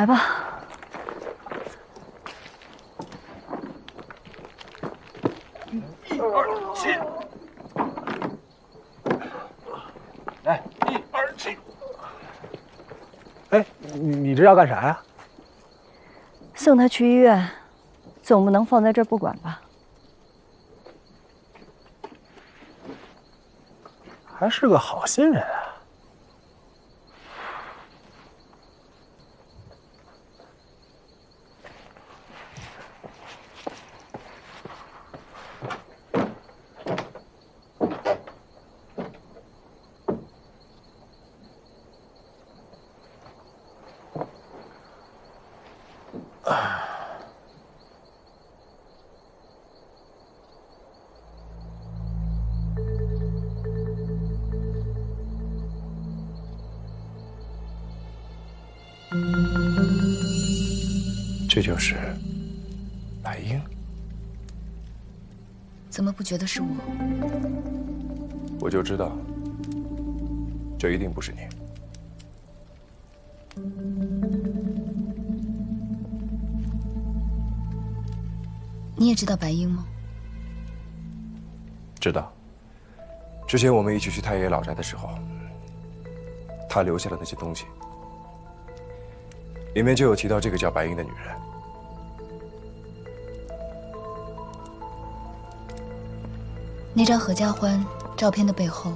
抬吧。2、7，来1、2、7。哎，你这要干啥呀？送他去医院，总不能放在这儿不管吧？还是个好心人啊。 这就是白英。怎么不觉得是我？我就知道，这一定不是你。你也知道白英吗？知道。之前我们一起去太爷老宅的时候，他留下的那些东西，里面就有提到这个叫白英的女人。 那张合家欢照片的背后，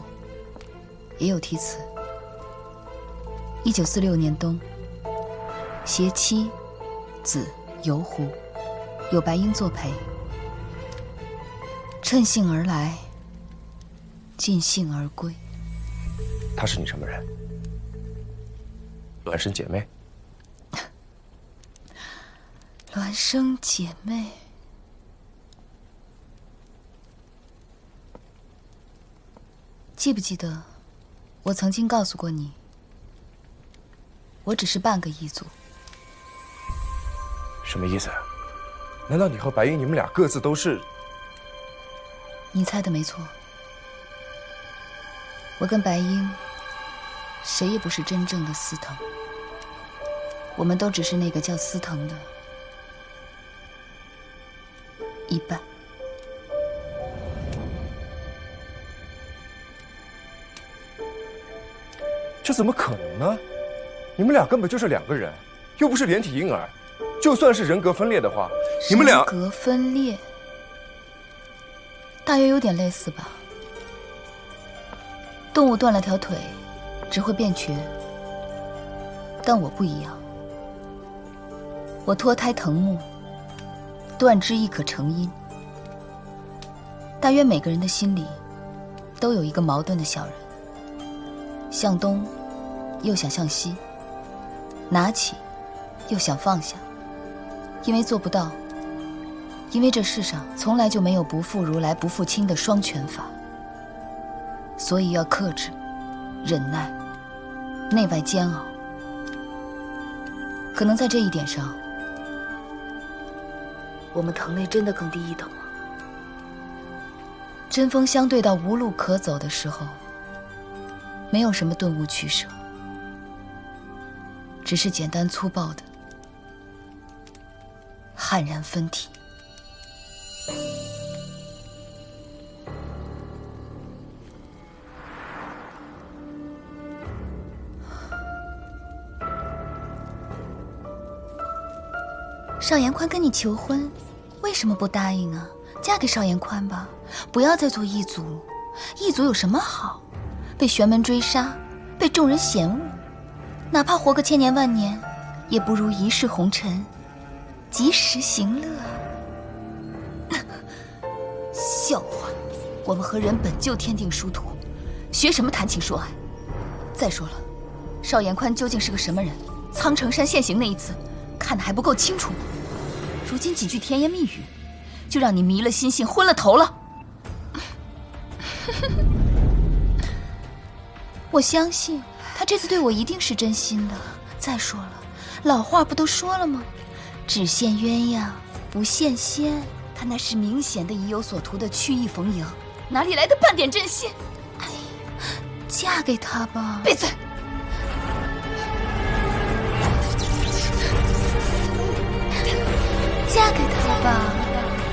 也有题词。1946年冬，携妻、子游湖，有白英作陪。趁兴而来，尽兴而归。她是你什么人？孪生姐妹？孪生姐妹。 记不记得，我曾经告诉过你，我只是半个异族。什么意思啊？难道你和白英你们俩各自都是？你猜的没错，我跟白英，谁也不是真正的司藤，我们都只是那个叫司藤的一半。 这怎么可能呢？你们俩根本就是两个人，又不是连体婴儿。就算是人格分裂的话，你们俩人格分裂，大约有点类似吧。动物断了条腿，只会变瘸，但我不一样。我脱胎藤木，断肢亦可成阴。大约每个人的心里，都有一个矛盾的小人。 向东，又想向西；拿起，又想放下。因为做不到，因为这世上从来就没有不负如来不负卿的双全法，所以要克制、忍耐，内外煎熬。可能在这一点上，我们藤类真的更低一等了。针锋相对到无路可走的时候。 没有什么顿悟取舍，只是简单粗暴的悍然分体。邵延宽跟你求婚，为什么不答应啊？嫁给邵延宽吧，不要再做异族。异族有什么好？ 被玄门追杀，被众人嫌恶，哪怕活个千年万年，也不如一世红尘，及时行乐。笑话！我们和人本就天定殊途，学什么谈情说爱？再说了，邵延宽究竟是个什么人？苍城山现形那一次，看得还不够清楚吗？如今几句甜言蜜语，就让你迷了心性，昏了头了。我相信他这次对我一定是真心的。再说了，老话不都说了吗？只羡鸳鸯不羡仙。他那是明显的已有所图的曲意逢迎，哪里来的半点真心？哎呀，嫁给他吧！闭嘴！嫁给他吧！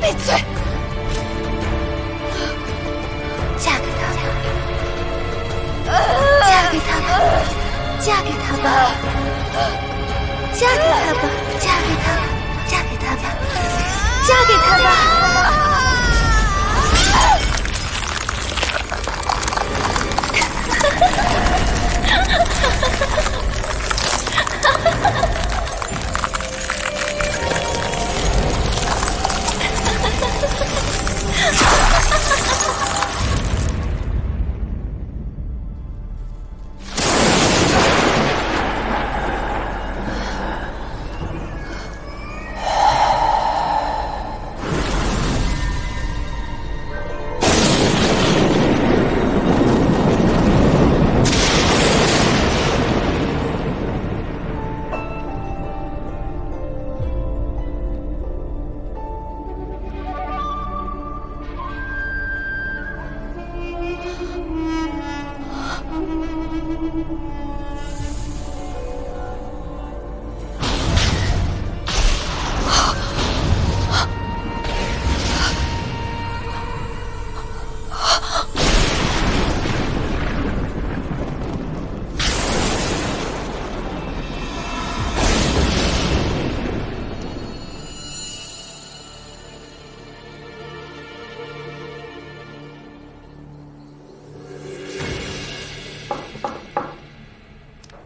闭嘴！嫁给他吧！嫁给他吧！嫁给他吧！嫁给他吧！嫁给他！嫁给他吧！嫁给他吧！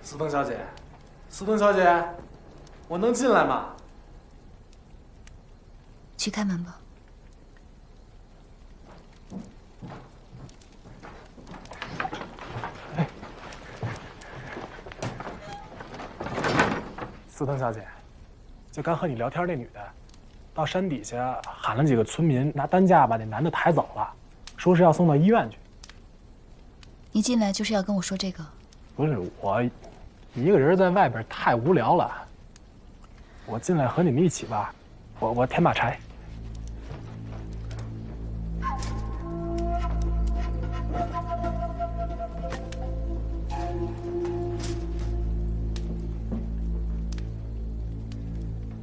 斯登小姐，斯登小姐，我能进来吗？去开门吧。斯登小姐，就刚和你聊天那女的，到山底下喊了几个村民，拿担架把那男的抬走了，说是要送到医院去。你进来就是要跟我说这个？不是我，一个人在外边太无聊了。我进来和你们一起吧，我添把柴。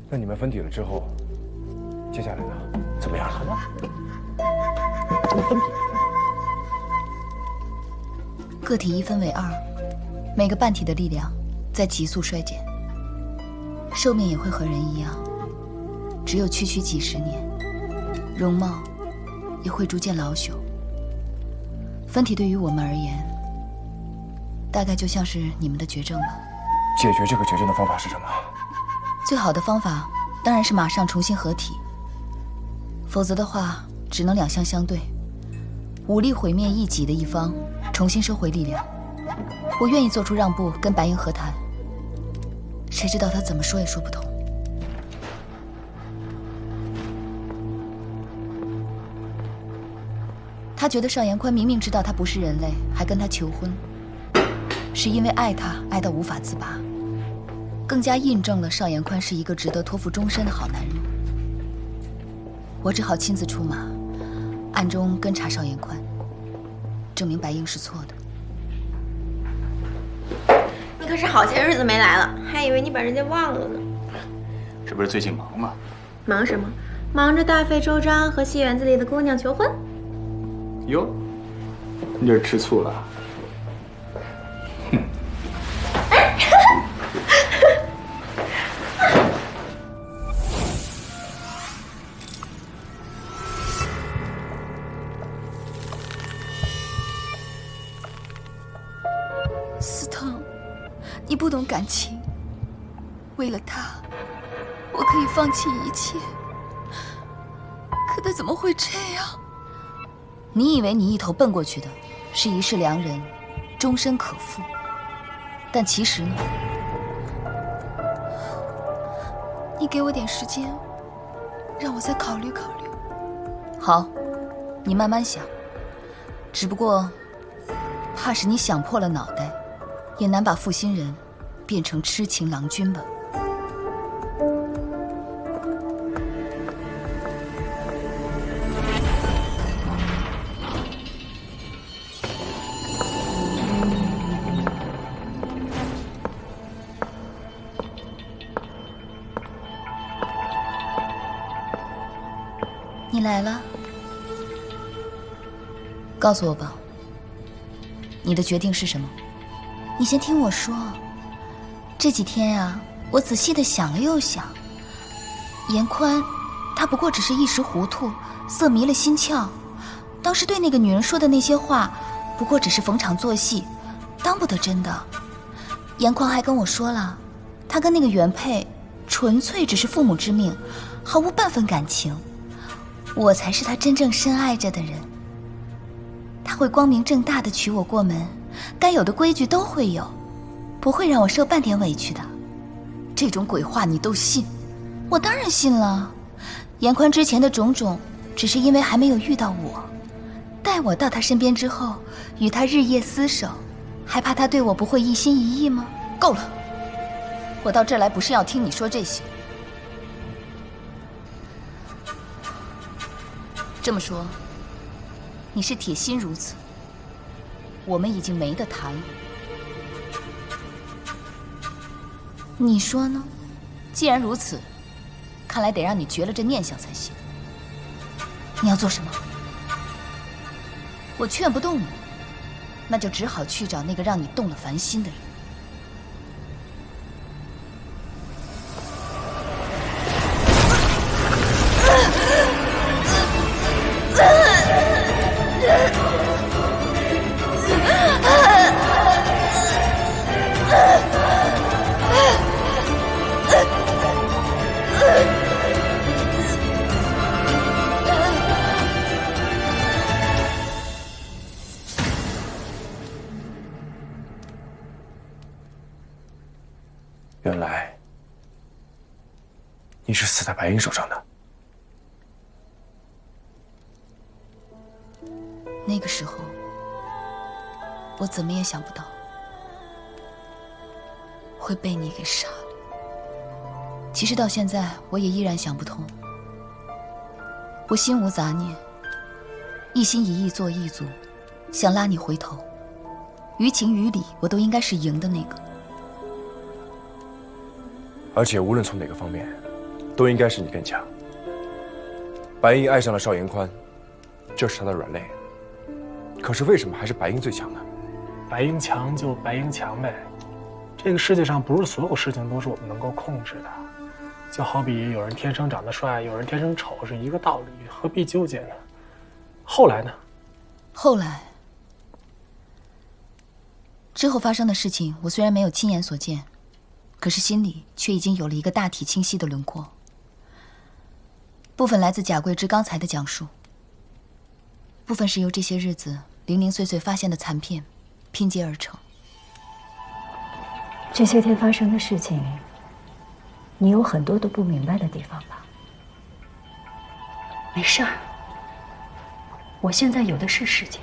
那你们分体了之后，接下来呢？怎么样了？什么分体？个体一分为二，每个半体的力量在急速衰减，寿命也会和人一样，只有区区几十年，容貌也会逐渐老朽。分体对于我们而言，大概就像是你们的绝症吧。解决这个绝症的方法是什么？最好的方法当然是马上重新合体，否则的话只能两相相对，武力毁灭异己的一方，重新收回力量。我愿意做出让步，跟白鹰和谈。谁知道他怎么说也说不通。他觉得邵延宽明明知道他不是人类，还跟他求婚，是因为爱他，爱到无法自拔。更加印证了邵延宽是一个值得托付终身的好男人。我只好亲自出马，暗中跟查邵延宽，证明白鹰是错的。你可是好些日子没来了，还以为你把人家忘了呢。这不是最近忙吗？忙什么？忙着大费周章和戏园子里的姑娘求婚。哟，你这是吃醋了？司藤，你不懂感情。为了他，我可以放弃一切。可他怎么会这样？你以为你一头奔过去的是一世良人，终身可负，但其实呢？你给我点时间，让我再考虑考虑。好，你慢慢想。只不过，怕是你想破了脑袋，也难把负心人变成痴情郎君吧。来了，告诉我吧，你的决定是什么？你先听我说。这几天呀，我仔细的想了又想，严宽，他不过只是一时糊涂，色迷了心窍。当时对那个女人说的那些话，不过只是逢场作戏，当不得真的。严宽还跟我说了，他跟那个原配纯粹只是父母之命，毫无半分感情。我才是他真正深爱着的人。他会光明正大的娶我过门，该有的规矩都会有，不会让我受半点委屈的。这种鬼话你都信？我当然信了。严宽之前的种种，只是因为还没有遇到我。待我到他身边之后，与他日夜厮守，还怕他对我不会一心一意吗？够了，我到这儿来不是要听你说这些。这么说，你是铁心如此，我们已经没得谈了。你说呢？既然如此，看来得让你绝了这念想才行。你要做什么？我劝不动你，那就只好去找那个让你动了凡心的人。原来你是死在白鹰手上的。那个时候，我怎么也想不到会被你给杀了。其实到现在，我也依然想不通。我心无杂念，一心一意做异族，想拉你回头，于情于理，我都应该是赢的那个。而且无论从哪个方面，都应该是你更强。白鹰爱上了邵延宽，这是他的软肋。可是为什么还是白鹰最强呢？白鹰强就白鹰强呗。这个世界上不是所有事情都是我们能够控制的，就好比有人天生长得帅，有人天生丑是一个道理，何必纠结呢？后来呢？后来，之后发生的事情，我虽然没有亲眼所见，可是心里却已经有了一个大体清晰的轮廓。部分来自贾桂枝刚才的讲述，部分是由这些日子零零碎碎发现的残片拼接而成。这些天发生的事情，你有很多都不明白的地方吧？没事儿，我现在有的是时间，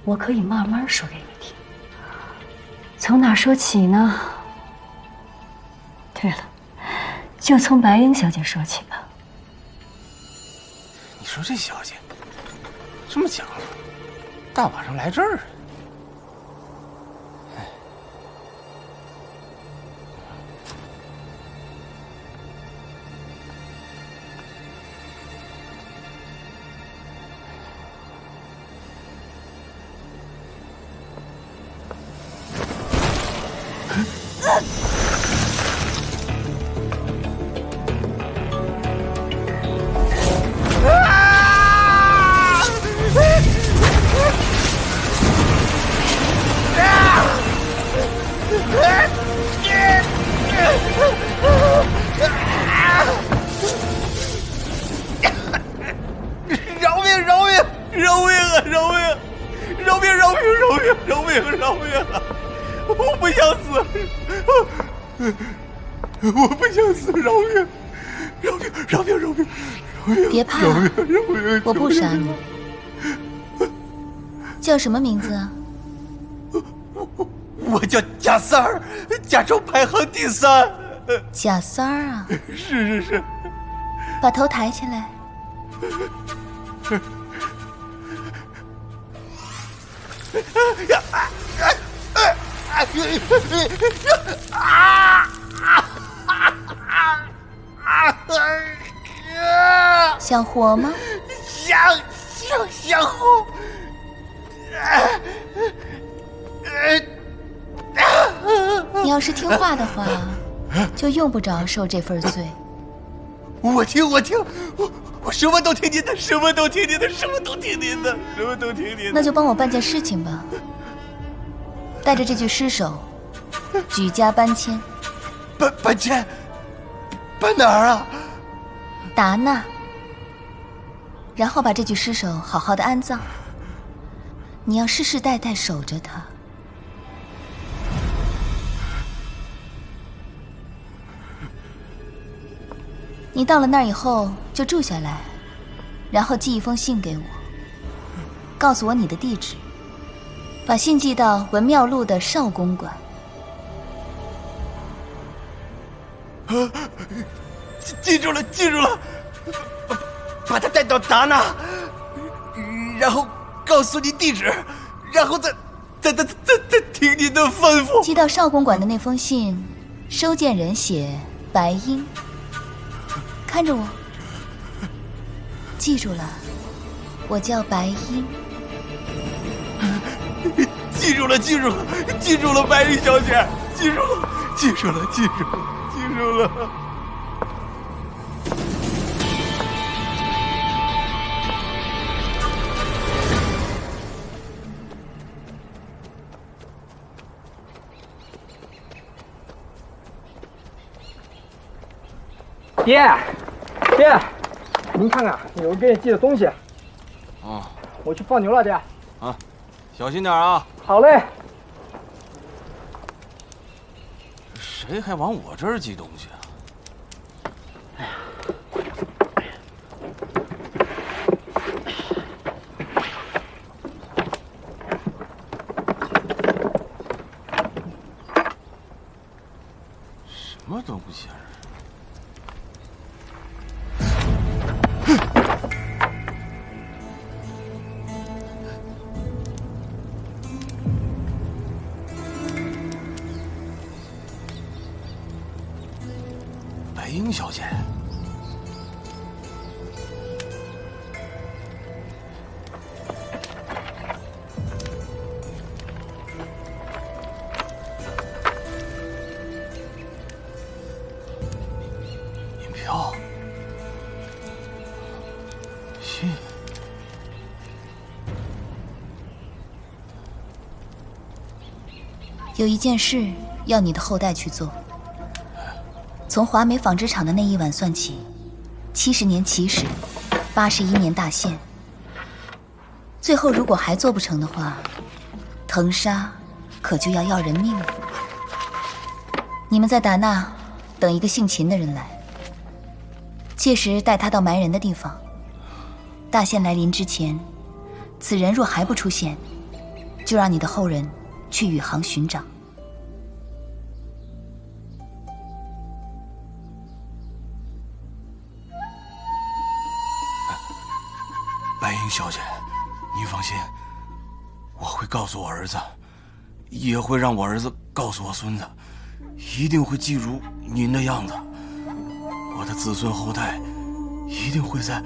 我可以慢慢说给你听。从哪说起呢？对了，就从白鹰小姐说起吧。你说这小姐这么讲了，大晚上来这儿？饶命啊！我不想死，我不想死，饶命！别怕，我不杀你。叫什么名字啊？我叫贾三儿，贾州排行第3。贾三儿啊？是。把头抬起来。想活吗？想活。你要是听话的话，就用不着受这份罪。我听，我什么都听您的，什么都听您的，什么都听您的，什么都听您的。那就帮我办件事情吧，带着这具尸首，举家搬迁。搬迁？搬哪儿啊？达纳。然后把这具尸首好好的安葬。你要世世代代守着它。你到了那儿以后就住下来，然后寄一封信给我，告诉我你的地址，把信寄到文庙路的少公馆。记住了，把他带到达纳，然后告诉你地址，然后再听您的吩咐。寄到少公馆的那封信，收件人写白鹰。看着我，记住了，我叫白鹰。记住了，白玉小姐，记住了。爹，您看看，有人给你寄的东西。哦，我去放牛了，爹。啊，小心点啊。好嘞。谁还往我这儿寄东西啊？什么东西啊？白鹰小姐，银票，信。有一件事要你的后代去做。从华美纺织厂的那一晚算起，70年起始，81年大限。最后如果还做不成的话，藤沙可就要人命了。你们在达纳等一个姓秦的人来，届时带他到埋人的地方。大限来临之前，此人若还不出现，就让你的后人去宇航寻找。白鹰小姐，您放心，我会告诉我儿子，也会让我儿子告诉我孙子，一定会记住您的样子。我的子孙后代一定会在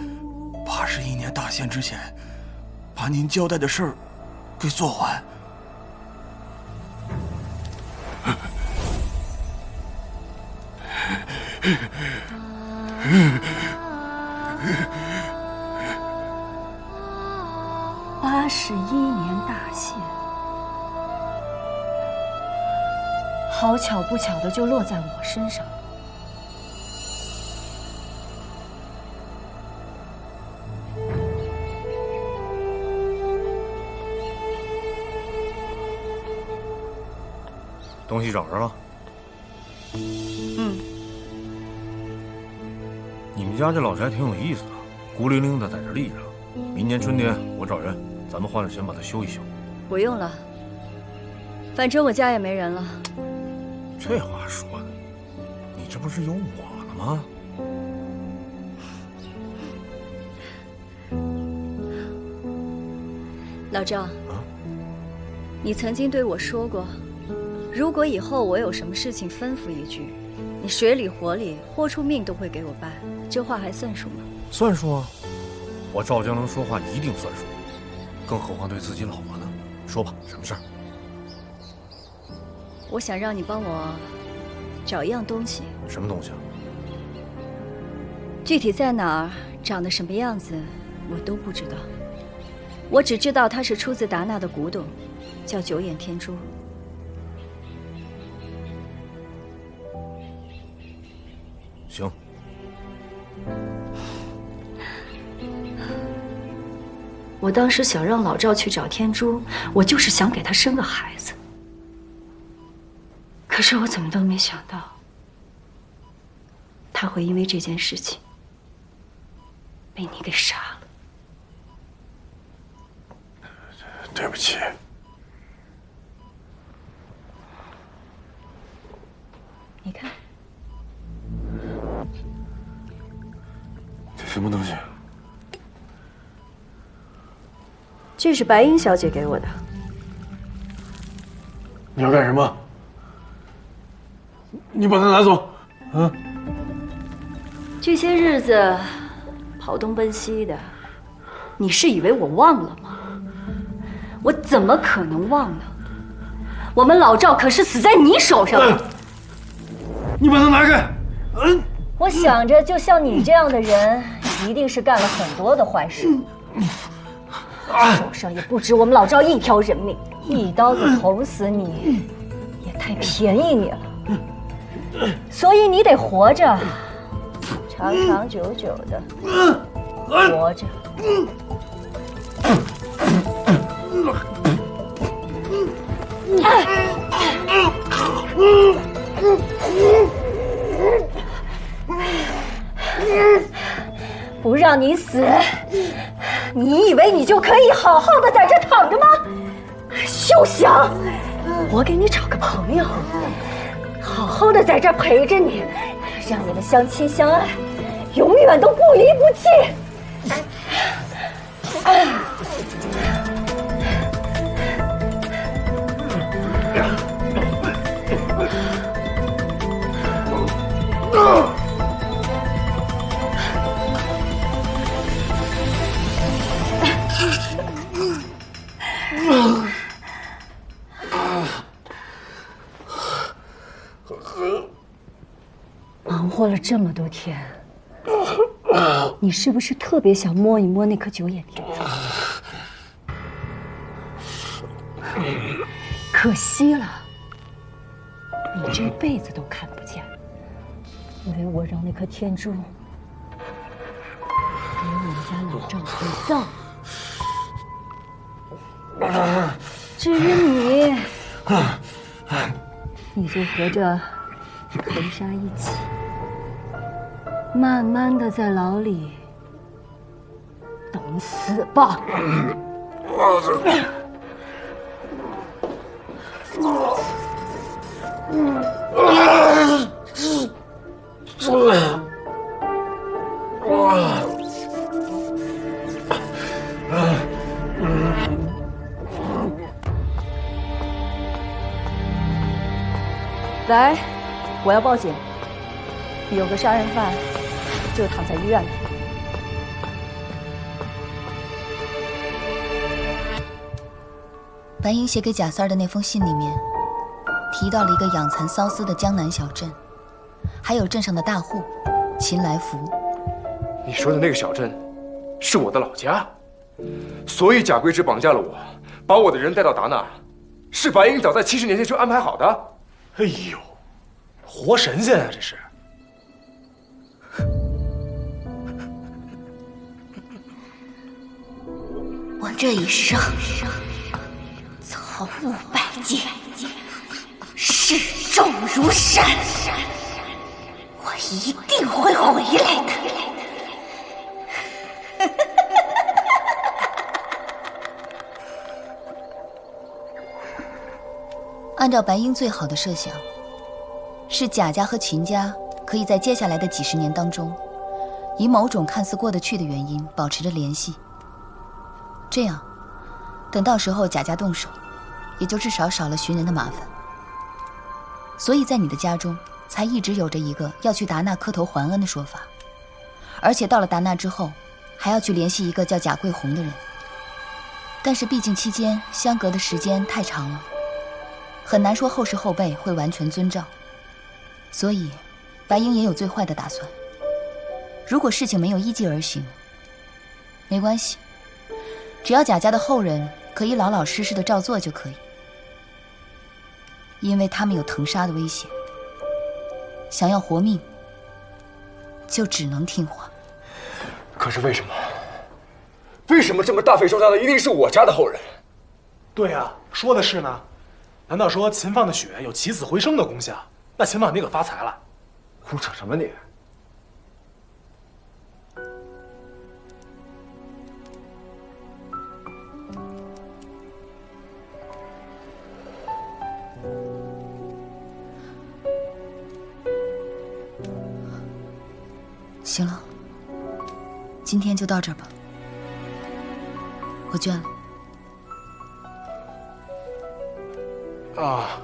81年大限之前，把您交代的事儿给做完。81年大限，好巧不巧的就落在我身上。东西找着了。你们家这老宅挺有意思的，孤零零的在这立着。明年春天我找人，咱们花点钱把它修一修。不用了，反正我家也没人了。这话说的，你这不是有我了吗？老赵，你曾经对我说过，如果以后我有什么事情吩咐一句，你水里火里豁出命都会给我办，这话还算数吗？算数啊！我赵江能说话一定算数，更何况对自己老婆呢？说吧，什么事儿？我想让你帮我找一样东西。什么东西啊？具体在哪儿，长得什么样子，我都不知道。我只知道它是出自达纳的古董，叫九眼天珠。行。我当时想让老赵去找天珠，我就是想给他生个孩子。可是我怎么都没想到，他会因为这件事情被你给杀了。对不起。你看，这什么东西？这是白英小姐给我的。你要干什么？你把它拿走！啊！这些日子跑东奔西的，你是以为我忘了吗？我怎么可能忘呢？我们老赵可是死在你手上的。你把它拿开！我想着，就像你这样的人，一定是干了很多的坏事。手上也不止我们老赵一条人命，一刀子捅死你，也太便宜你了。所以你得活着，长长久久的活着。不让你死，你以为你就可以好好的在这躺着吗？休想！我给你找个朋友，好好的在这陪着你，让你们相亲相爱，永远都不离不弃。忙活了这么多天，你是不是特别想摸一摸那颗九眼天珠？可惜了，你这辈子都看不见，因为我让那颗天珠给我们家老赵陪葬。至于你，你就和这黑纱一起，慢慢的在牢里等死吧。来，我要报警，有个杀人犯就躺在医院里。白英写给贾三儿的那封信里面，提到了一个养蚕缫丝的江南小镇，还有镇上的大户秦来福。你说的那个小镇，是我的老家，所以贾贵之绑架了我，把我的人带到达那，是白英早在70年前就安排好的。哎呦，活神仙啊，这是！我这一生草木百劫，视众如山，我一定会回来的。按照白英最好的设想，是贾家和秦家可以在接下来的几10年当中，以某种看似过得去的原因保持着联系。这样，等到时候贾家动手，也就至少少了寻人的麻烦。所以在你的家中，才一直有着一个要去达纳磕头还恩的说法。而且到了达纳之后，还要去联系一个叫贾桂红的人。但是毕竟期间相隔的时间太长了，很难说后世后辈会完全遵照。所以，白鹰也有最坏的打算。如果事情没有依计而行，没关系，只要贾家的后人可以老老实实的照做就可以。因为他们有藤杀的威胁，想要活命，就只能听话。可是为什么？为什么这么大费周章的一定是我家的后人？对呀，说的是呢。难道说秦放的血有起死回生的功效？那秦放你可发财了。胡扯什么你？行了，今天就到这儿吧，我倦了。啊，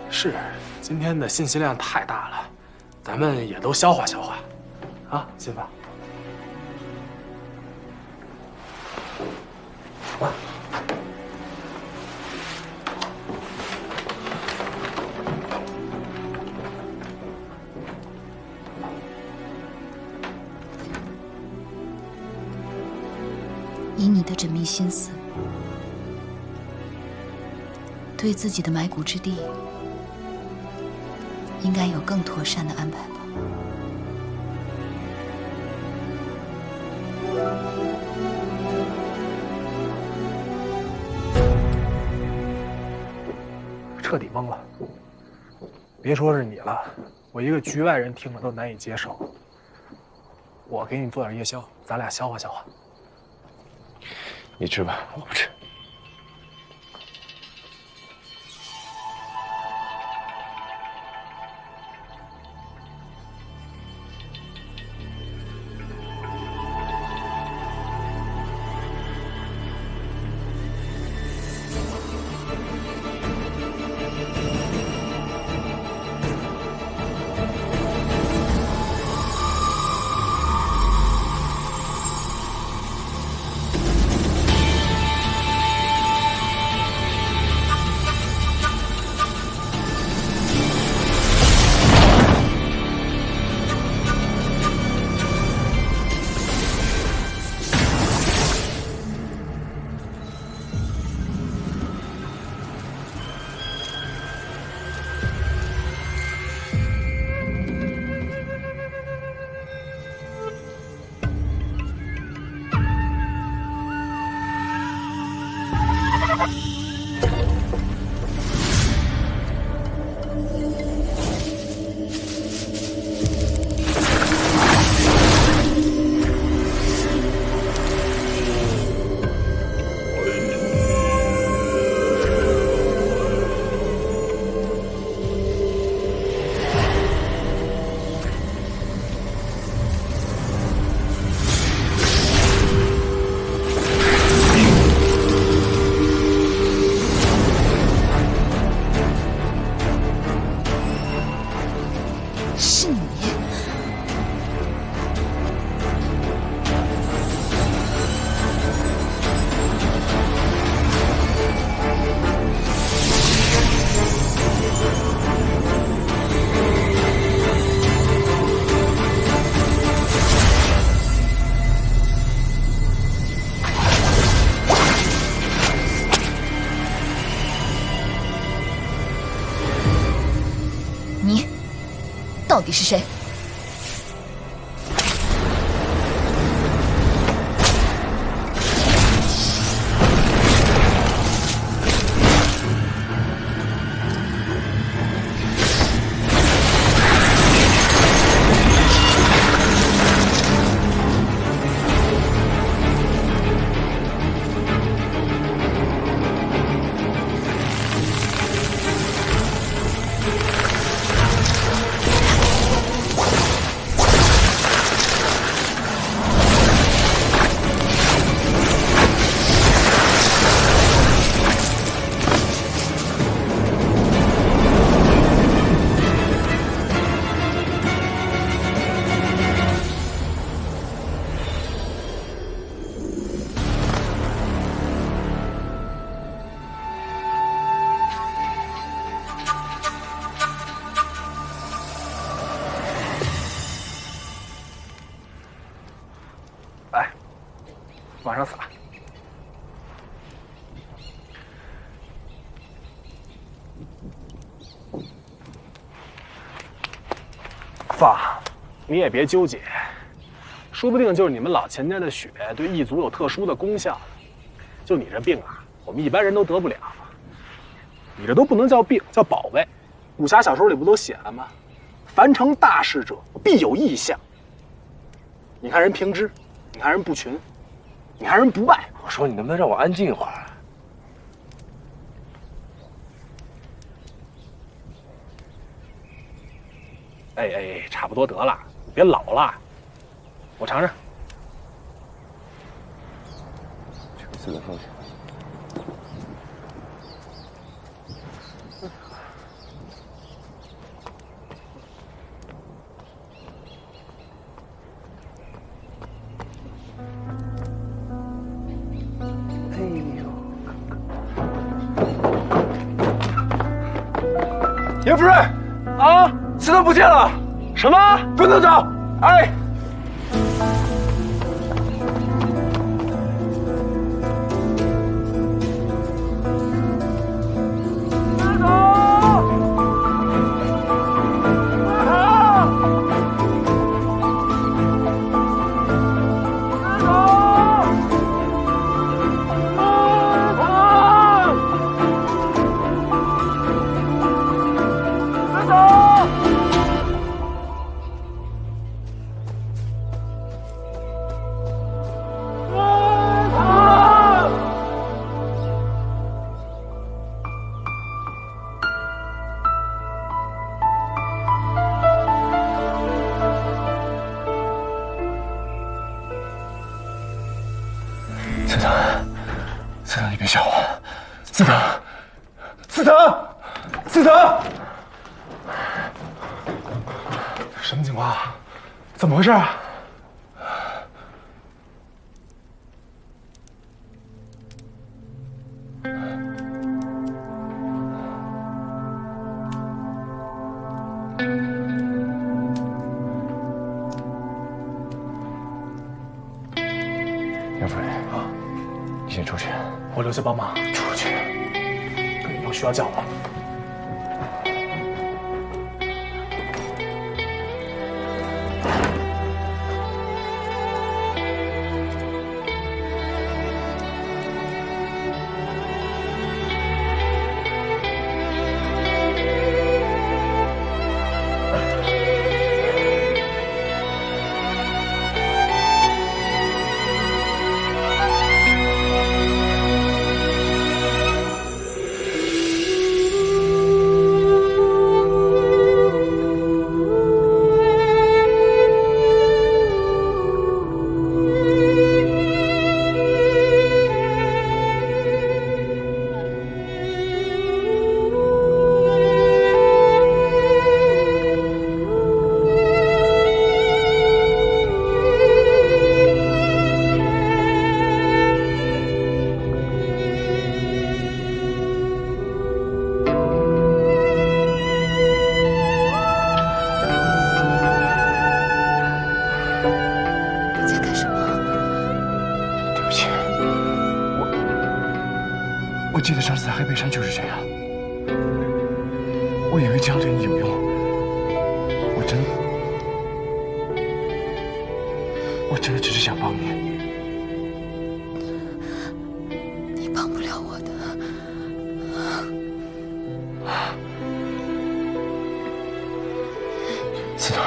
是，今天的信息量太大了，咱们也都消化消化。啊，秦放。走吧。以你的缜密心思，对自己的埋骨之地，应该有更妥善的安排吧。彻底懵了，别说是你了，我一个局外人听了都难以接受。我给你做点夜宵，咱俩消化消化。你吃吧，我不吃。到底是谁？法。爸，你也别纠结，说不定就是你们老钱家的血对异族有特殊的功效。就你这病啊，我们一般人都得不了。你这都不能叫病，叫宝贝。武侠小说里不都写了吗？凡成大事者，必有异象。你看人平之，你看人不群，你看人不败。我说你能不能让我安静一会儿？哎，差不多得了，你别老了。我尝尝。这个自个放下。严夫人，啊，刺藤不见了！什么？不能找！哎，刺藤，你别笑我。刺藤，什么情况？怎么回事？杨夫人，你先出去。我留下帮忙。出去。有需要叫我。我记得上次在黑背山就是这样，我以为这样对你有用，我真的只是想帮你。你帮不了我的。刺藤。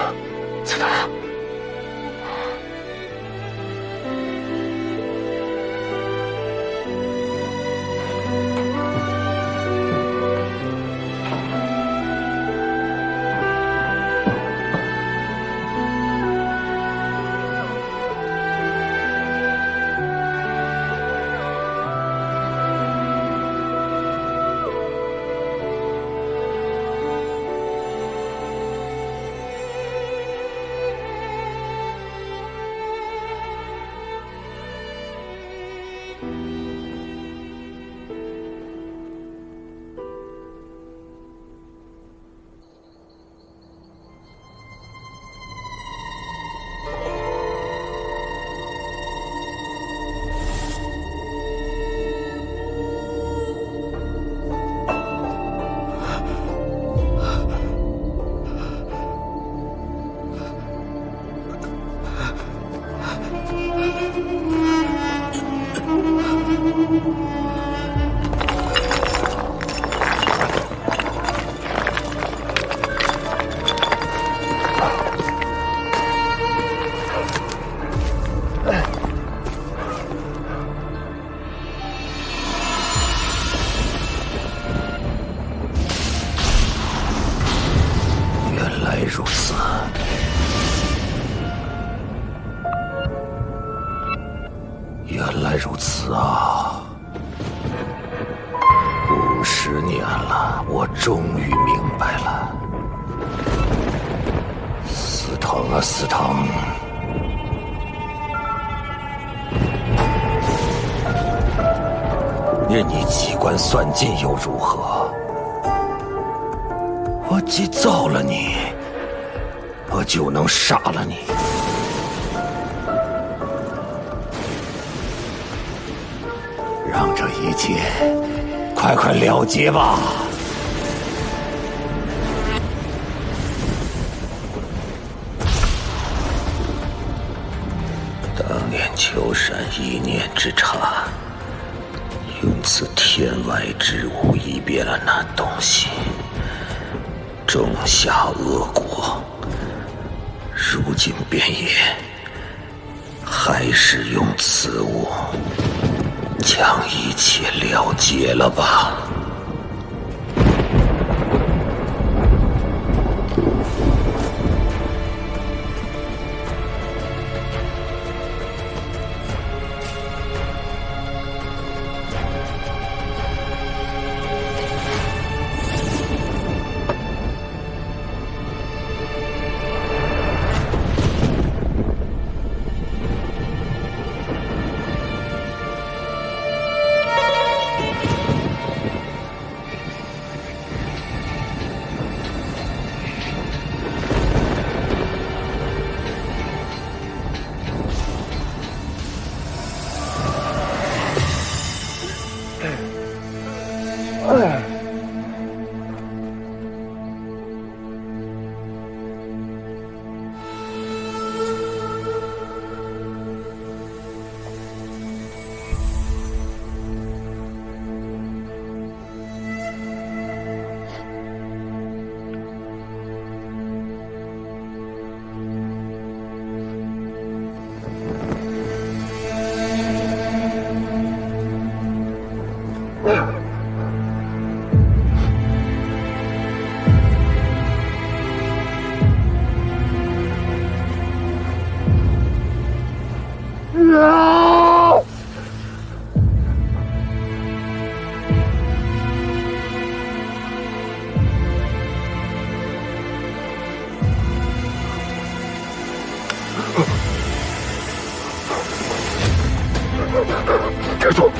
此啊！50年了，我终于明白了。司藤啊，司藤！念你机关算尽又如何？我既造了你，我就能杀了你。让这一切快快了结吧。当年秋山一念之差，用此天外之物一别了那东西，种下恶果。如今便也还是用此物将一切了结了吧。站住！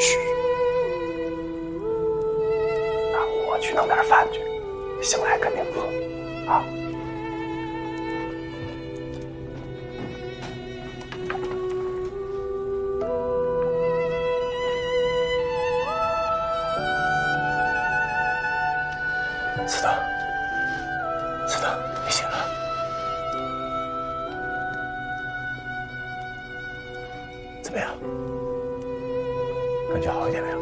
嘘，我去弄点饭去，醒来肯定饿啊。斯德，斯德，你醒了。怎么样？感觉好一点没有？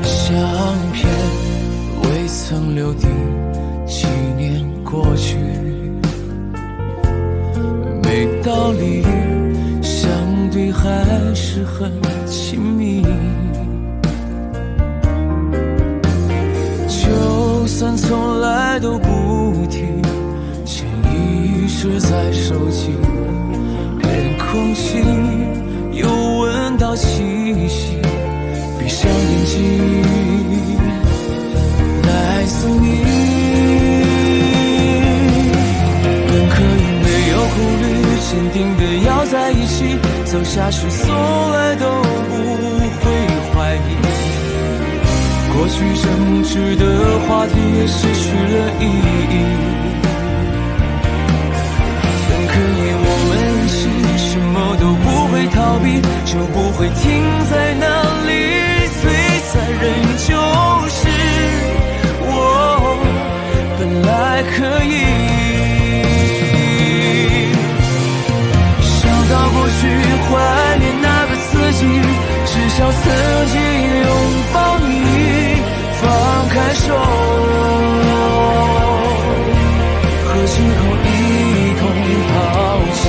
相片未曾留底，纪念过去，没道理，相对还是很亲密。就算从来都不提，潜意识在收集，连空气又闻到气息。闭上眼睛，来自你，本可以没有顾虑，坚定的要在一起，走下去从来都不会怀疑。过去争执的话题也失去了意义，本可以我们一起，什么都不会逃避，就不会停在那里。残忍就是我本来可以想到过去，怀念那个自己，至少曾经拥抱你，放开手，和今后一同抛弃。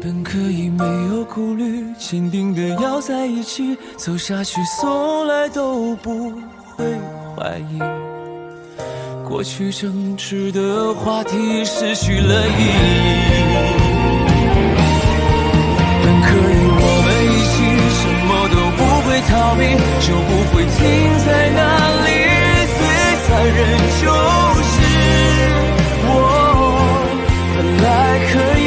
本可以没有顾虑，坚定的要在一起，走下去从来都不会怀疑。过去争执的话题失去了意义，本可以我们一起，什么都不会逃避，就不会停在那里。最残忍就是我本来可以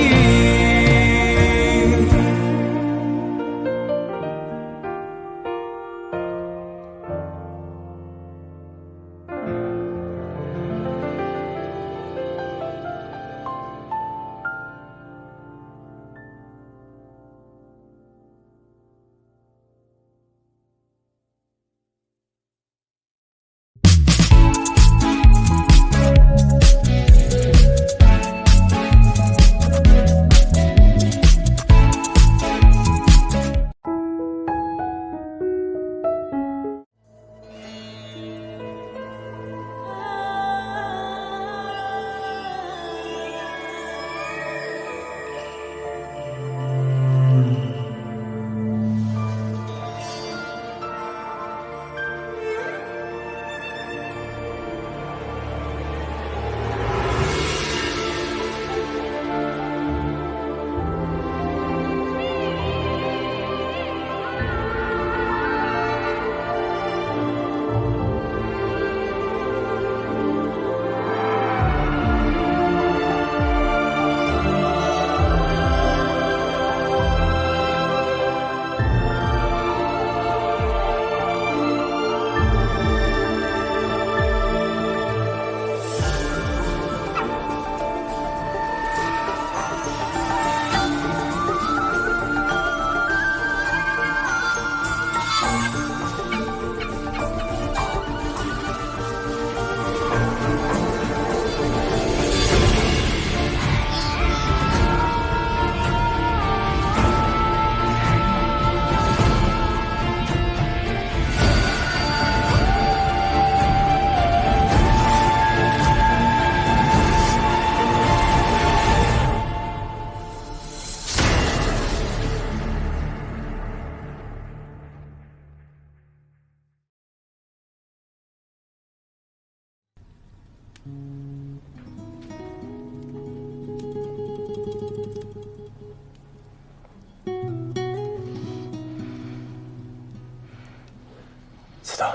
司藤，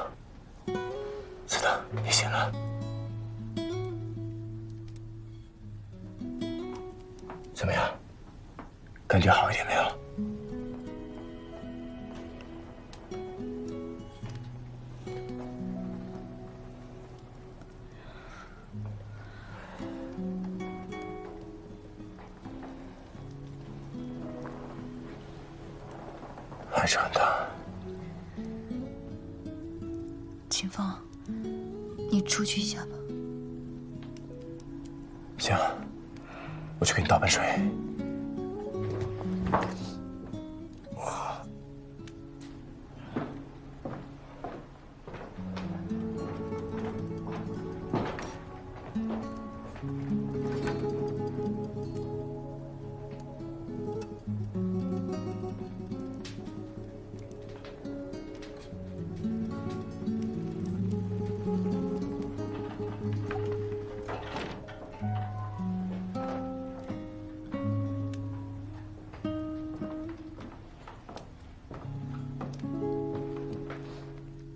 司藤，你醒了。怎么样？感觉好一点没有？还是很疼。秦风，你出去一下吧。行，我去给你倒杯水。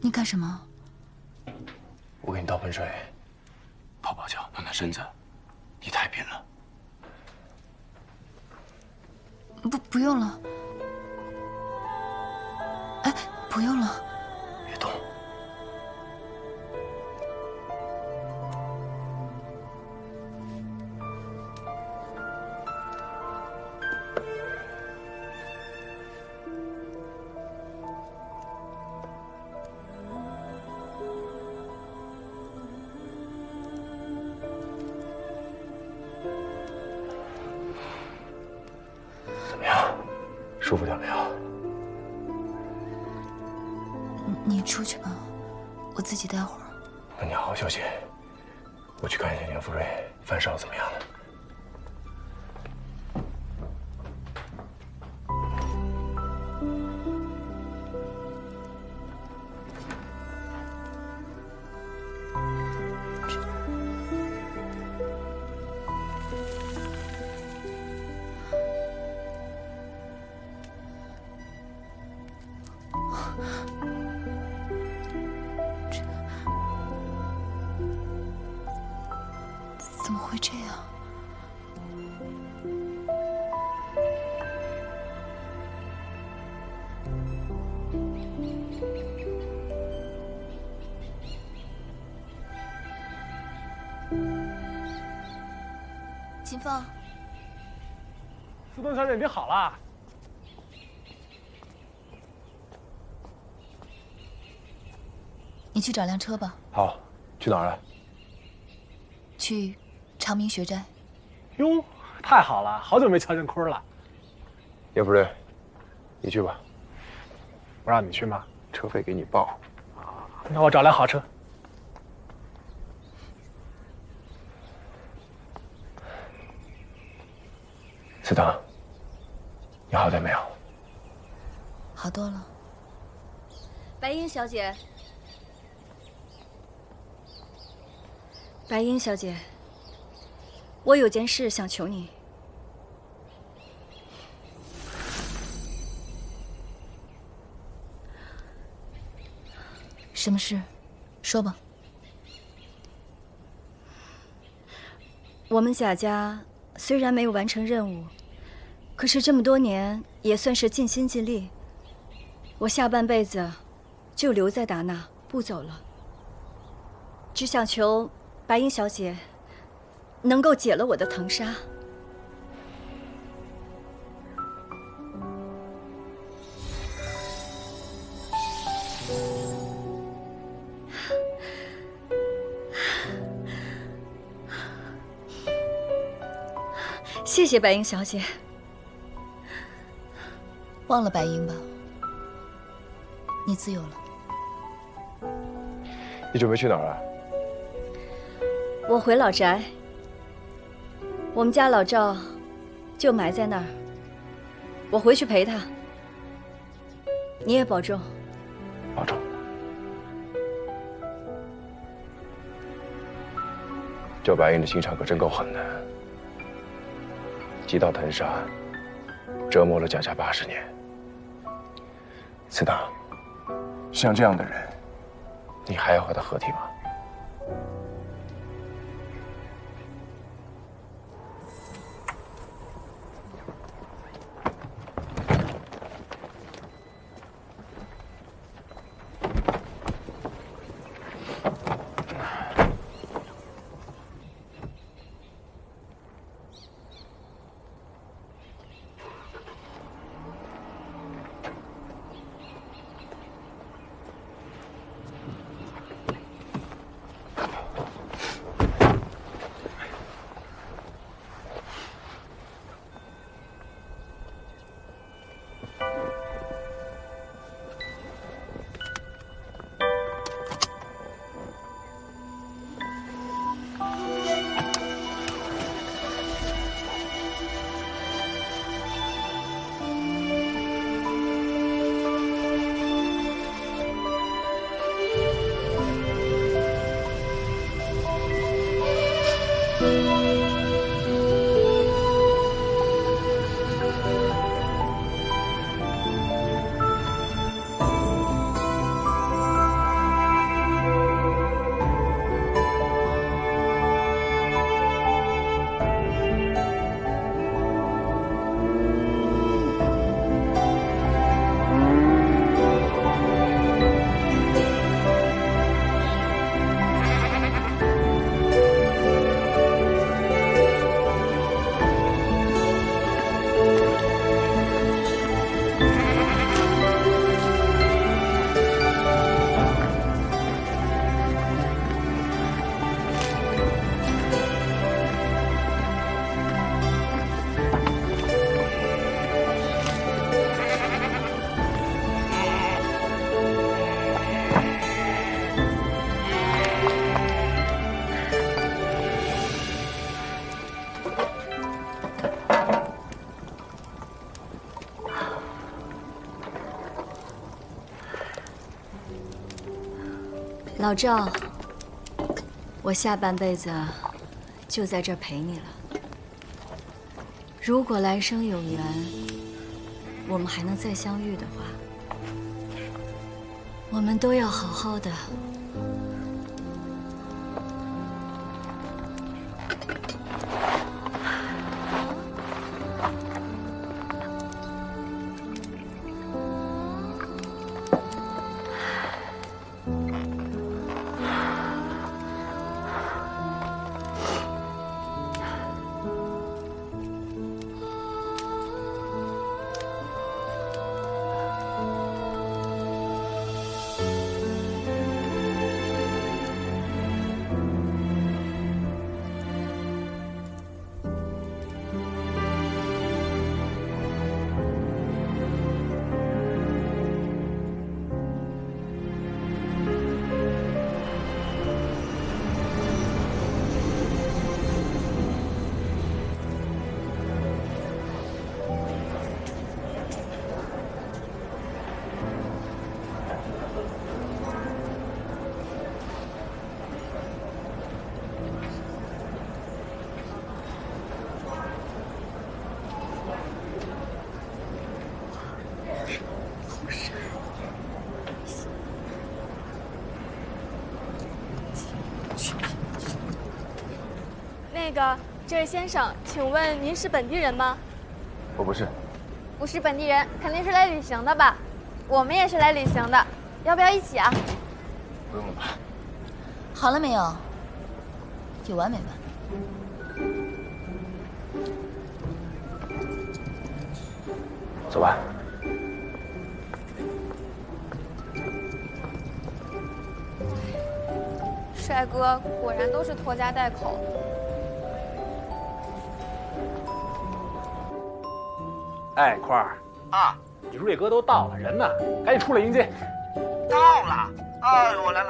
你干什么？我给你倒盆水，泡泡脚，暖暖身子。你太冰了。不用了。哎，不用了。别动。怎么样？舒服点没有？你出去吧，我自己待会儿。那你好好休息，我去看一下严福瑞饭烧怎么样了。怎么会这样？秦风，司藤小姐，你好啦！你去找辆车吧。好，去哪儿了？去长明学斋。哟，太好了，好久没瞧见坤了。严福瑞，你去吧。我让你去吗？车费给你报。那我找辆好车。司藤，你好点没有？好多了。白英小姐，白英小姐，我有件事想求你。什么事？说吧。我们贾家虽然没有完成任务，可是这么多年也算是尽心尽力。我下半辈子就留在达那，不走了。只想求白英小姐能够解了我的藤纱。谢谢白英小姐。忘了白英吧，你自由了。你准备去哪儿啊？我回老宅，我们家老赵就埋在那儿，我回去陪他。你也保重。保重。救白英的心肠可真够狠的，击盗腾杀，折磨了贾家80年。司党，像这样的人，你还要和他合体吗？老赵，我下半辈子就在这儿陪你了。如果来生有缘，我们还能再相遇的话，我们都要好好的。那个，这位先生，请问您是本地人吗？我不是。不是本地人，肯定是来旅行的吧？我们也是来旅行的，要不要一起啊？不用了吧？好了没有？有完没完？走吧。帅哥果然都是拖家带口。哎，宽儿啊，你瑞哥都到了，人呢？赶紧出来迎接。到了，哎，我来，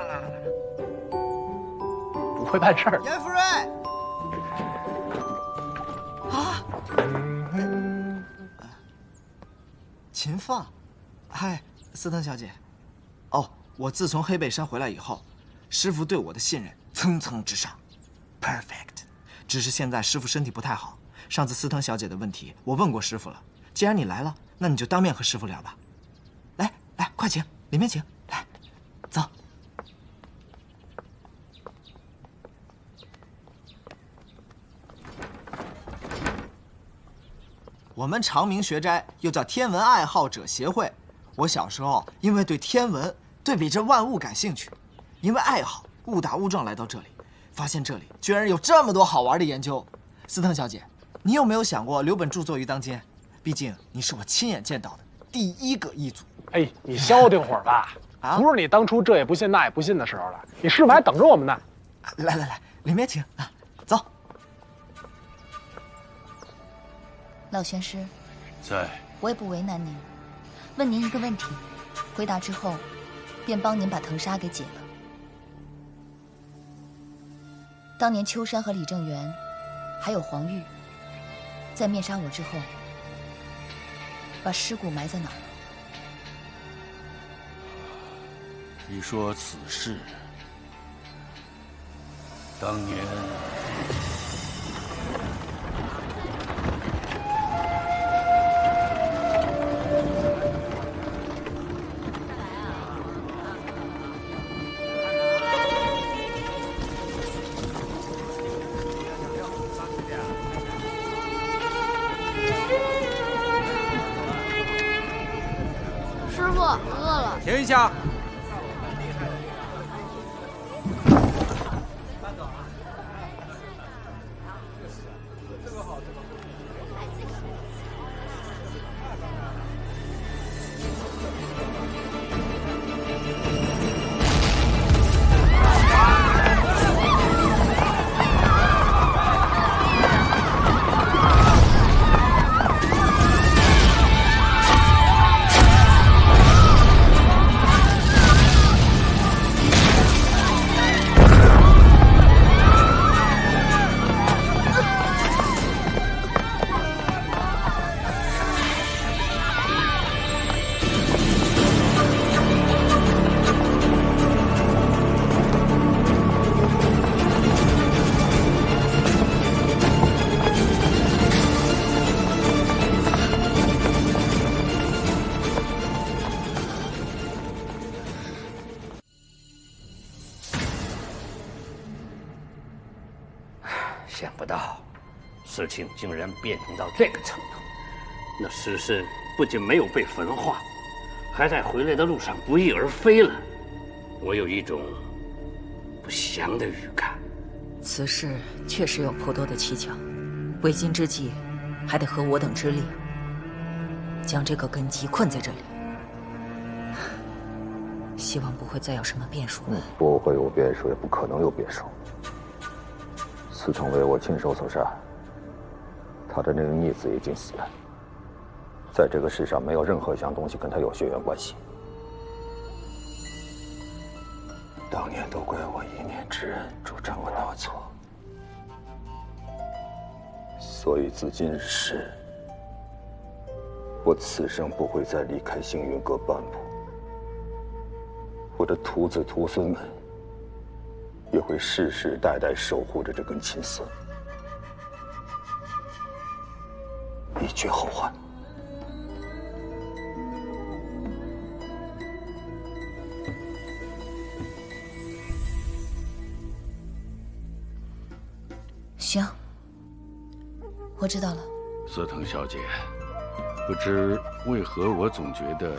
不会办事儿。严夫人。啊。秦放，嗨，斯登小姐。哦，我自从黑背山回来以后，师傅对我的信任蹭蹭直上， perfect。只是现在师傅身体不太好，上次司藤小姐的问题我问过师傅了。既然你来了，那你就当面和师傅聊吧。来，快请，里面请。来，走。我们长明学斋又叫天文爱好者协会。我小时候因为对天文、对比这万物感兴趣，因为爱好，误打误撞来到这里，发现这里居然有这么多好玩的研究。司藤小姐，你有没有想过留本著作于当间？毕竟你是我亲眼见到的第一个异族。哎，你消停会儿吧。啊，不是你当初这也不信那也不信的时候了，你师傅还等着我们呢。来，里面请啊，走。老玄师，在。我也不为难您，问您一个问题，回答之后，便帮您把藤纱给解了。当年秋山和李正元，还有黄玉，在灭杀我之后，把尸骨埋在哪儿了？你说此事，当年。停一下！想不到，事情竟然变成到这个程度。那尸身不仅没有被焚化，还在回来的路上不翼而飞了。我有一种不祥的预感。此事确实有颇多的蹊跷，为今之计，还得合我等之力，将这个根基困在这里。希望不会再有什么变数了。不会有变数，也不可能有变数。司藤为我亲手所杀，他的那个逆子已经死了，在这个世上没有任何一样东西跟他有血缘关系。当年都怪我一念之恩，助长我大错，所以自今日始，我此生不会再离开星云阁半步。我的徒子徒孙们也会世世代代守护着这根青丝，以绝后患。行，我知道了。司藤小姐，不知为何我总觉得，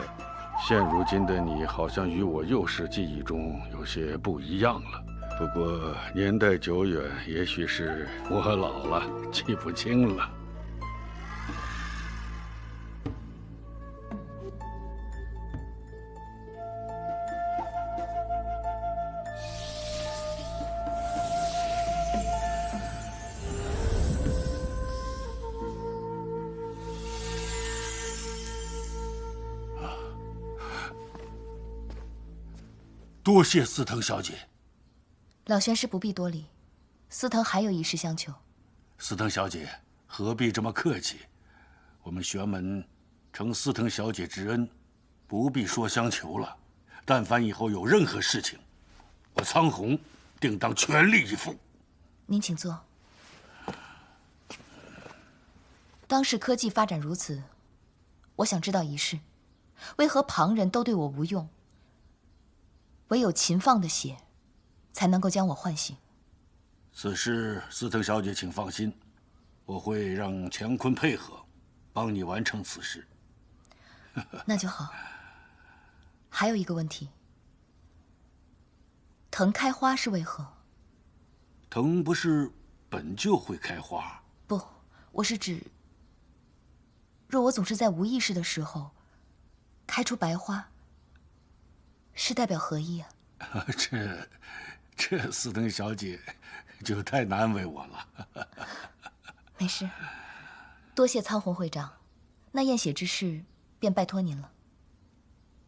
现如今的你好像与我幼时记忆中有些不一样了。不过年代久远，也许是我老了，记不清了。多谢司藤小姐。老玄师不必多礼，司藤还有一事相求。司藤小姐何必这么客气？我们玄门承司藤小姐之恩，不必说相求了。但凡以后有任何事情，我苍虹定当全力以赴。您请坐。当世科技发展如此，我想知道一事：为何旁人都对我无用，唯有秦放的血，才能够将我唤醒？此事，司藤小姐，请放心，我会让乾坤配合，帮你完成此事。那就好。还有一个问题，藤开花是为何？藤不是本就会开花？不，我是指，若我总是在无意识的时候开出白花，是代表何意啊？这司藤小姐就太难为我了。没事，多谢苍红会长，那验血之事便拜托您了。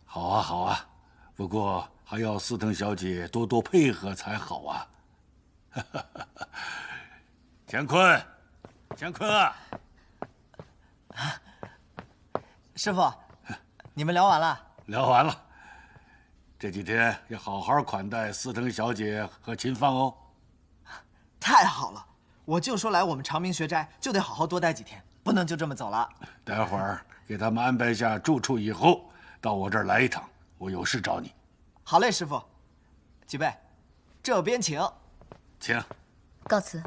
好啊，好啊，不过还要司藤小姐多多配合才好啊。乾坤，乾坤啊！师傅，你们聊完了？聊完了。这几天要好好款待司藤小姐和秦放哦。太好了，我就说来我们长明学斋就得好好多待几天，不能就这么走了。待会儿给他们安排下住处以后，到我这儿来一趟，我有事找你。好嘞，师傅。几位，这边请。请。告辞。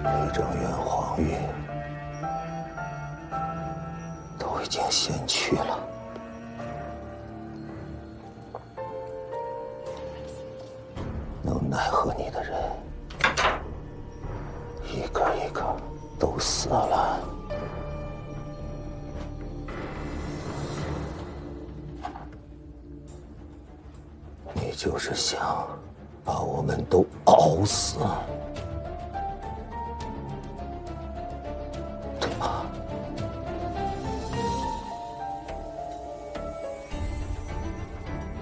李正元、黄玉都已经先去了，能奈何你的人，一个一个都死了。你就是想把我们都熬死，对吧？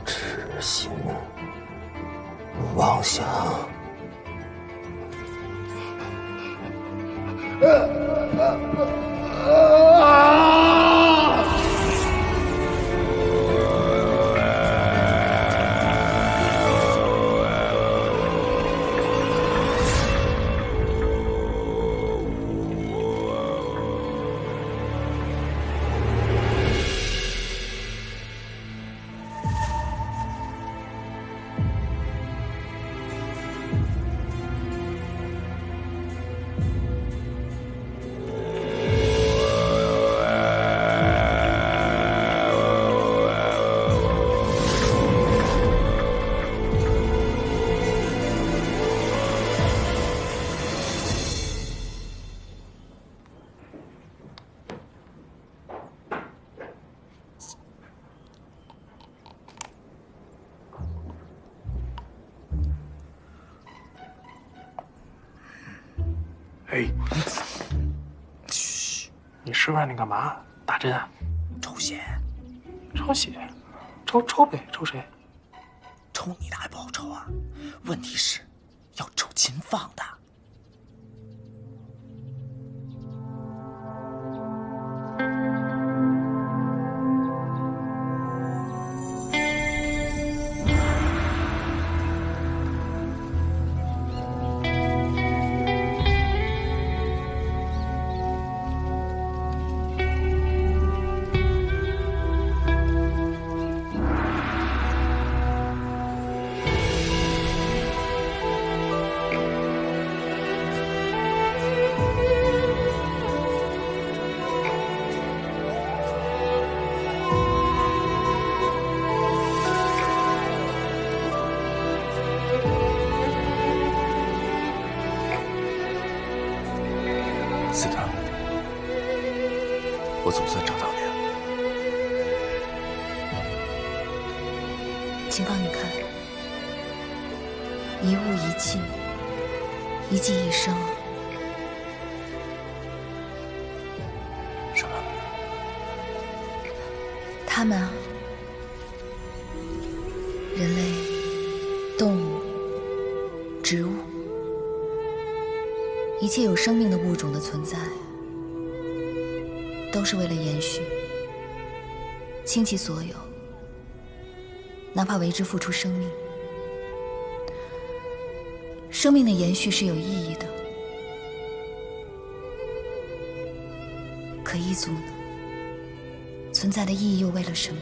痴心妄想。哎，嘘，你吃饭你干嘛？打针啊？抽血。抽血？抽呗，抽谁？抽你的还不好抽啊？问题是，要抽秦放的。我总算找到你了。请帮你看，一物一境，一技一生。什么？他们啊，人类、动物、植物，一切有生命的物种的存在，都是为了延续，倾其所有，哪怕为之付出生命。生命的延续是有意义的，可异族呢？存在的意义又为了什么？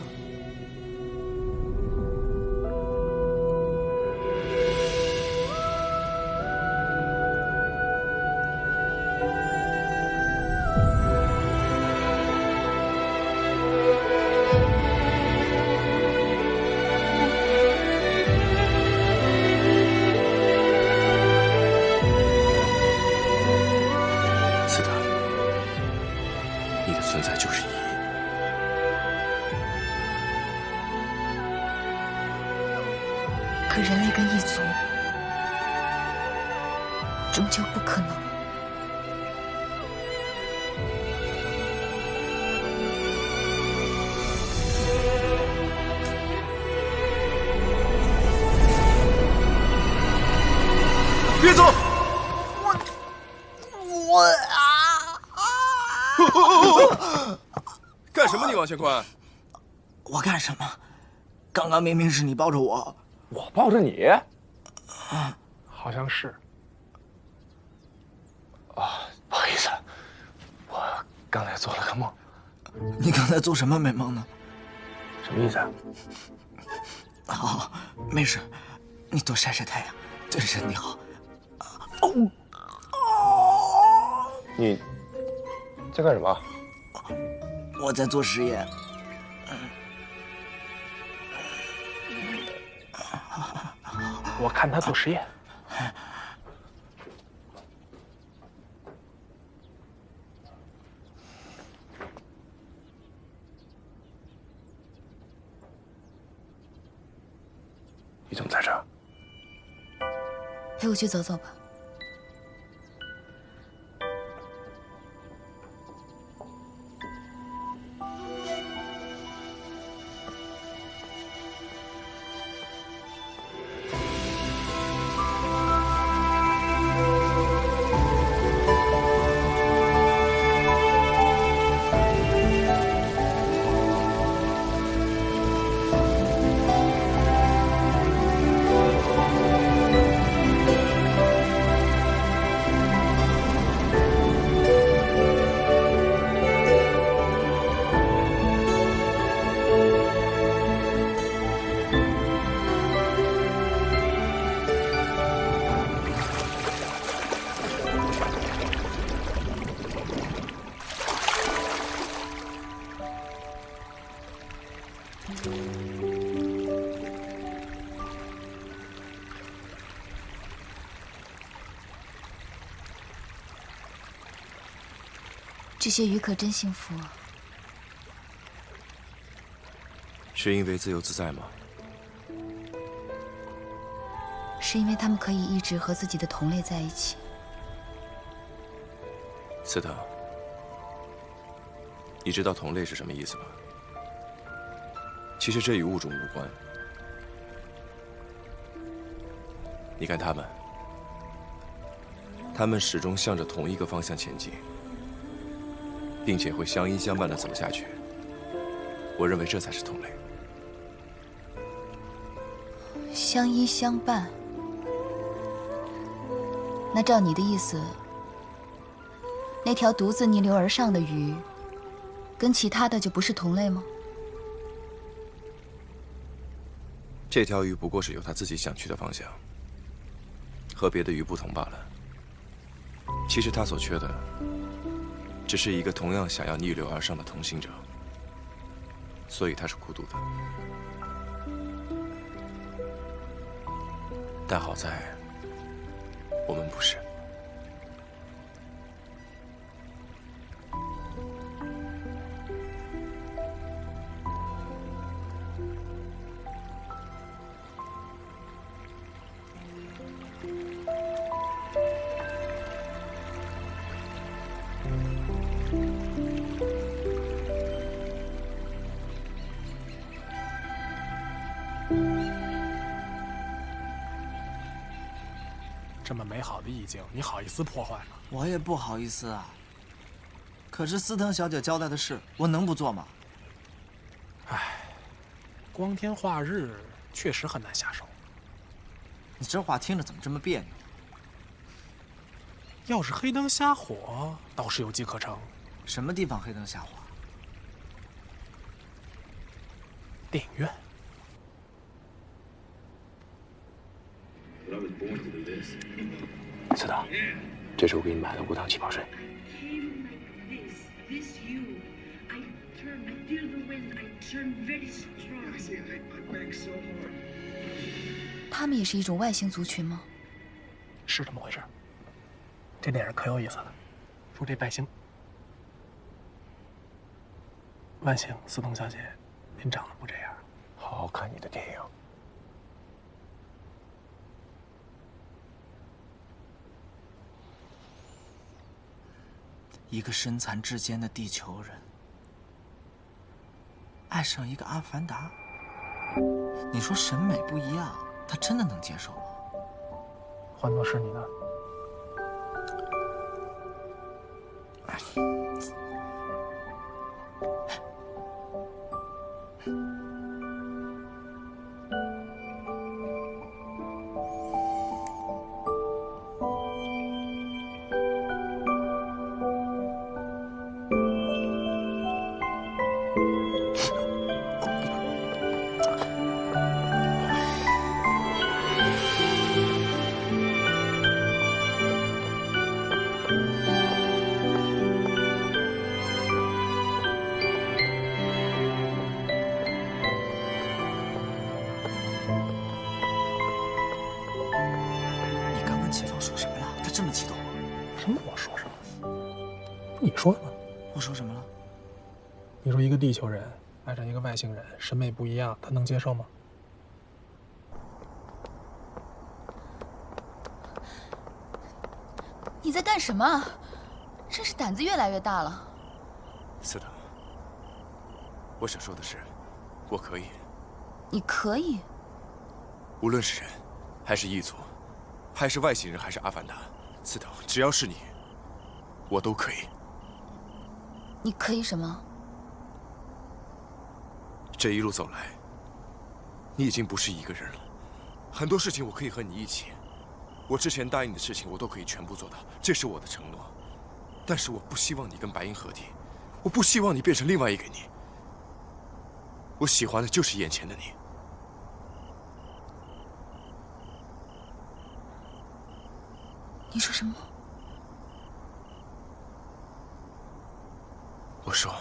斯特，你的存在就是意义。可人类跟异族终究不可能。别走！我干什么你王乾坤？我干什么？刚刚明明是你抱着我。我抱着你？好像是。啊，不好意思，我刚才做了个梦。你刚才做什么美梦呢？什么意思啊？好，没事，你多晒晒太阳，对身体好。你在干什么？我在做实验。我看他做实验。你怎么在这儿？陪我去走走吧。这些鱼可真幸福啊！是因为自由自在吗？是因为它们可以一直和自己的同类在一起。斯特，你知道同类是什么意思吗？其实这与物种无关。你看它们始终向着同一个方向前进，并且会相依相伴地走下去。我认为这才是同类。相依相伴。那照你的意思，那条独自逆流而上的鱼，跟其他的就不是同类吗？这条鱼不过是有它自己想去的方向，和别的鱼不同罢了。其实它所缺的，只是一个同样想要逆流而上的同行者，所以它是孤独的。但好在，我们不是。这么美好的意境，你好意思破坏吗？我也不好意思啊。可是司藤小姐交代的事，我能不做吗？唉，光天化日确实很难下手。你这话听着怎么这么别扭？要是黑灯瞎火，倒是有机可乘。什么地方黑灯瞎火？电影院。司藤，这是我给你买的无糖气泡水。他们也是一种外星族群吗？是这么回事。这电影可有意思了，说这外星，司藤小姐，您长得不这样。好好看你的电影。一个身残志坚的地球人，爱上一个阿凡达，你说审美不一样，他真的能接受吗？换作是你呢？这么激动？什么？我说什么？你说的吗？我说什么了？你说一个地球人爱上一个外星人，审美不一样，他能接受吗？你在干什么？真是胆子越来越大了。司藤，我想说的是，我可以。你可以？无论是人，还是异族，还是外星人，还是阿凡达，司藤，只要是你，我都可以。你可以什么？这一路走来，你已经不是一个人了。很多事情我可以和你一起。我之前答应你的事情，我都可以全部做到，这是我的承诺。但是我不希望你跟白银合体，我不希望你变成另外一个你。我喜欢的就是眼前的你。你说什么？我说，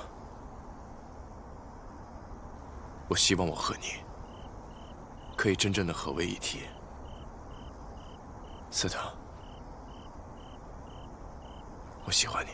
我希望我和你可以真正的合为一体。司藤，我喜欢你。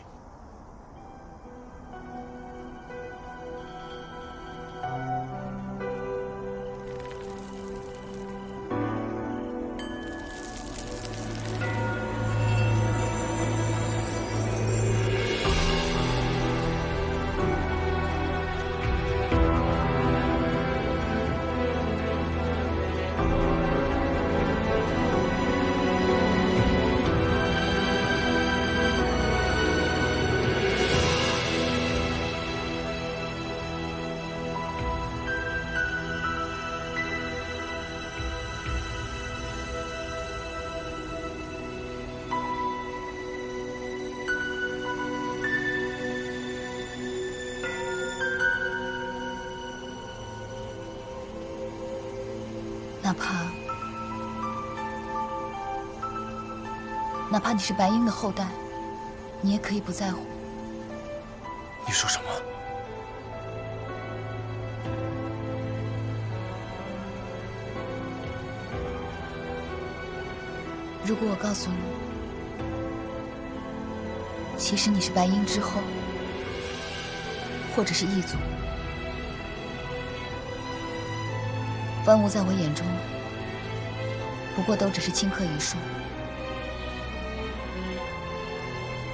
哪怕你是白鹰的后代，你也可以不在乎。你说什么？如果我告诉你，其实你是白鹰之后，或者是异族，万物在我眼中，不过都只是顷刻一瞬。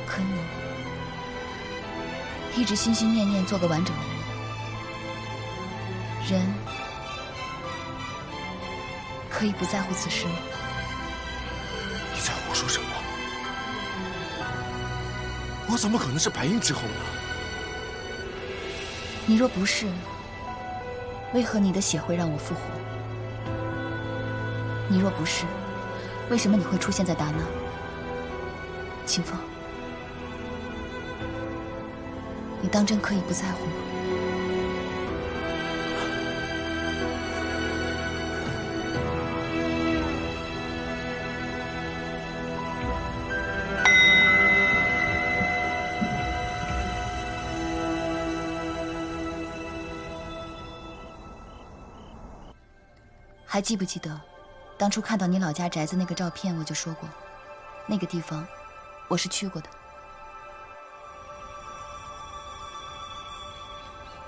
可你一直心心念念做个完整的人，人可以不在乎此事吗？你在胡说什么？我怎么可能是白鹰之后呢？你若不是，为何你的血会让我复活？你若不是，为什么你会出现在达那？秦风，你当真可以不在乎吗？还记不记得，当初看到你老家宅子那个照片，我就说过，那个地方我是去过的。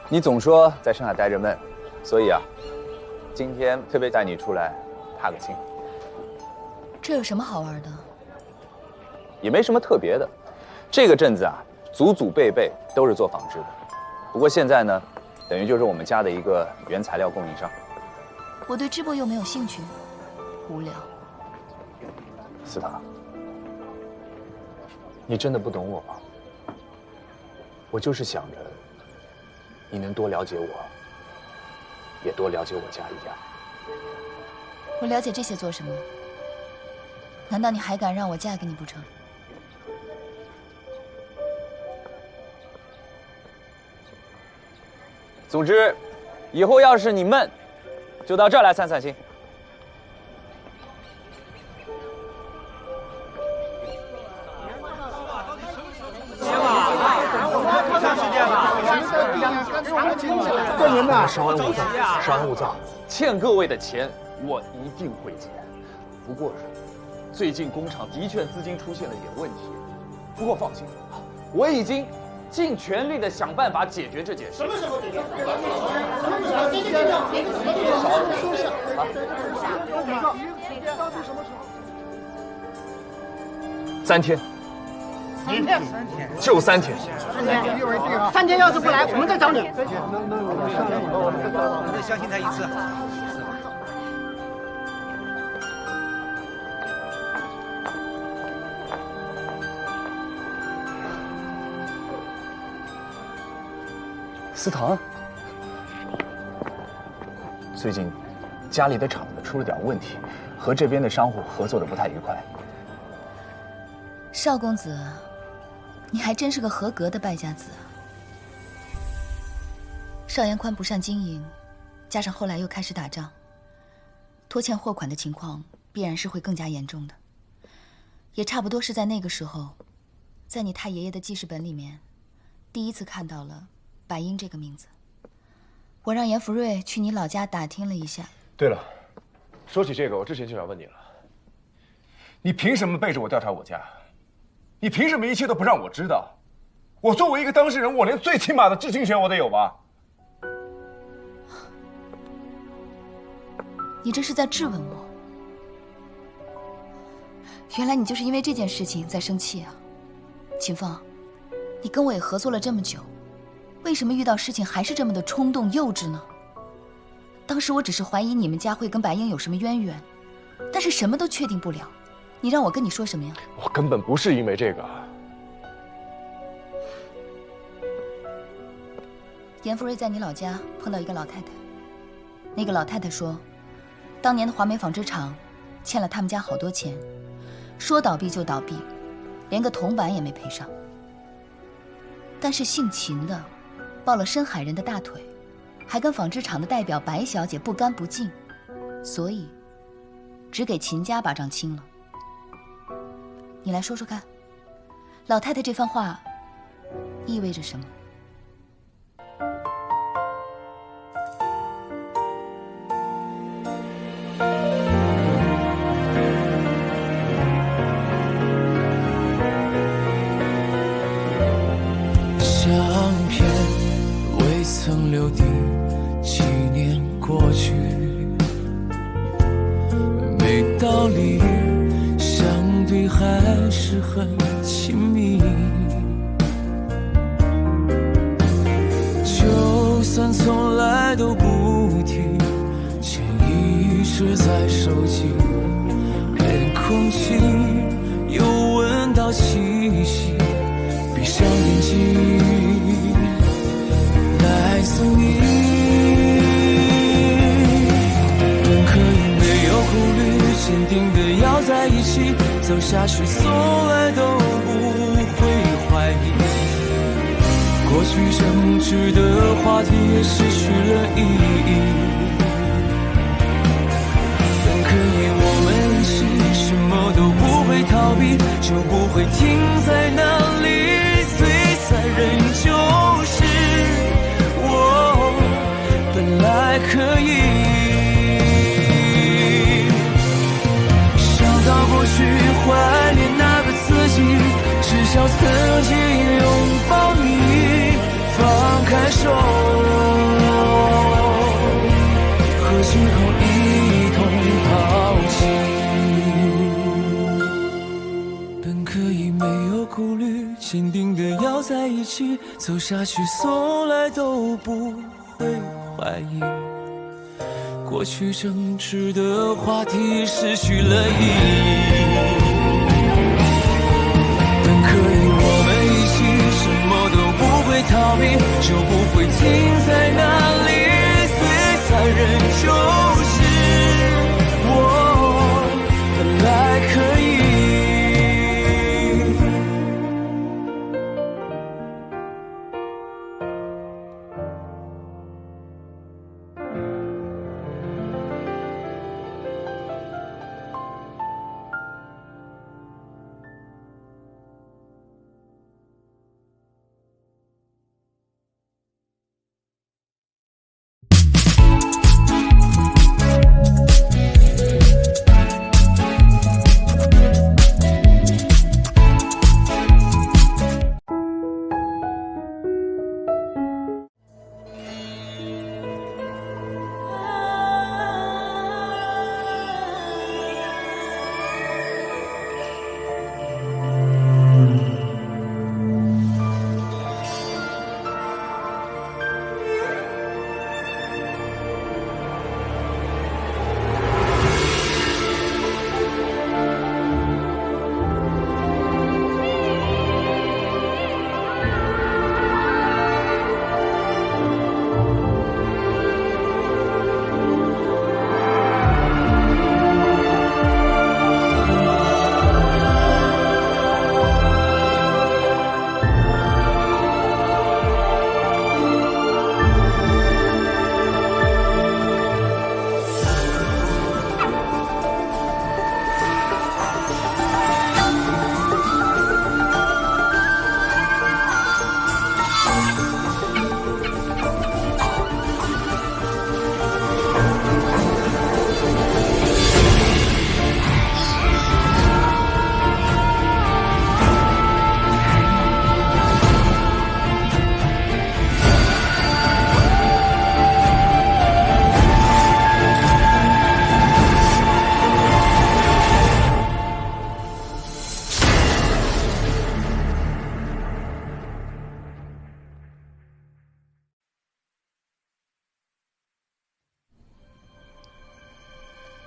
你总说在上海待着闷，所以啊，今天特别带你出来踏个青。这有什么好玩的？也没什么特别的。这个镇子啊，祖祖辈辈都是做纺织的，不过现在呢，等于就是我们家的一个原材料供应商。我对织布又没有兴趣，无聊。司堂，你真的不懂我吗？我就是想着你能多了解我，也多了解我家一家。我了解这些做什么？难道你还敢让我嫁给你不成？总之，以后要是你闷，就到这儿来散散心。各您呐，稍安勿躁，稍安勿躁。欠各位的钱我一定会结，不过是最近工厂的确资金出现了点问题，不过放心，我已经尽全力的想办法解决这件事。什么时候解决？3天。3天，就3天。3天要是不来，我们再找你。你再相信他一次。司堂，最近家里的厂子出了点问题，和这边的商户合作的不太愉快。邵公子，你还真是个合格的败家子啊！邵延宽不善经营，加上后来又开始打仗，拖欠货款的情况必然是会更加严重的。也差不多是在那个时候，在你太爷爷的记事本里面，第一次看到了白英这个名字。我让严福瑞去你老家打听了一下。对了，说起这个，我之前就想问你了，你凭什么背着我调查我家？你凭什么一切都不让我知道？我作为一个当事人，我连最起码的知情权我得有吧？你这是在质问我？原来你就是因为这件事情在生气啊，秦风，你跟我也合作了这么久，为什么遇到事情还是这么的冲动幼稚呢？当时我只是怀疑你们家会跟白英有什么渊源，但是什么都确定不了。你让我跟你说什么呀？我根本不是因为这个。严福瑞在你老家碰到一个老太太，那个老太太说，当年的华美纺织厂欠了他们家好多钱，说倒闭就倒闭，连个铜板也没赔上。但是姓秦的抱了深海人的大腿，还跟纺织厂的代表白小姐不干不净，所以只给秦家把账清了。你来说说看，老太太这番话意味着什么？相片未曾留底，几年过去，没道理，相对还是很亲密。就算从来都不提，牵一纸在手机，连空气又闻到气息，闭上眼睛，来自你。本可以没有顾虑，坚定的要在一起，走下去从来都不会怀疑。过去争执的话题也失去了意义。本可以我们一起，什么都不会逃避，就不会停在那里。最残忍就是我本来可以。到过去，怀念那个自己，至少曾经拥抱你，放开手，和今后一同抛弃。本可以没有顾虑，坚定的要在一起，走下去从来都不会怀疑。过去争执的话题失去了意义。本可以我们一起，什么都不会逃避，就不会停在那里。最残忍就是我本来可以。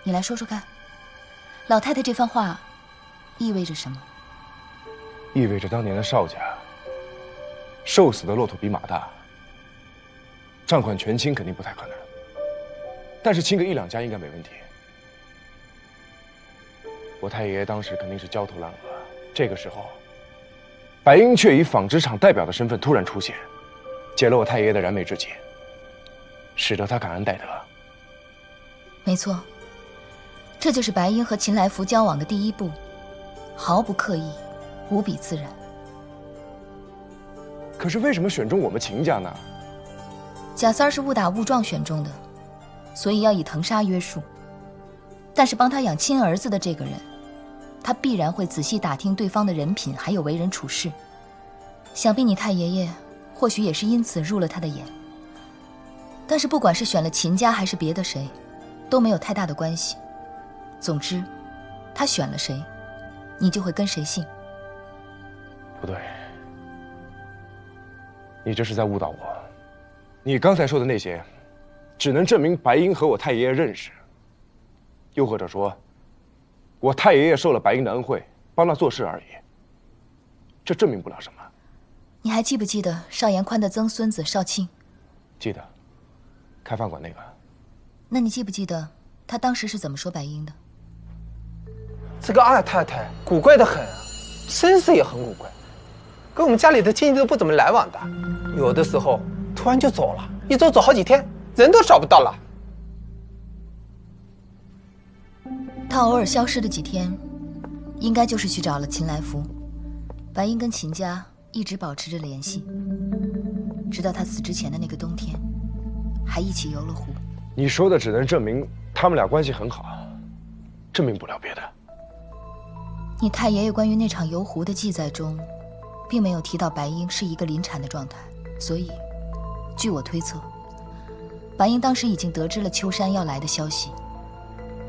你来说说看，老太太这番话意味着什么？意味着当年的邵家，瘦死的骆驼比马大，账款全清肯定不太可能，但是清个1、2家应该没问题。我太爷爷当时肯定是焦头烂额，这个时候，白英却以纺织厂代表的身份突然出现，解了我太爷爷的燃眉之急，使得他感恩戴德。没错。这就是白英和秦来福交往的第一步，毫不刻意，无比自然。可是为什么选中我们秦家呢？贾三儿是误打误撞选中的，所以要以藤纱约束。但是帮他养亲儿子的这个人，他必然会仔细打听对方的人品还有为人处事。想必你太爷爷或许也是因此入了他的眼。但是不管是选了秦家还是别的谁，都没有太大的关系。总之，他选了谁，你就会跟谁姓。不对，你这是在误导我。你刚才说的那些，只能证明白英和我太爷爷认识，又或者说，我太爷爷受了白英的恩惠，帮他做事而已。这证明不了什么。你还记不记得邵延宽的曾孙子邵庆？记得，开饭馆那个。那你记不记得他当时是怎么说白英的？这个二太太古怪得很啊，身世也很古怪，跟我们家里的亲戚都不怎么来往的，有的时候突然就走了，一走好几天，人都找不到了。他偶尔消失的几天，应该就是去找了秦来福。白英跟秦家一直保持着联系，直到他死之前的那个冬天，还一起游了湖。你说的只能证明他们俩关系很好，证明不了别的。你太爷爷关于那场游湖的记载中，并没有提到白英是一个临产的状态，所以，据我推测，白英当时已经得知了秋山要来的消息，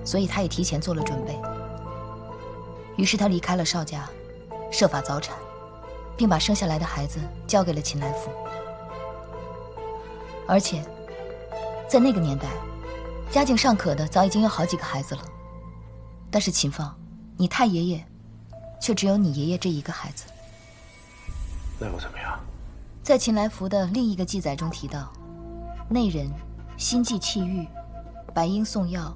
所以他也提前做了准备。于是他离开了邵家，设法早产，并把生下来的孩子交给了秦来福。而且，在那个年代，家境尚可的早已经有好几个孩子了，但是秦放，你太爷爷，却只有你爷爷这一个孩子。那又怎么样？在秦来福的另一个记载中提到，内人心悸气郁，白英送药，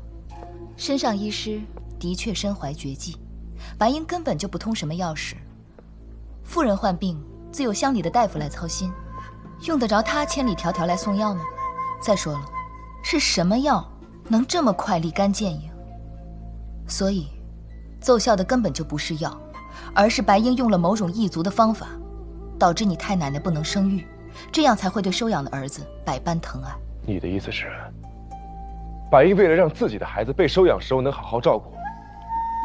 身上医师的确身怀绝技，白英根本就不通什么药使。妇人患病，自有乡里的大夫来操心，用得着他千里迢迢来送药吗？再说了，是什么药能这么快立竿见影？所以，奏效的根本就不是药，而是白英用了某种异族的方法，导致你太奶奶不能生育，这样才会对收养的儿子百般疼爱。你的意思是，白英为了让自己的孩子被收养时候能好好照顾，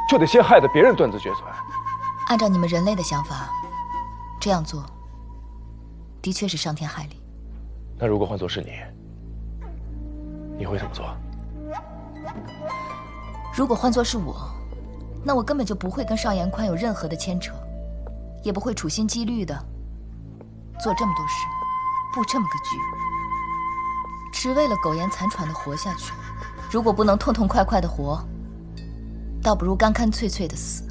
就得先害得别人断子绝孙？按照你们人类的想法，这样做的确是伤天害理。那如果换作是你，你会怎么做？如果换作是我，那我根本就不会跟邵延宽有任何的牵扯，也不会处心积虑的做这么多事，布这么个局，只为了苟延残喘的活下去。如果不能痛痛快快的活，倒不如干干脆脆的死。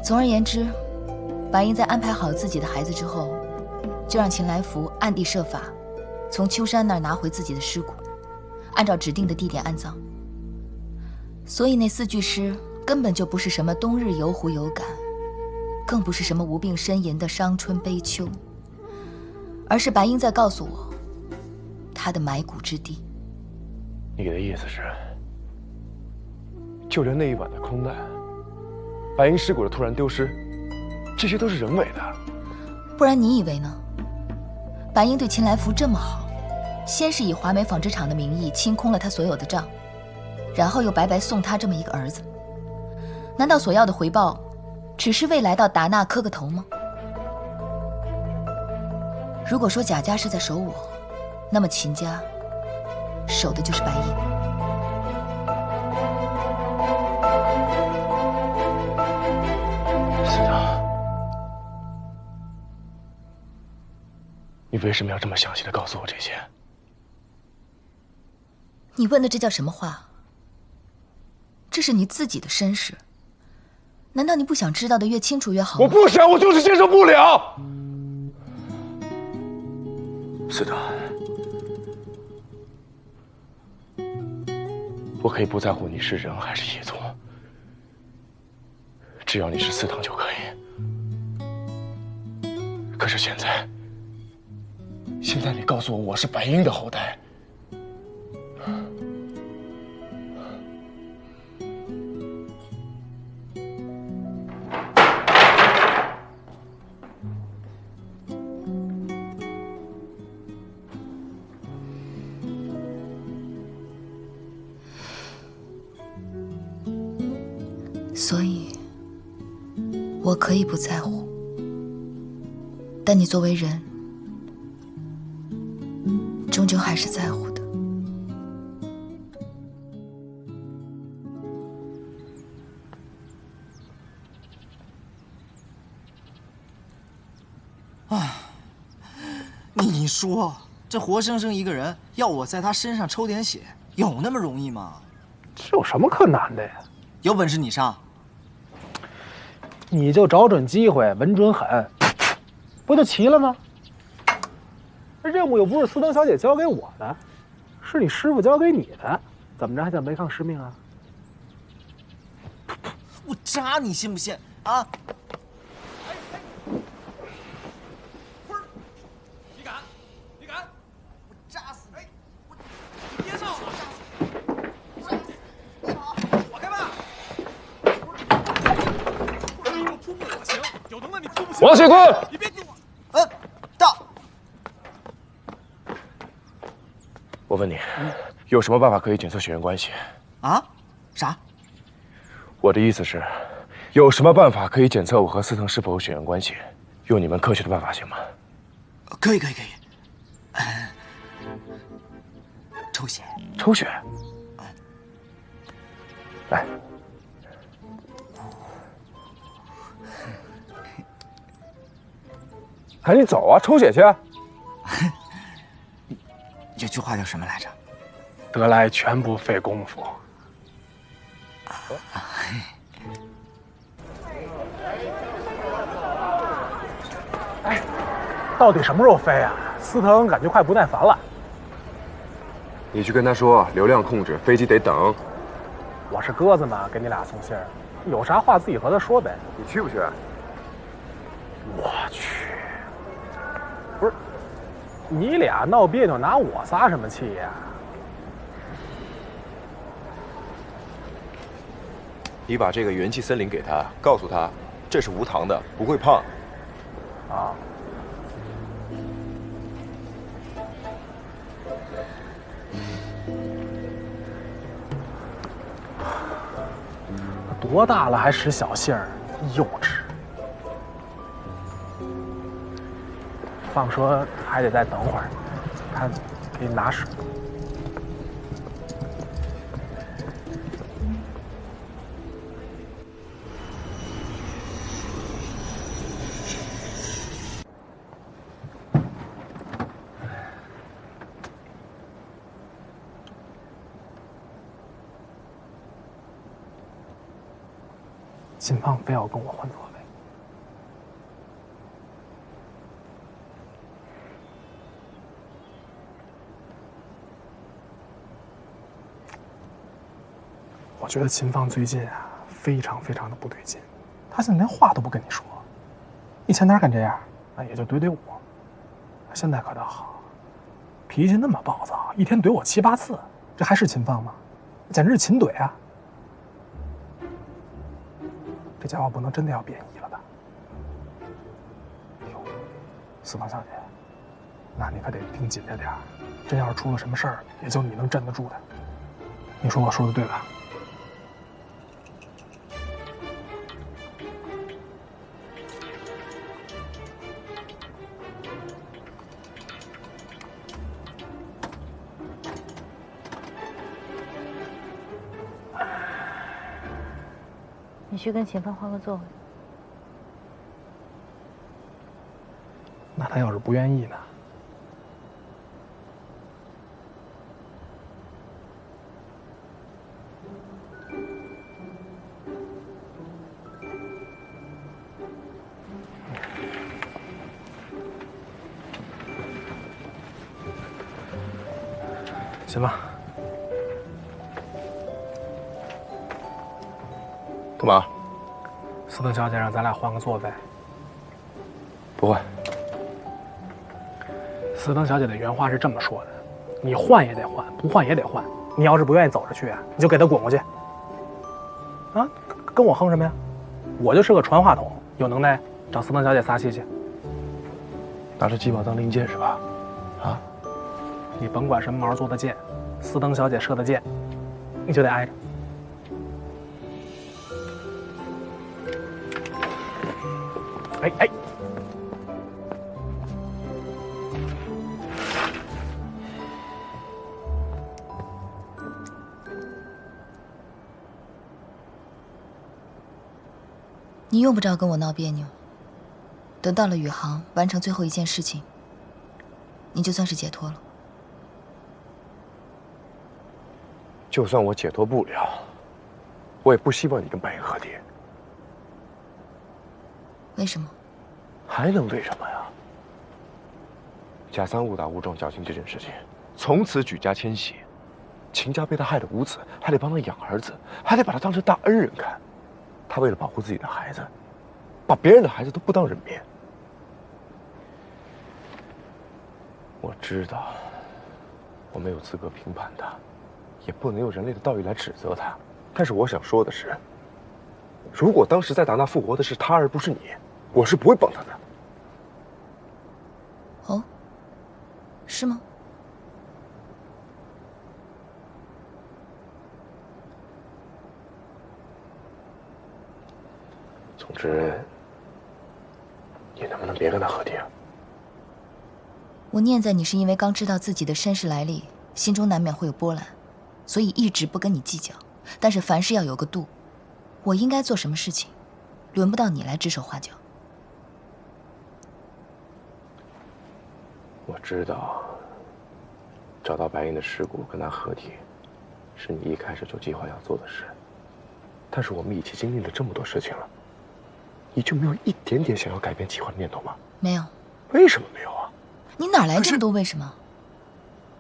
总而言之，白英在安排好自己的孩子之后，就让秦来福暗地设法从秋山那儿拿回自己的尸骨，按照指定的地点安葬。所以那4句诗根本就不是什么冬日游湖有感，更不是什么无病呻吟的伤春悲秋，而是白英在告诉我他的埋骨之地。你的意思是，就连那一晚的空难，白英尸骨的突然丢失，这些都是人为的？不然你以为呢？白英对秦来福这么好，先是以华美纺织厂的名义清空了他所有的账，然后又白白送他这么一个儿子，难道所要的回报只是为来到达纳磕个头吗？如果说贾家是在守我，那么秦家守的就是白英。司长，你为什么要这么详细的告诉我这些？你问的这叫什么话？这是你自己的身世，难道你不想知道的越清楚越好吗？我不想，我就是接受不了。司长，我可以不在乎你是人还是野族，只要你是司堂就可以。可是现在你告诉我我是白英的后代，所以我可以不在乎，但你作为人，终究还是在乎的。你说这活生生一个人，要我在他身上抽点血，有那么容易吗？这有什么可难的呀？有本事你上，你就找准机会，稳准狠，不就齐了吗？这任务又不是司藤小姐交给我的，是你师傅交给你的，怎么着还想违抗师命啊？我扎你信不信啊？你敢？你敢？我扎死你！你别闹！我干嘛？你给我突破我行，有能耐你突不行。王旭坤，你别动我！到。我问你，有什么办法可以检测血缘关系？啊？啥？我的意思是，有什么办法可以检测我和司藤是否有血缘关系？用你们科学的办法行吗？可以。抽血。抽血。来。赶紧走啊！抽血去。有句话叫什么来着？得来全不费功夫。哎，到底什么时候飞啊？司藤感觉快不耐烦了。你去跟他说，流量控制，飞机得等。我是鸽子嘛，给你俩送信儿，有啥话自己和他说呗。你去不去？我去，不是，你俩闹别扭，拿我撒什么气呀？你把这个元气森林给他，告诉他这是无糖的，不会胖。啊。多大了还使小性儿，幼稚。放说还得再等会儿，他给你拿水。秦放非要跟我换座位，我觉得秦放最近啊，非常的不对劲。他现在连话都不跟你说，以前哪敢这样？啊，也就怼我。现在可倒好，脾气那么暴躁，一天怼我7、8次，这还是秦放吗？简直是秦怼啊！这家伙不能真的要变异了吧？哟，司藤小姐，那你可得盯紧着点儿。真要是出了什么事儿，也就你能镇得住的。你说我说的对吧？你去跟秦放换个座位。那他要是不愿意呢？行吧。干嘛？司藤小姐让咱俩换个座位。不换。司藤小姐的原话是这么说的：你换也得换，不换也得换。你要是不愿意走着去啊，你就给他滚过去。啊，跟我哼什么呀？我就是个传话筒，有能耐找司藤小姐撒气去。拿着鸡毛当令箭是吧？啊？你甭管什么毛做的箭，司藤小姐射的箭，你就得挨着。哎，你用不着跟我闹别扭。等到了宇航，完成最后一件事情，你就算是解脱了。就算我解脱不了，我也不希望你跟白银和解。为什么？还能为什么呀？贾三误打误撞侥幸这件事情，从此举家迁徙，秦家被他害得无子，还得帮他养儿子，还得把他当成大恩人看。他为了保护自己的孩子，把别人的孩子都不当人面。我知道，我没有资格评判他，也不能用人类的道义来指责他。但是我想说的是，如果当时在达纳复活的是他而不是你，我是不会帮他的。哦，是吗？总之，你能不能别跟他和解？我念在你是因为刚知道自己的身世来历，心中难免会有波澜，所以一直不跟你计较。但是凡事要有个度，我应该做什么事情，轮不到你来指手画脚。我知道，找到白银的尸骨跟他合体，是你一开始就计划要做的事。但是我们一起经历了这么多事情了，你就没有一点点想要改变计划的念头吗？没有。为什么没有啊？你哪来这么多为什么？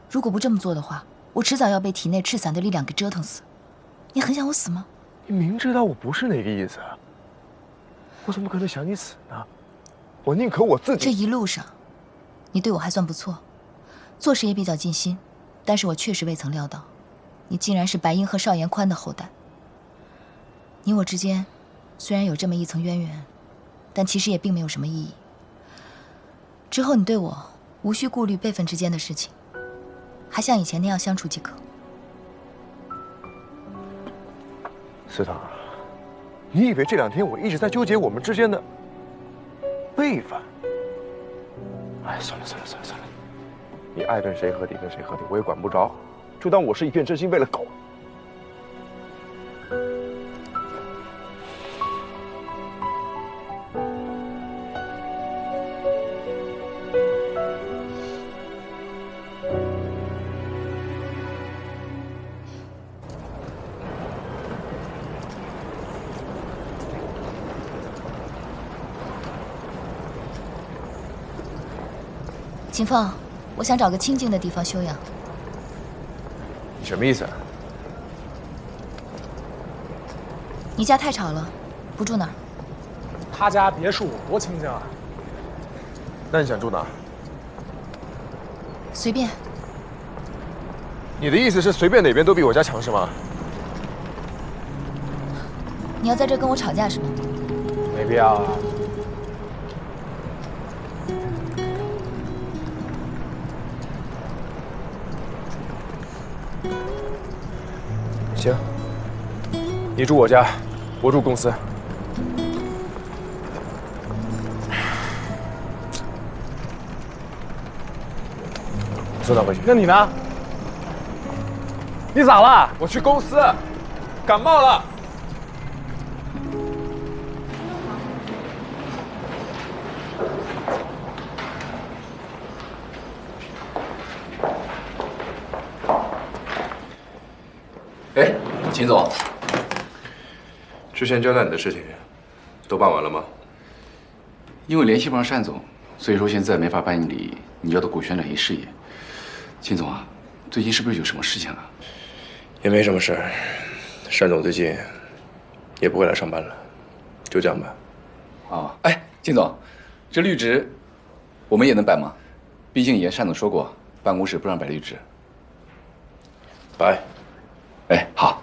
如果不这么做的话，我迟早要被体内赤散的力量给折腾死。你很想我死吗？你明知道我不是那个意思，我怎么可能想你死呢？我宁可我自己。这一路上，你对我还算不错，做事也比较尽心，但是我确实未曾料到，你竟然是白银和邵延宽的后代。你我之间虽然有这么一层渊源，但其实也并没有什么意义。之后你对我无需顾虑辈分之间的事情，还像以前那样相处即可。司堂，你以为这2天我一直在纠结我们之间的辈分？哎，算了，你爱跟谁合体跟谁合体，我也管不着，就当我是一片真心为了狗。秦凤，我想找个清静的地方休养。你什么意思？你家太吵了，不住哪儿？他家别墅多清静啊！那你想住哪儿？随便。你的意思是随便哪边都比我家强是吗？你要在这跟我吵架是吗？没必要啊。行，你住我家，我住公司。送他回去。那你呢？你咋了？我去公司，感冒了。哎，秦总，之前交代你的事情都办完了吗？因为联系不上单总，所以说现在没法办理你要的股权转移事宜。秦总啊，最近是不是有什么事情啊？也没什么事儿，单总最近也不会来上班了，就这样吧。哦，哎，秦总，这绿植我们也能摆吗？毕竟以前单总说过，办公室不让摆绿植。摆。哎，好。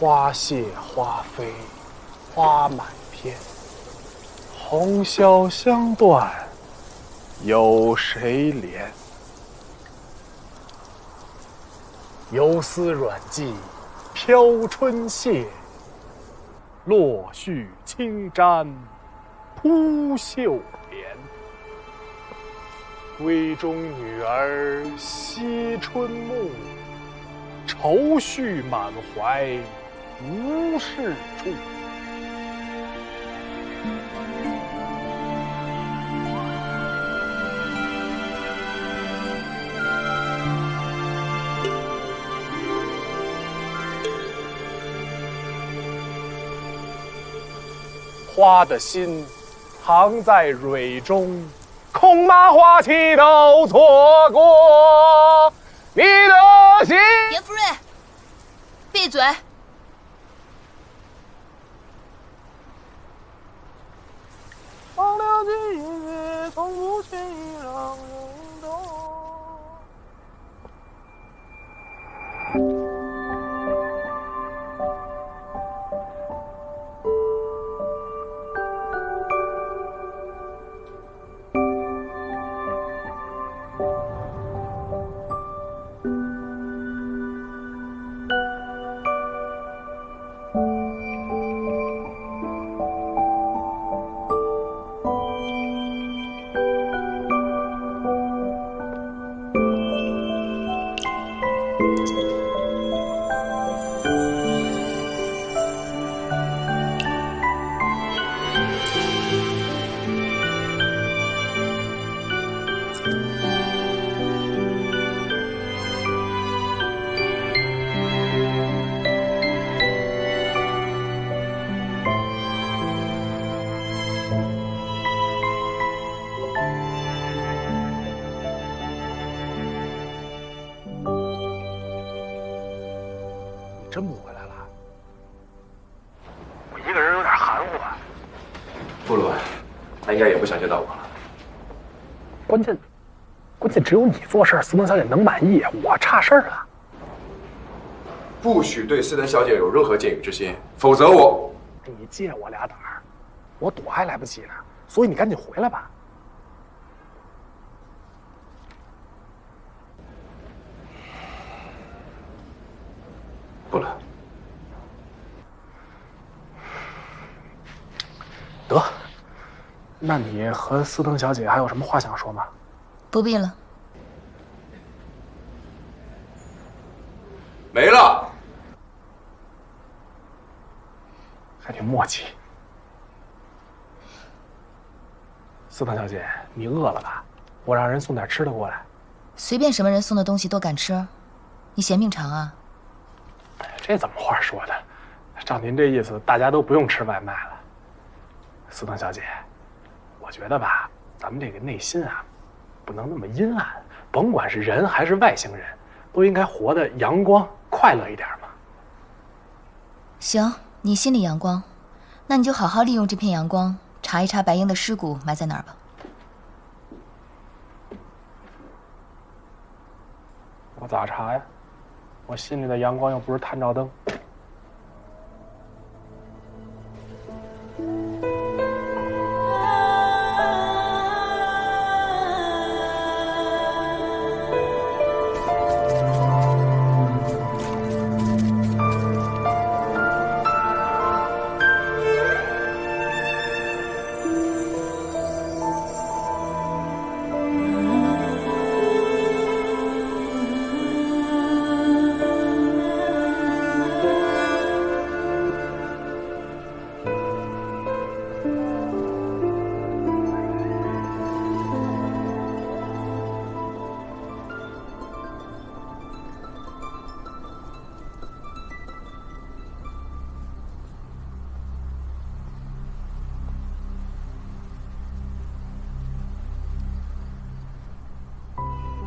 花谢花飞花满天，红绡香断有谁怜？游丝软髻飘春榭，落絮轻沾扑绣帘。闺中女儿惜春暮，愁绪满怀无事处。花的心藏在蕊中，恐麻花期都错过你的心。严福瑞，闭嘴！忘了今夜，从不轻易让人懂。真不回来了？我一个人有点含糊啊。不了，他应该也不想见到我了。关键只有你做事，斯登小姐能满意，我差事儿了。不许对斯登小姐有任何见与之心，否则我……你借我俩胆儿，我躲还来不及呢，所以你赶紧回来吧。不了。得，那你和斯登小姐还有什么话想说吗？不必了。没了。还挺默契。斯登小姐，你饿了吧？我让人送点吃的过来。随便什么人送的东西都敢吃，你嫌命长啊？这怎么话说的？照您这意思，大家都不用吃外卖了。斯登小姐，我觉得吧，咱们这个内心啊，不能那么阴暗。甭管是人还是外星人，都应该活得阳光、快乐一点嘛。行，你心里阳光，那你就好好利用这片阳光，查一查白鹰的尸骨埋在哪儿吧。我咋查呀？我心里的阳光又不是探照灯。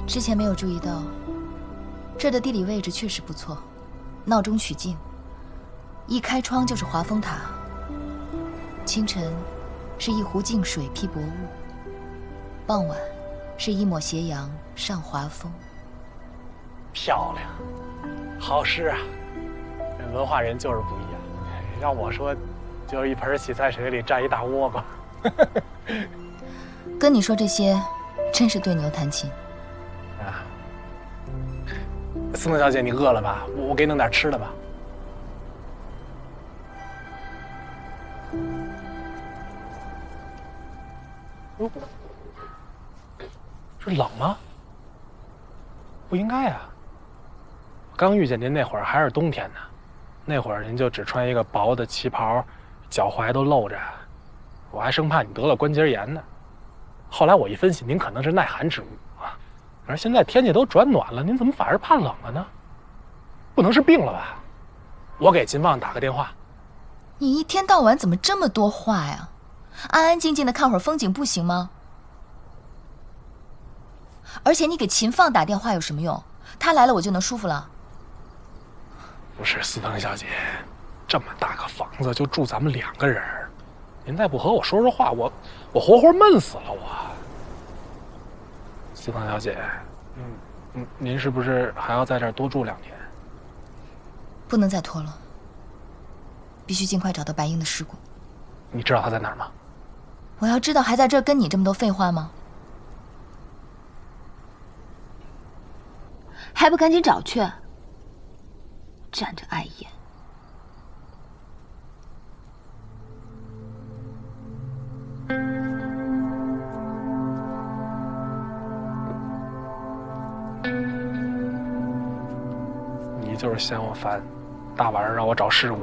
之前没有注意到，这儿的地理位置确实不错，闹中取静。一开窗就是华丰塔，清晨是一湖静水披薄雾，傍晚是一抹斜阳上华丰。漂亮，好诗啊！文化人就是不一样。让我说，就是一盆洗菜水里站一大倭瓜。跟你说这些，真是对牛弹琴。啊，司农小姐，你饿了吧？我给你弄点吃的吧。这冷吗？不应该啊。刚遇见您那会儿还是冬天呢，那会儿您就只穿一个薄的旗袍，脚踝都露着，我还生怕你得了关节炎呢。后来我一分析，您可能是耐寒植物啊。而现在天气都转暖了，您怎么反而怕冷了呢？不能是病了吧？我给秦放打个电话。你一天到晚怎么这么多话呀？安安静静的看会儿风景不行吗？而且你给秦放打电话有什么用？他来了我就能舒服了？不是，司藤小姐，这么大个房子就住咱们2个人，您再不和我说说话，我活活闷死了我。司藤小姐，您是不是还要在这儿多住2天？不能再拖了，必须尽快找到白鹰的尸骨。你知道他在哪儿吗？我要知道还在这儿跟你这么多废话吗？还不赶紧找去！站着碍眼。你就是嫌我烦，大晚上让我找尸骨。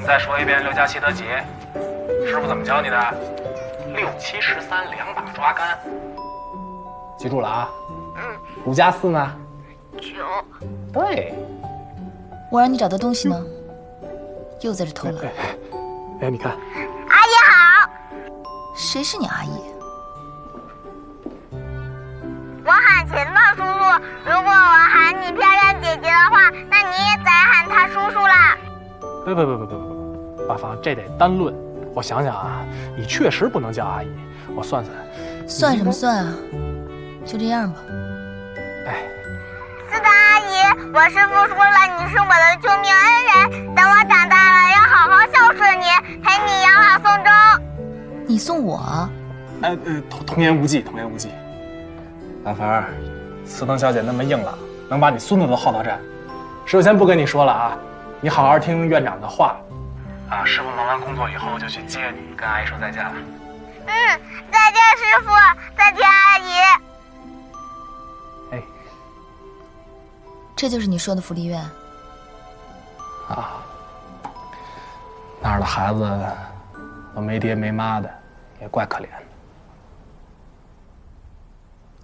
再说一遍6加7得几？师傅怎么教你的？6、7、13，2把抓杆。记住了啊。5加4呢？9。对。我让你找的东西呢？又在这偷懒。哎，你看。阿姨好。谁是你阿姨？我喊秦放叔叔。如果我喊你漂亮姐姐的话，那你也得喊他叔叔啦。不，八方，这得单论。我想想啊，你确实不能叫阿姨。我算算，算什么算啊？就这样吧。哎，是的，阿姨，我师父说了，你是我的救命恩人。等我长大了，要好好孝顺你，陪你养老送终。你送我？童言无忌，童言无忌。大凡，司藤小姐那么硬朗，能把你孙子都耗到这，师傅先不跟你说了啊。你好好听院长的话，啊，师傅忙完工作以后就去接你，跟阿姨说再见了。再见师傅，再见阿姨。哎，这就是你说的福利院啊？那儿的孩子都没爹没妈的，也怪可怜的。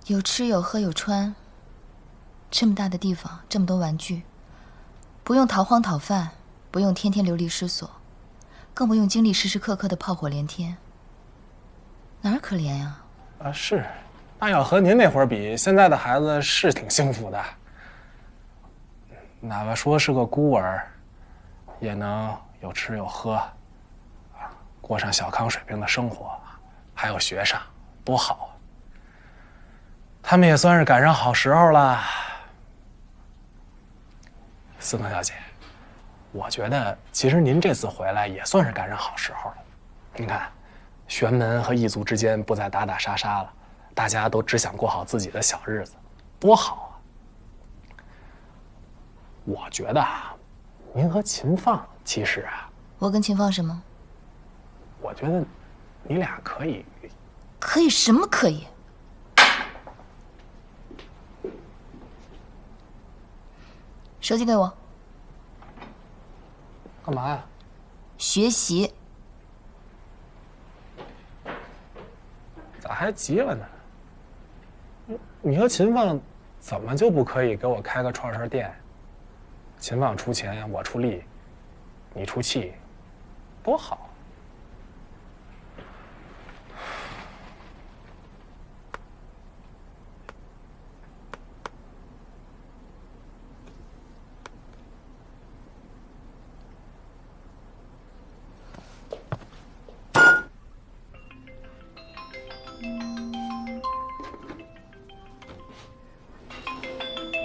有吃有喝有穿，这么大的地方，这么多玩具。不用逃荒讨饭，不用天天流离失所，更不用经历时时刻刻的炮火连天，哪儿可怜呀？啊，是，那要和您那会儿比，现在的孩子是挺幸福的，哪怕说是个孤儿，也能有吃有喝，过上小康水平的生活，还有学上，多好啊！他们也算是赶上好时候了。司藤小姐，我觉得其实您这次回来也算是赶上好时候了。你看，玄门和异族之间不再打打杀杀了，大家都只想过好自己的小日子，多好啊！我觉得啊，您和秦放其实啊，我跟秦放什么？我觉得你俩可以。可以什么可以？手机给我。干嘛呀？学习。咋还急了呢？你和秦放怎么就不可以给我开个串串店？秦放出钱，我出力，你出气，多好。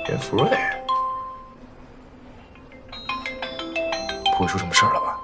严福瑞，不会出什么事儿了吧？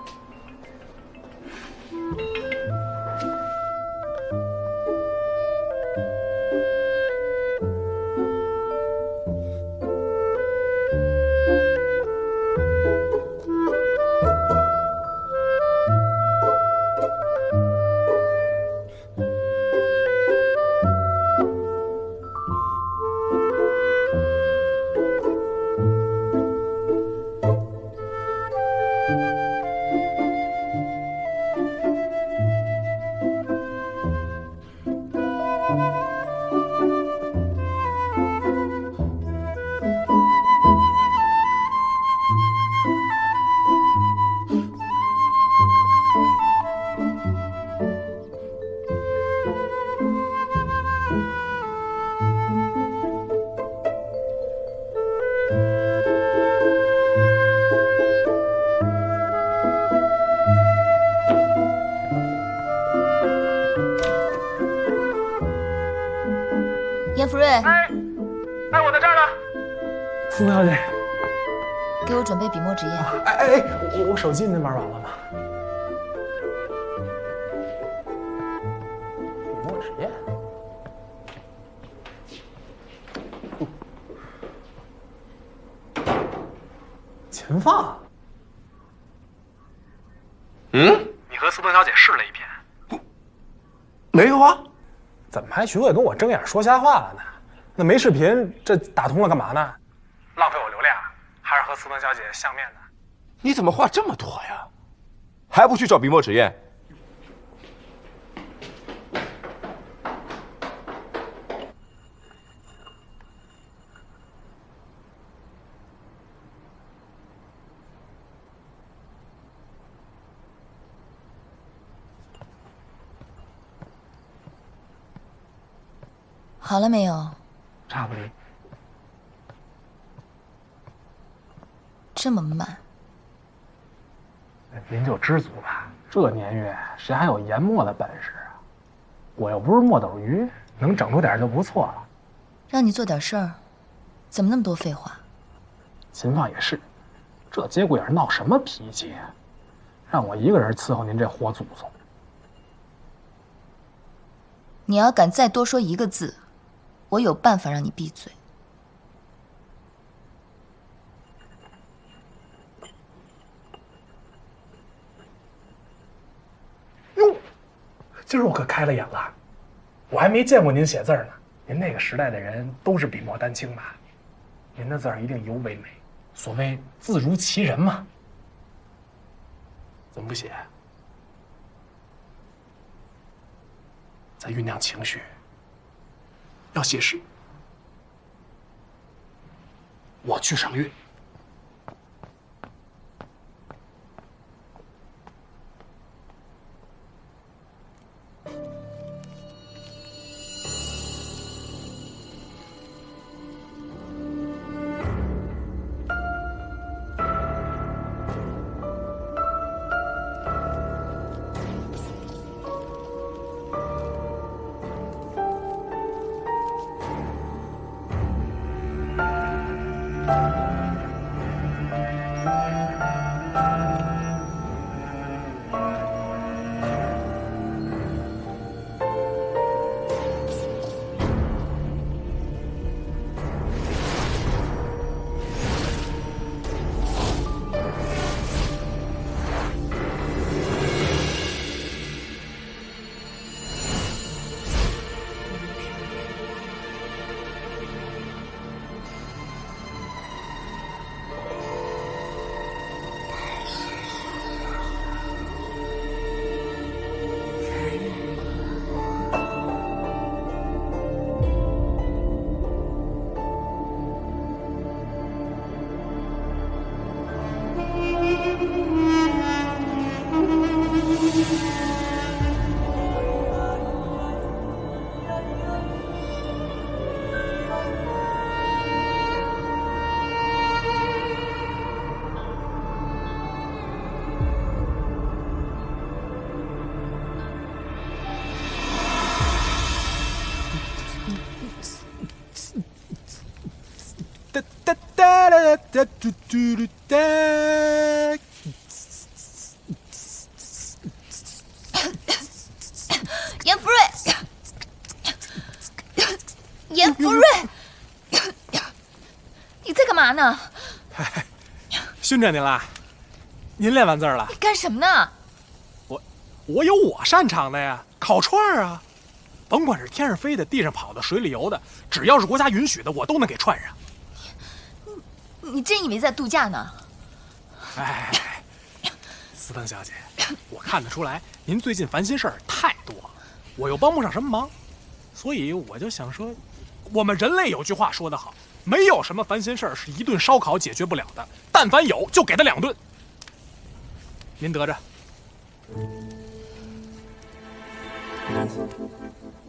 严福瑞，哎，我在这儿呢。苏小姐，给我准备笔墨纸砚。我手机您玩完了吗？笔墨纸砚。秦放。你和苏东小姐试了一篇？没有啊。怎么还学会跟我睁眼说瞎话了呢？那没视频，这打通了干嘛呢？浪费我流量，还是和苏东小姐相面呢？你怎么话这么多呀？还不去找笔墨纸砚？好了没有？差不离。这么慢？您就知足吧，这年月谁还有研墨的本事啊？我又不是墨斗鱼，能整出点就不错了。让你做点事儿，怎么那么多废话？秦放也是，这节骨眼闹什么脾气啊？让我一个人伺候您这活祖宗。你要敢再多说一个字，我有办法让你闭嘴。哟，今儿我可开了眼了，我还没见过您写字呢。您那个时代的人都是笔墨丹青吧？您的字儿一定尤为美，所谓字如其人嘛。怎么不写？在酝酿情绪，要写诗。我去赏月。哒哒嘟嘟嘟哒。严福瑞，严福瑞，你在干嘛呢？训着您了，您练完字了？你干什么呢？我有我擅长的呀，烤串啊，甭管是天上飞的、地上跑的、水里游的，只要是国家允许的，我都能给串上。你真以为在度假呢？哎，斯登小姐，我看得出来您最近烦心事儿太多了，我又帮不上什么忙，所以我就想说，我们人类有句话说得好，没有什么烦心事儿是一顿烧烤解决不了的，但凡有就给他2顿。您得着。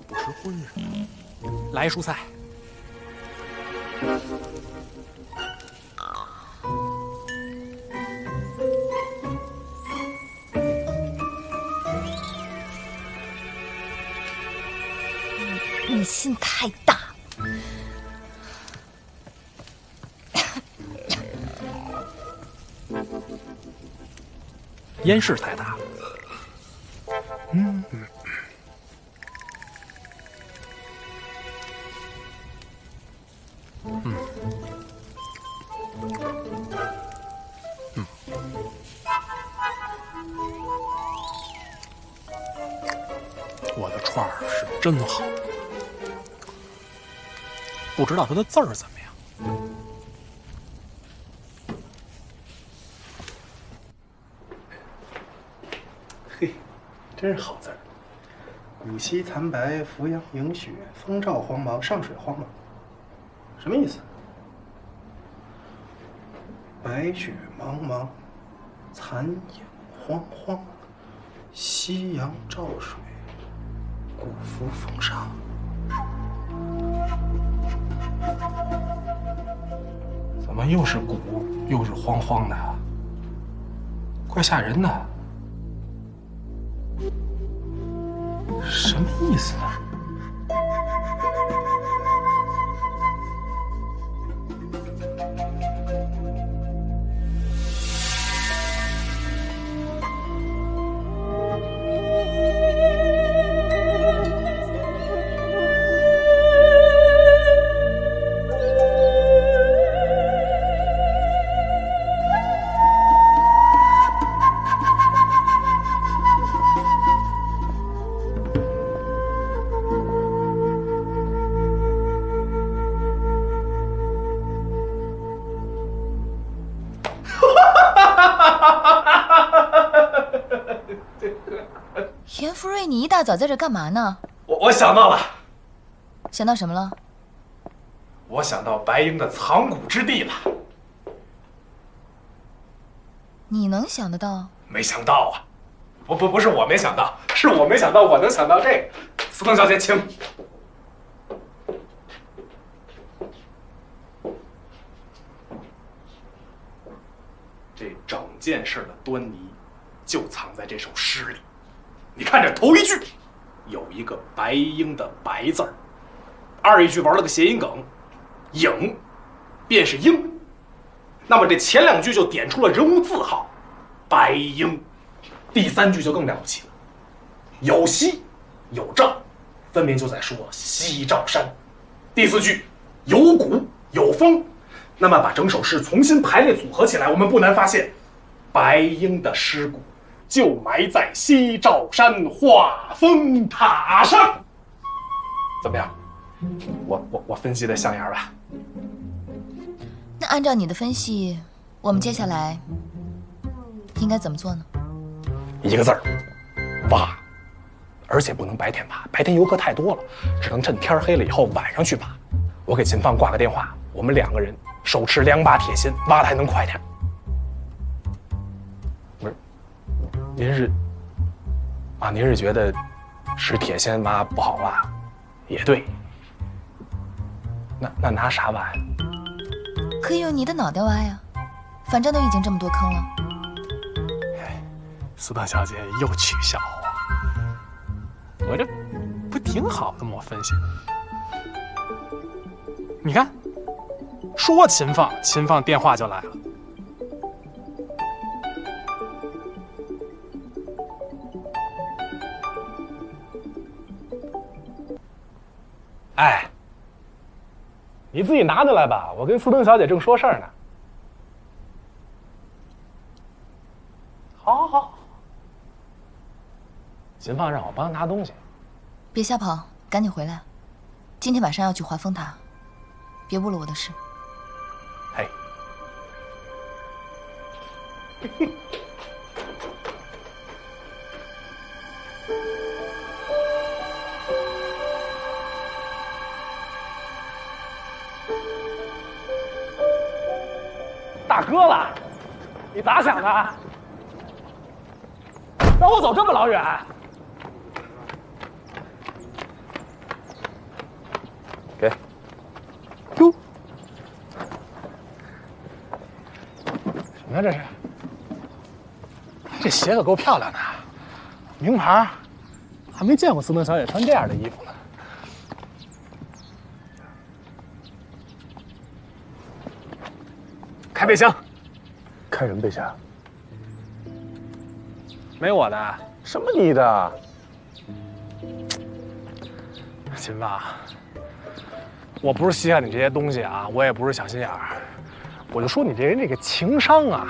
不吃荤是吗？来蔬菜。你心太大了。烟是太大了。我的串儿是真好，不知道它的字儿怎么样。嘿，真是好字儿。古稀残白，扶阳迎雪，风照黄芒，上水荒芒，什么意思？白雪茫茫，残影慌慌，夕阳照水，古浮风沙。怎么又是古又是慌慌的？怪吓人的。什么意思啊？严福瑞，你一大早在这干嘛呢？我想到了，想到什么了？我想到白鹰的藏骨之地了。你能想得到？没想到啊！不是我没想到，是我没想到我能想到这个。斯登小姐，请。这整件事的端倪，就藏在这首诗里。你看这头一句，有一个白鹰的“白”字儿；二一句玩了个谐音梗，“影”便是鹰。那么这前2句就点出了人物字号“白鹰”。第3句就更了不起了，有西有照，分明就在说西照山。第4句有谷有风，那么把整首诗重新排列组合起来，我们不难发现，白鹰的尸骨就埋在西照山画风塔上。怎么样？我分析的像样吧？那按照你的分析，我们接下来应该怎么做呢？一个字儿，挖。而且不能白天挖，白天游客太多了，只能趁天黑了以后晚上去挖。我给秦放挂个电话，我们2个人手持2把铁锨，挖的还能快点。不是，您是觉得使铁锨挖不好挖？也对。那拿啥挖呀？可以用你的脑袋挖呀，反正都已经这么多坑了。斯登小姐又取笑我，我这不挺好的吗？我分析的，你看，说秦放，秦放电话就来了。哎，你自己拿着来吧，我跟斯登小姐正说事儿呢。好，好，好。秦放让我帮他拿东西。别瞎跑，赶紧回来。今天晚上要去华丰塔，别误了我的事。哎。大哥了，你咋想的？让我走这么老远？给。哟，什么呀这是？这鞋可够漂亮的，名牌，还没见过斯登小姐穿这样的衣服呢。开备箱。开什么备箱？没我的。什么你的？秦放，我不是稀罕你这些东西啊，我也不是小心眼儿，我就说你这人这个情商啊，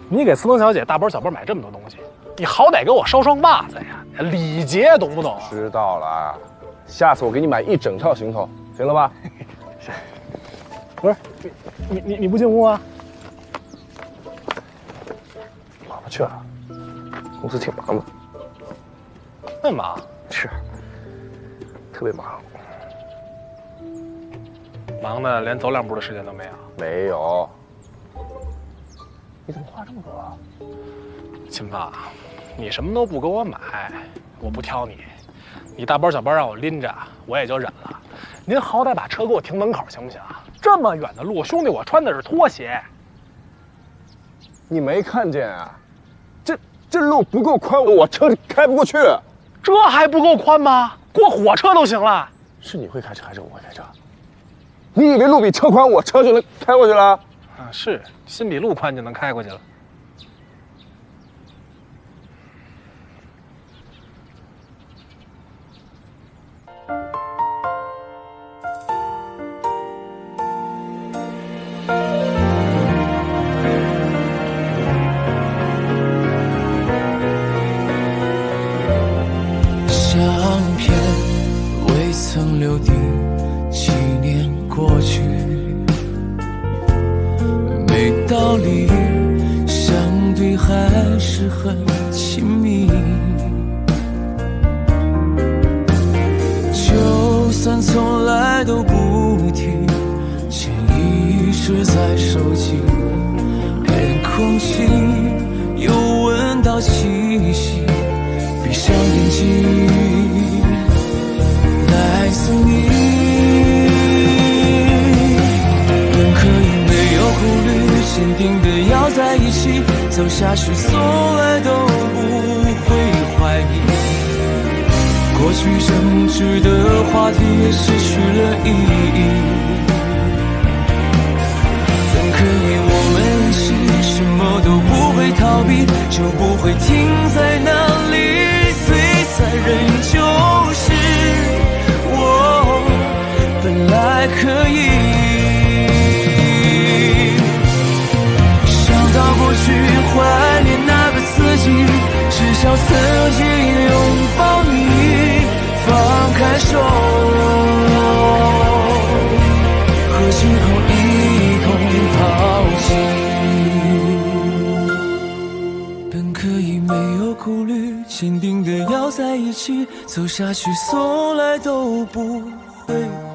你给斯登小姐大包小包买这么多东西，你好歹给我捎双袜子呀，礼节懂不懂？知道了，下次我给你买一整套行头，行了吧？不是，你不进屋啊？我不去了，公司挺忙的。那么忙？是，特别忙。忙的连走两步的时间都没有。没有。你怎么话这么多啊？秦放，你什么都不给我买，我不挑你，你大包小包让我拎着，我也就忍了。您好歹把车给我停门口行不行？这么远的路，兄弟，我穿的是拖鞋。你没看见啊？这路不够宽，我车开不过去。这还不够宽吗？过火车都行了。是你会开车还是我会开车？你以为路比车宽，我车就能开过去了？啊，是心比路宽就能开过去了。相片未曾留定，纪念过去，没道理，相对还是很亲密。就算从来都不提，潜意识在收集，连空气又闻到气息。闭上眼睛，来自你，本可以没有顾虑，坚定的要在一起，走下去从来都不会怀疑。过去争执的话题也失去了意义，本可以我们一起，什么都不会逃避，就不会停在那里。残忍就是我本来可以。想到过去，怀念那个自己，至少曾经拥抱你，放开手，和今后一同抛弃。本可以没有顾虑，坚定的要在一起，走下去从来都不会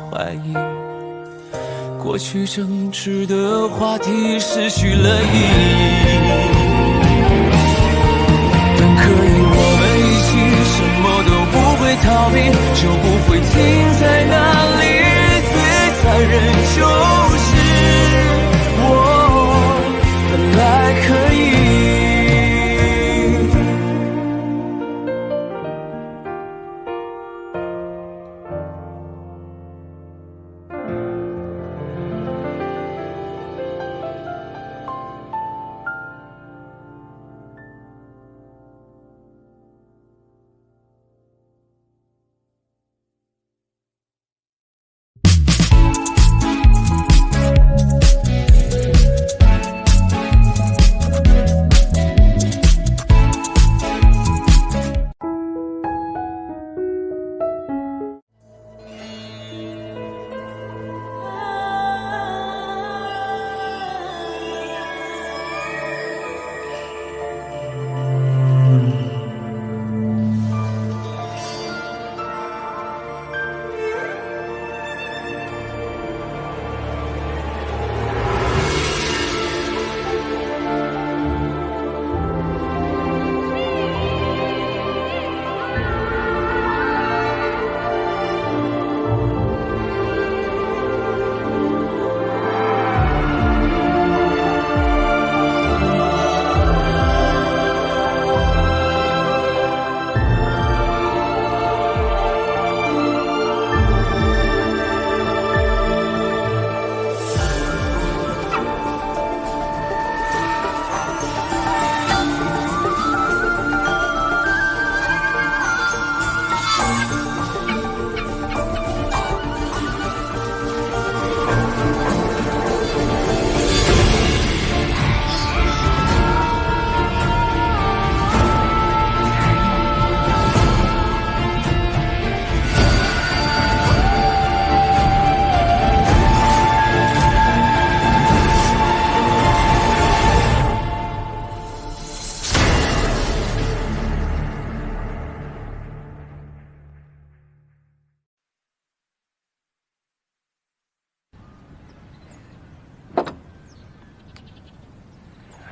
怀疑。过去争执的话题失去了意义，本可以我们一起，什么都不会逃避，就不会停在那里。最残忍就是我本来可以。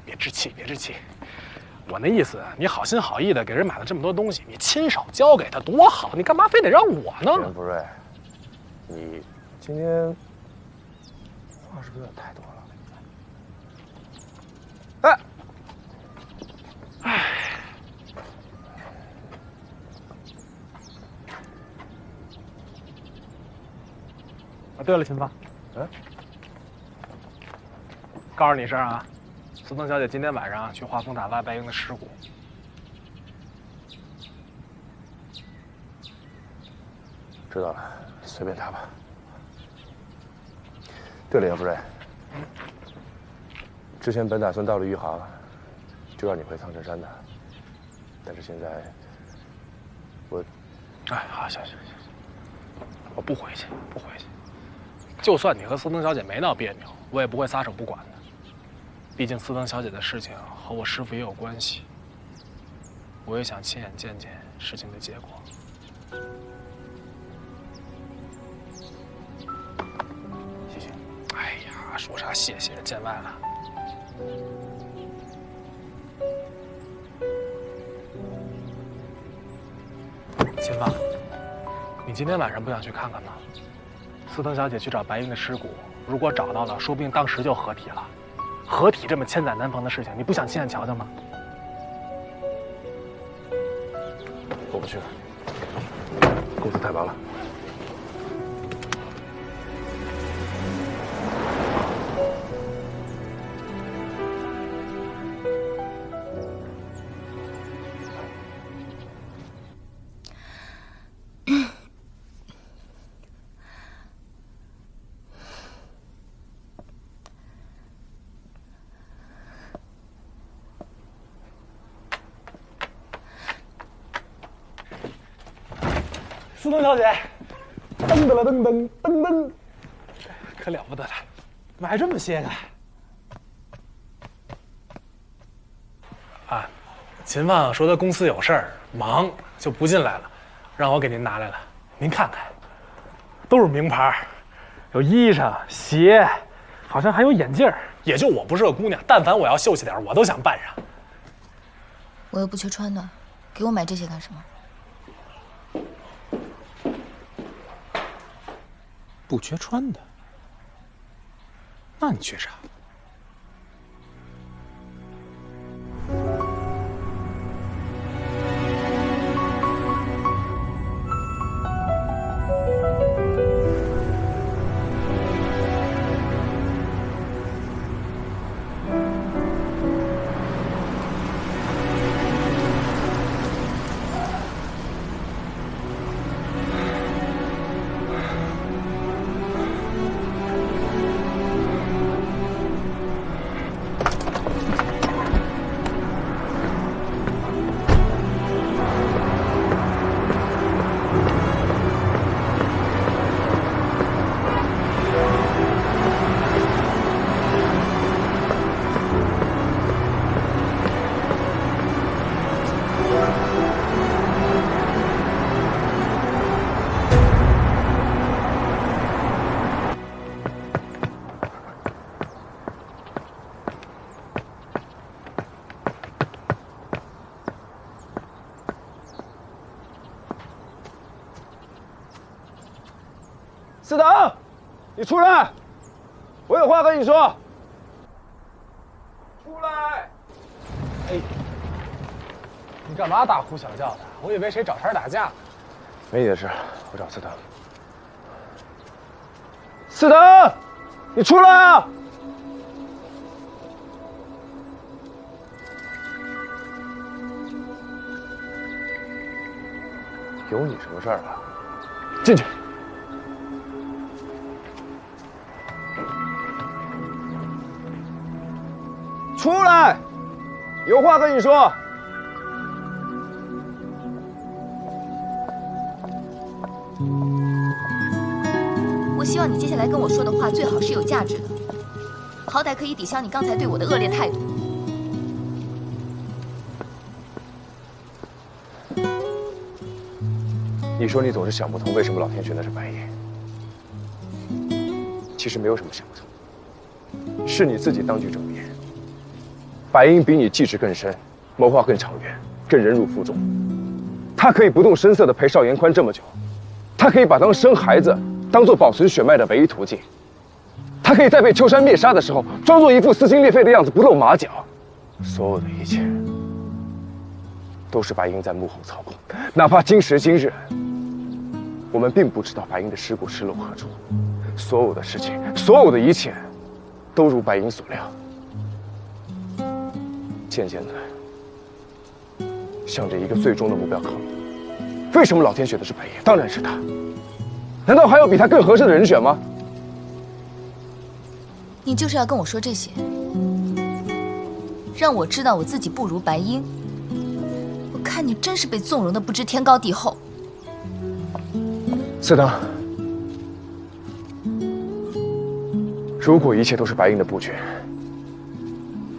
别置气，别置气。我那意思，你好心好意的给人买了这么多东西，你亲手交给他多好，你干嘛非得让我呢？任福瑞，你今天话是不是有点太多了？哎，啊，对了，秦芳，告诉你一声啊，苏藤小姐今天晚上去华丰塔挖白鹰的尸骨。知道了，随便他吧。对了，杨夫人，之前本打算到了余杭，就让你回苍城山的，但是现在我……哎，好，行，我不回去，不回去。就算你和司藤小姐没闹别扭，我也不会撒手不管的。毕竟司藤小姐的事情和我师父也有关系，我也想亲眼见见事情的结果。谢谢。哎呀，说啥谢谢，见外了。秦芳，你今天晚上不想去看看吗？司藤小姐去找白鹰的尸骨，如果找到了，说不定当时就合体了。合体这么千载难逢的事情，你不想亲眼瞧瞧吗？我不去了，公司太忙了。司藤小姐，噔噔了噔噔噔噔，可了不得了，买这么些呢？啊，秦放说他公司有事儿，忙就不进来了，让我给您拿来了。您看看，都是名牌，有衣裳、鞋，好像还有眼镜。也就我不是个姑娘，但凡我要秀气点，我都想扮上。我又不缺穿的，给我买这些干什么？不缺穿的，那你缺啥？司藤，你出来，我有话跟你说。出来！哎，你干嘛大呼小叫的？我以为谁找茬打架呢。没你的事，我找司藤。司藤，你出来啊！有你什么事儿啊？进去。出来，有话跟你说。我希望你接下来跟我说的话最好是有价值的，好歹可以抵消你刚才对我的恶劣态度。你说你总是想不通为什么老天选的是白夜，其实没有什么想不通，是你自己当局者迷。白英比你计志更深，谋划更长远，更忍辱负重。他可以不动声色地陪邵延宽这么久，他可以把生孩子当做保存血脉的唯一途径，他可以在被秋山灭杀的时候，装作一副撕心裂肺的样子，不露马脚。所有的一切，都是白英在幕后操控。哪怕今时今日，我们并不知道白英的尸骨失落何处，所有的事情，所有的一切，都如白英所料。渐渐的，向着一个最终的目标靠拢。为什么老天选的是白夜？当然是他。难道还有比他更合适的人选吗？你就是要跟我说这些，让我知道我自己不如白英。我看你真是被纵容的不知天高地厚。司藤，如果一切都是白英的布局，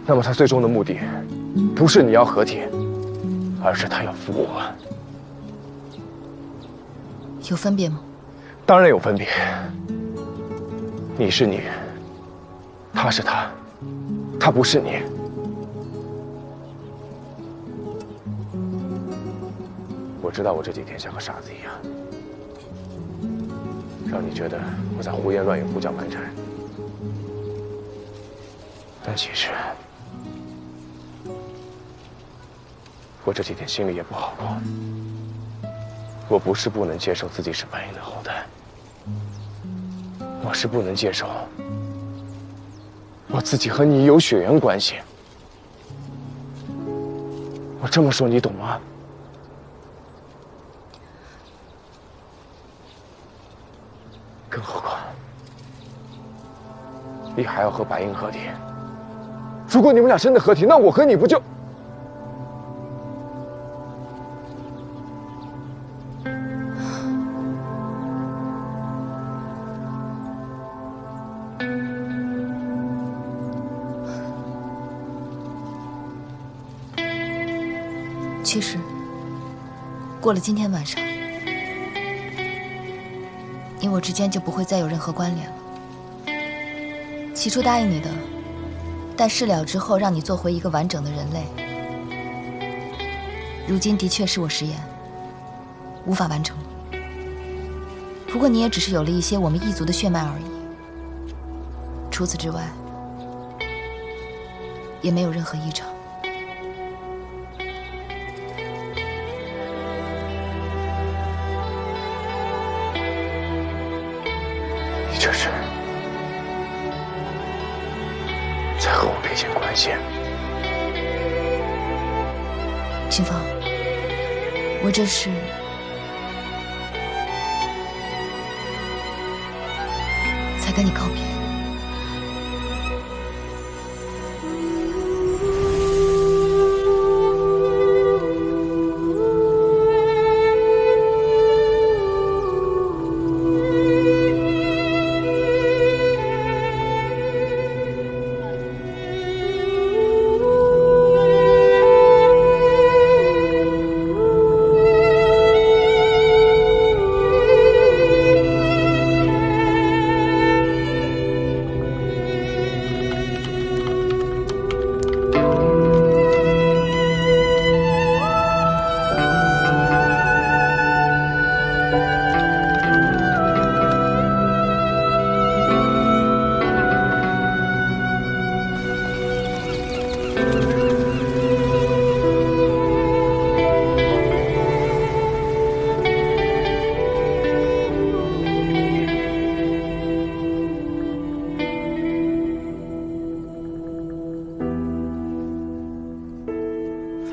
那么他最终的目的，不是你要和体，而是他要服我。有分别吗？当然有分别。你是你，他是他，他不是你。我知道我这几天像个傻子一样，让你觉得我在胡言乱语、胡搅蛮缠。但其实，我这几天心里也不好过。我不是不能接受自己是白英的后代，我是不能接受我自己和你有血缘关系。我这么说你懂吗？更何况，你还要和白英合体。如果你们俩真的合体，那我和你不就……其实，过了今天晚上，你我之间就不会再有任何关联了。起初答应你的，待事了之后让你做回一个完整的人类，如今的确是我食言，无法完成了。不过你也只是有了一些我们异族的血脉而已，除此之外，也没有任何异常。这是在和我撇清关系。秦风，我这是才跟你告别。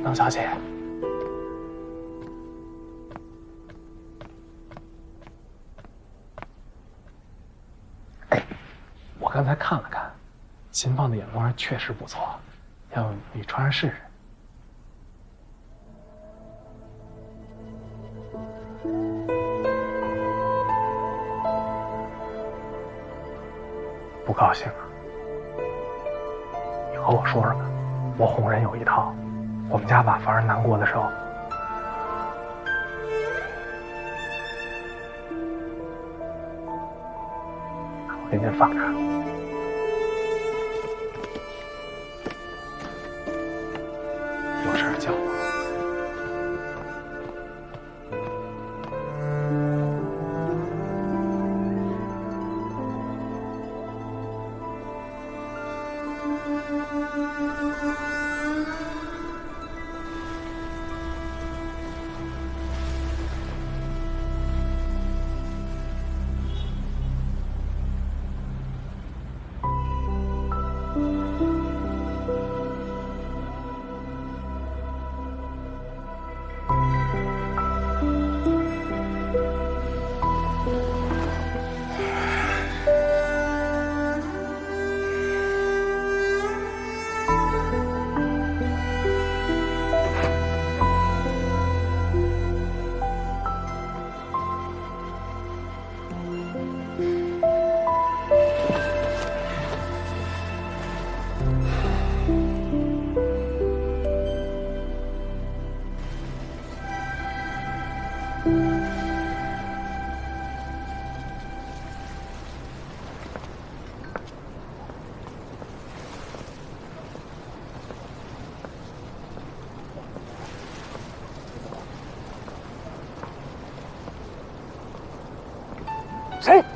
冷小姐，我刚才看了看，秦放的眼光确实不错，要你穿上试试。不高兴啊？你和我说说吧，我哄人有一套。我们家瓦房人难过的时候，我给您放这儿。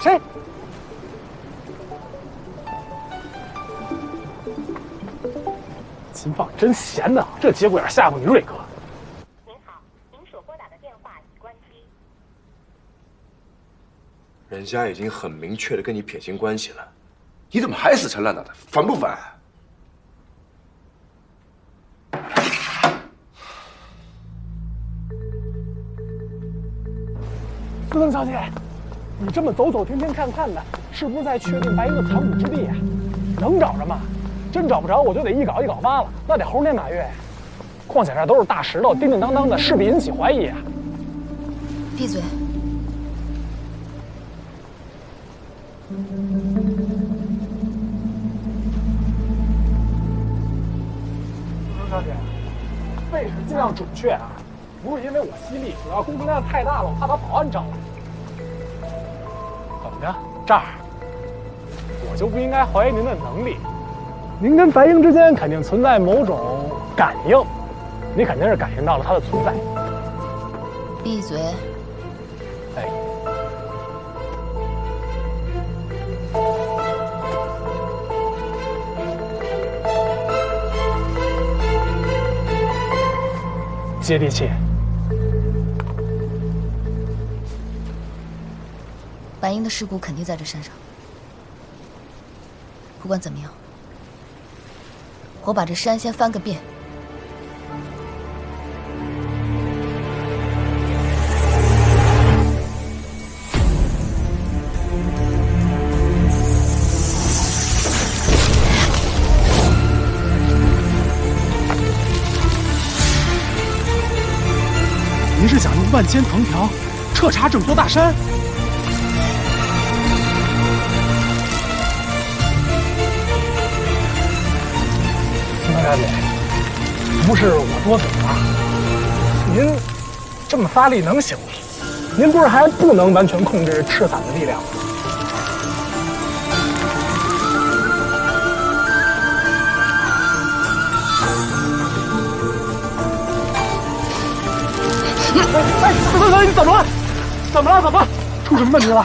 谁？金棒真闲的，这节骨眼吓唬你瑞哥。您好，您所拨打的电话已关机。人家已经很明确的跟你撇清关系了，你怎么还死缠烂打的？烦不烦？思文小姐，你这么走走停停看看的，是不是在确定白银的藏骨之地呀？能找着吗？真找不着，我就得一稿一稿挖了，那得猴年马月。况且这都是大石头，叮叮当当的，势必引起怀疑啊！闭嘴！思小姐，位置尽量准确啊，不是因为我犀利，主要工作量太大了，我怕把保安招了。怎么着？这儿，我就不应该怀疑您的能力。您跟白鹰之间肯定存在某种感应，你肯定是感应到了它的存在。闭嘴！哎，接地气。白鹰的尸骨肯定在这山上。不管怎么样，我把这山先翻个遍。您是想用万千藤条彻查整座大山？大姐，不是我多嘴啊，您这么发力能行吗？您不是还不能完全控制赤伞的力量吗？哎，你怎么了？怎么了？怎么了？出什么问题了？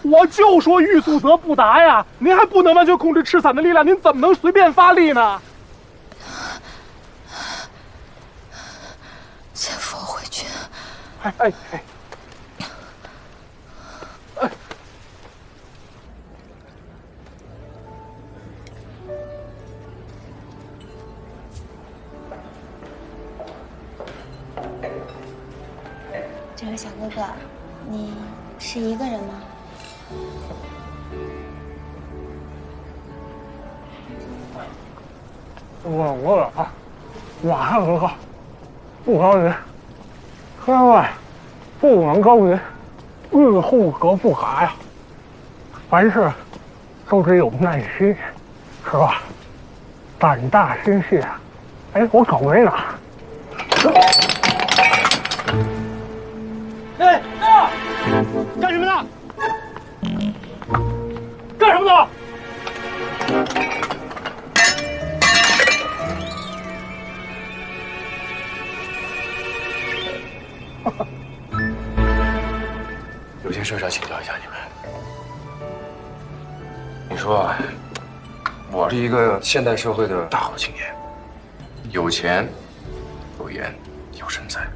我就说欲速则不达呀！您还不能完全控制赤伞的力量，您怎么能随便发力呢？先扶我回去。哎！这位小哥哥，你是一个人吗？我还有个不着急，千万不能着急，欲速则不达呀。凡事都得有耐心，是吧？胆大心细啊！哎，我手没拿。哎，干什么呢？干什么呢？有件事想请教一下你们。你说，我是一个现代社会的大好青年，有钱、有颜、有身材。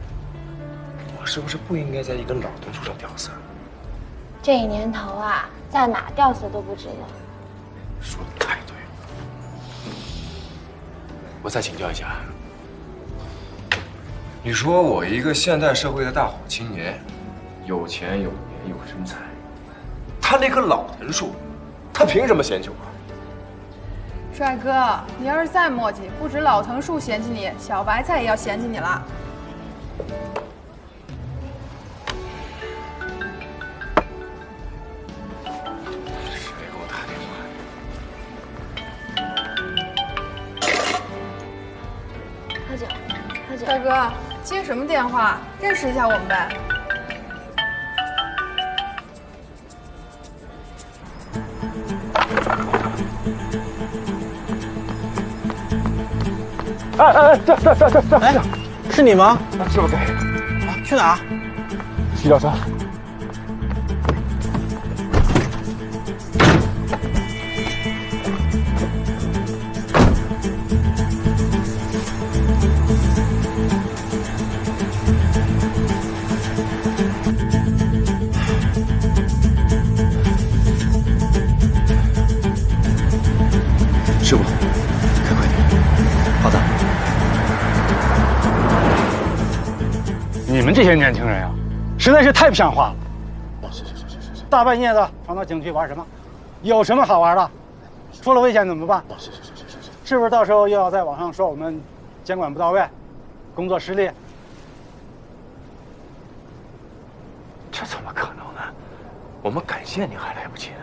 我是不是不应该在一根老藤树上吊死？这年头啊，在哪吊死都不值得。说的太对了。我再请教一下，你说我一个现代社会的大好青年，有钱、有颜、有身材，他那棵老藤树，他凭什么嫌弃我？帅哥，你要是再磨叽，不止老藤树嫌弃你，小白菜也要嫌弃你了。谁给我打电话？喝酒，喝酒。帅哥，接什么电话？认识一下我们呗。哎，是你吗？是我给。去哪？洗脚车。师傅，开快点。好的。你们这些年轻人啊，实在是太不像话了。是，大半夜的跑到景区玩什么？有什么好玩的？出了危险怎么办？是不是到时候又要在网上说我们监管不到位，工作失利？这怎么可能呢？我们感谢你还来不及呢。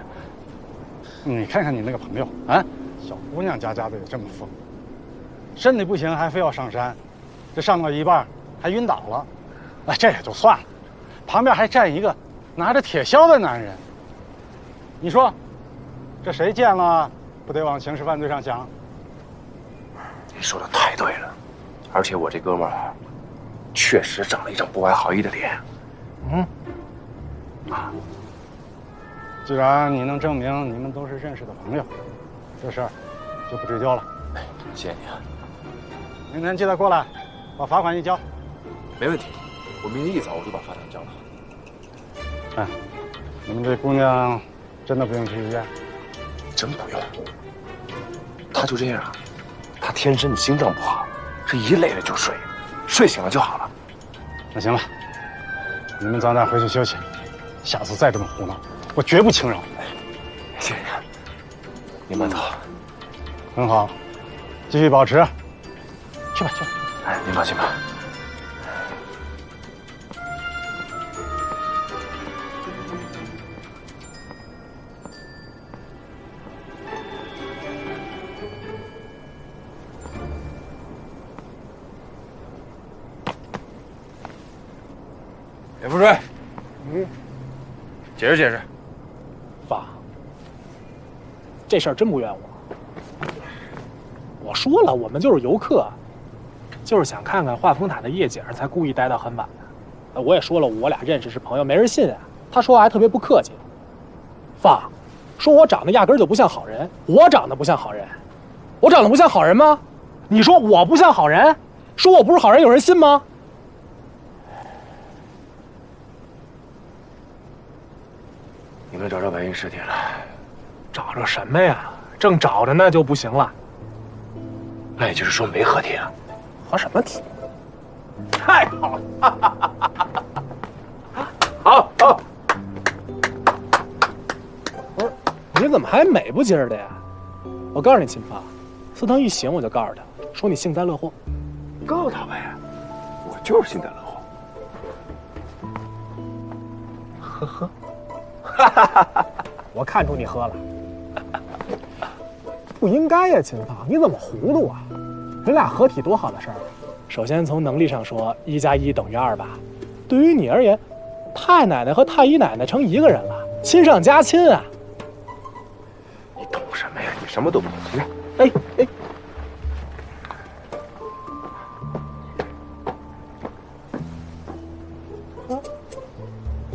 你看看你那个朋友啊，小姑娘家的也这么疯，身体不行还非要上山，这上到一半还晕倒了。哎，这也就算了，旁边还站一个拿着铁锹的男人。你说，这谁见了不得往刑事犯罪上想？你说的太对了，而且我这哥们儿确实长了一张不怀好意的脸。既然你能证明你们都是认识的朋友，这事儿就不追究了。谢谢你啊！明天记得过来，把罚款一交。没问题，我明天一早我就把罚款交了。哎，你们这姑娘真的不用去医院？真不用。她就这样，她天生的心脏不好，是一累了就睡，睡醒了就好了。那行了，你们早点回去休息，下次再这么胡闹，我绝不轻饶。谢谢你，您慢走。很好，继续保持。去吧，去吧。哎，您放心吧。李富水，解释解释。爸，这事儿真不怨我。我说了，我们就是游客，就是想看看画风塔的夜景，才故意待到很晚的。我也说了，我俩认识是朋友，没人信啊。他说话还特别不客气。爸，说我长得压根儿就不像好人，我长得不像好人，我长得不像好人吗？你说我不像好人，说我不是好人，有人信吗？你们找着白银尸体了？找着什么呀？正找着呢，就不行了。那也就是说没合体啊？合什么体？太好了！好。不是，你怎么还美不劲儿的呀？我告诉你，秦芳，司藤一醒我就告诉他，说你幸灾乐祸。告诉他呗，我就是幸灾乐祸。呵。我看出你喝了，不应该呀，秦芳，你怎么糊涂啊？人俩合体多好的事儿！首先从能力上说，1+1等于2吧。对于你而言，太奶奶和太姨奶奶成一个人了，亲上加亲啊！你懂什么呀？你什么都不懂。来，哎，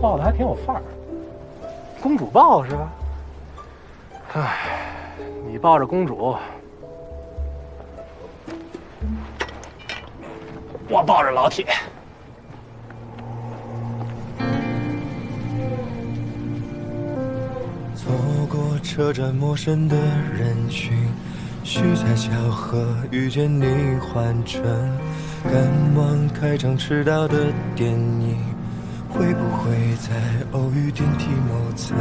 抱的还挺有范儿。公主抱是吧？哎，你你抱着公主，我抱着老铁。走过车站陌生的人群，许在巧合遇见你换乘，赶往开场迟到的电影，会不会在偶遇电梯某层？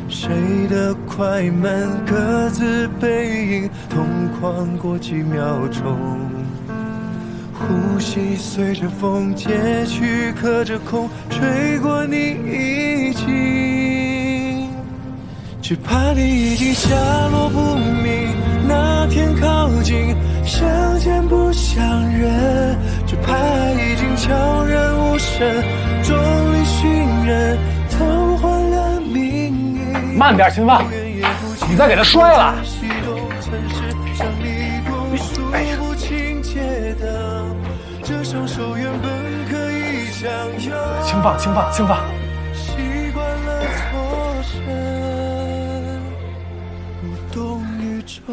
谁的快门各自背影，同框过几秒钟，呼吸随着风借去，隔着空吹过你衣襟，只怕你已经下落不明，那天靠近相见不相认，只怕已经悄然无声，众里寻人偷换了命运。慢点，秦放，你再给他摔了。哎呀！轻放，轻放，轻放。习惯了错身，无动于衷。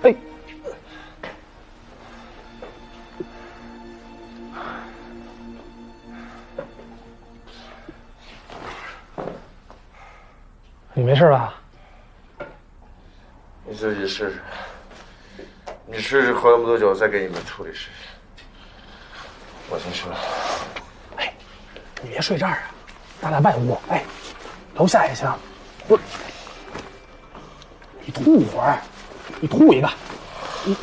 哎，你没事吧？你自己试试，你试试喝那么多酒，再给你们处理事情。我先去了。哎，你别睡这儿啊，咱俩外屋。哎，楼下也行。不是，你吐会儿，你吐一个，你。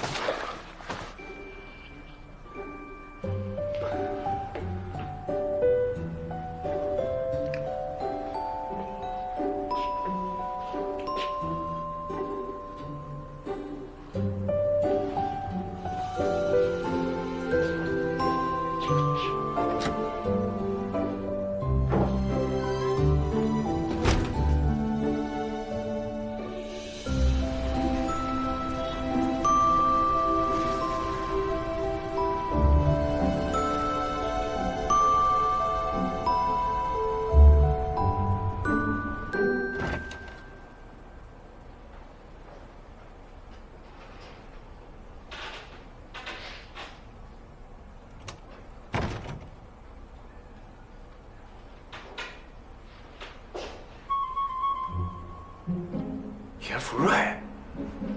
严福瑞，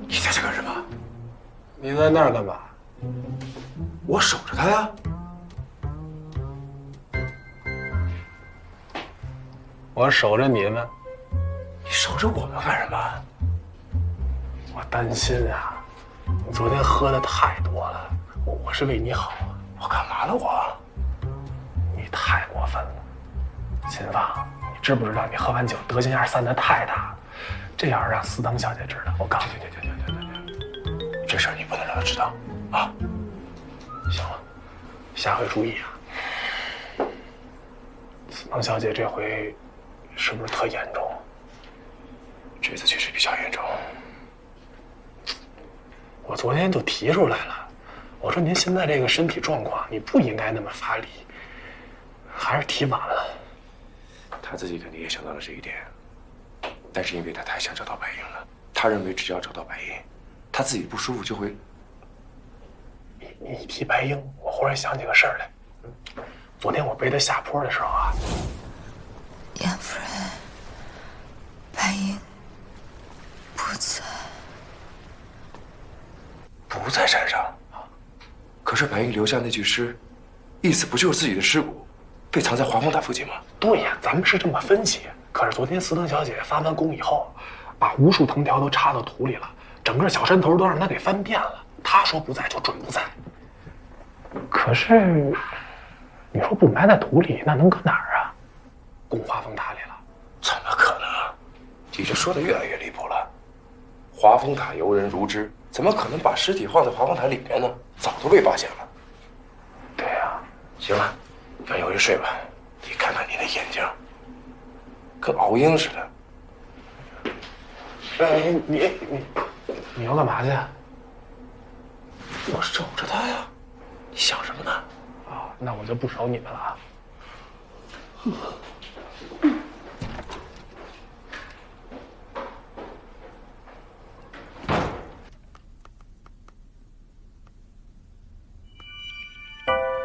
你在这干什么？你在那儿干嘛？我守着他呀。我守着你们。你守着我们干什么？我担心啊，你昨天喝的太多了，我是为你好。我干嘛了我？你太过分了，秦放，你知不知道你喝完酒德行样散的太大了？这要是让司藤小姐知道，我告诉你，这事儿你不能让她知道啊！行了，下回注意啊。司藤小姐这回是不是特严重？这次确实比较严重。我昨天就提出来了，我说您现在这个身体状况，你不应该那么发力，还是提晚了。他自己肯定也想到了这一点。但是因为他太想找到白英了，他认为只要找到白英，他自己不舒服就会。你一提白英，我忽然想起个事儿来。昨天我背他下坡的时候啊，严夫人，白英不在，不在山上。可是白英留下那具尸，意思不就是自己的尸骨被藏在华丰塔附近吗？对呀，咱们是这么分析。可是昨天司藤小姐发完功以后，把无数藤条都插到土里了，整个小山头都让她给翻遍了。她说不在就准不在。可是，你说不埋在土里，那能搁哪儿啊？供华丰塔里了？怎么可能啊？你这说的越来越离谱了。华丰塔游人如织，怎么可能把尸体放在华丰塔里面呢？早都被发现了。对呀。行了，赶紧回去睡吧。你看看你的眼睛。跟熬鹰似的。哎，你要干嘛去？我守着他呀。你想什么呢？啊，那我就不守你们了啊。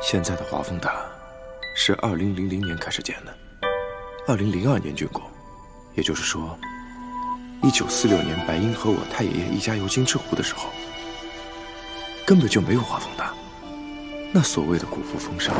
现在的华丰大是2000年开始建的，2002年竣工，也就是说，1946年白英和我太爷爷一家游金翅湖的时候，根本就没有华丰大。那所谓的古富风尚，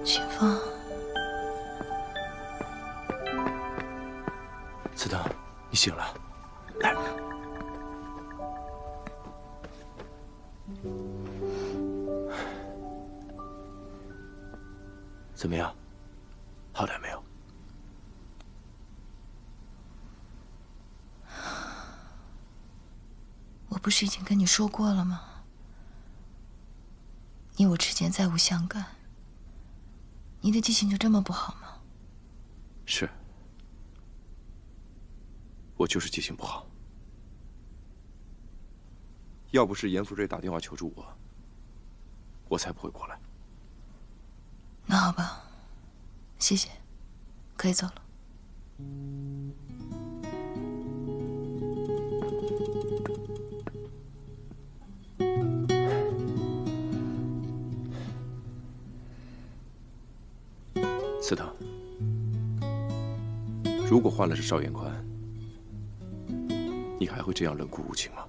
秦风，子腾，你醒了，来。怎么样？好点没有？我不是已经跟你说过了吗？你我之间再无相干。你的记性就这么不好吗？是，我就是记性不好。要不是严福瑞打电话求助我，我才不会过来。那好吧，谢谢，可以走了。司藤，如果换了是邵延宽，你还会这样冷酷无情吗？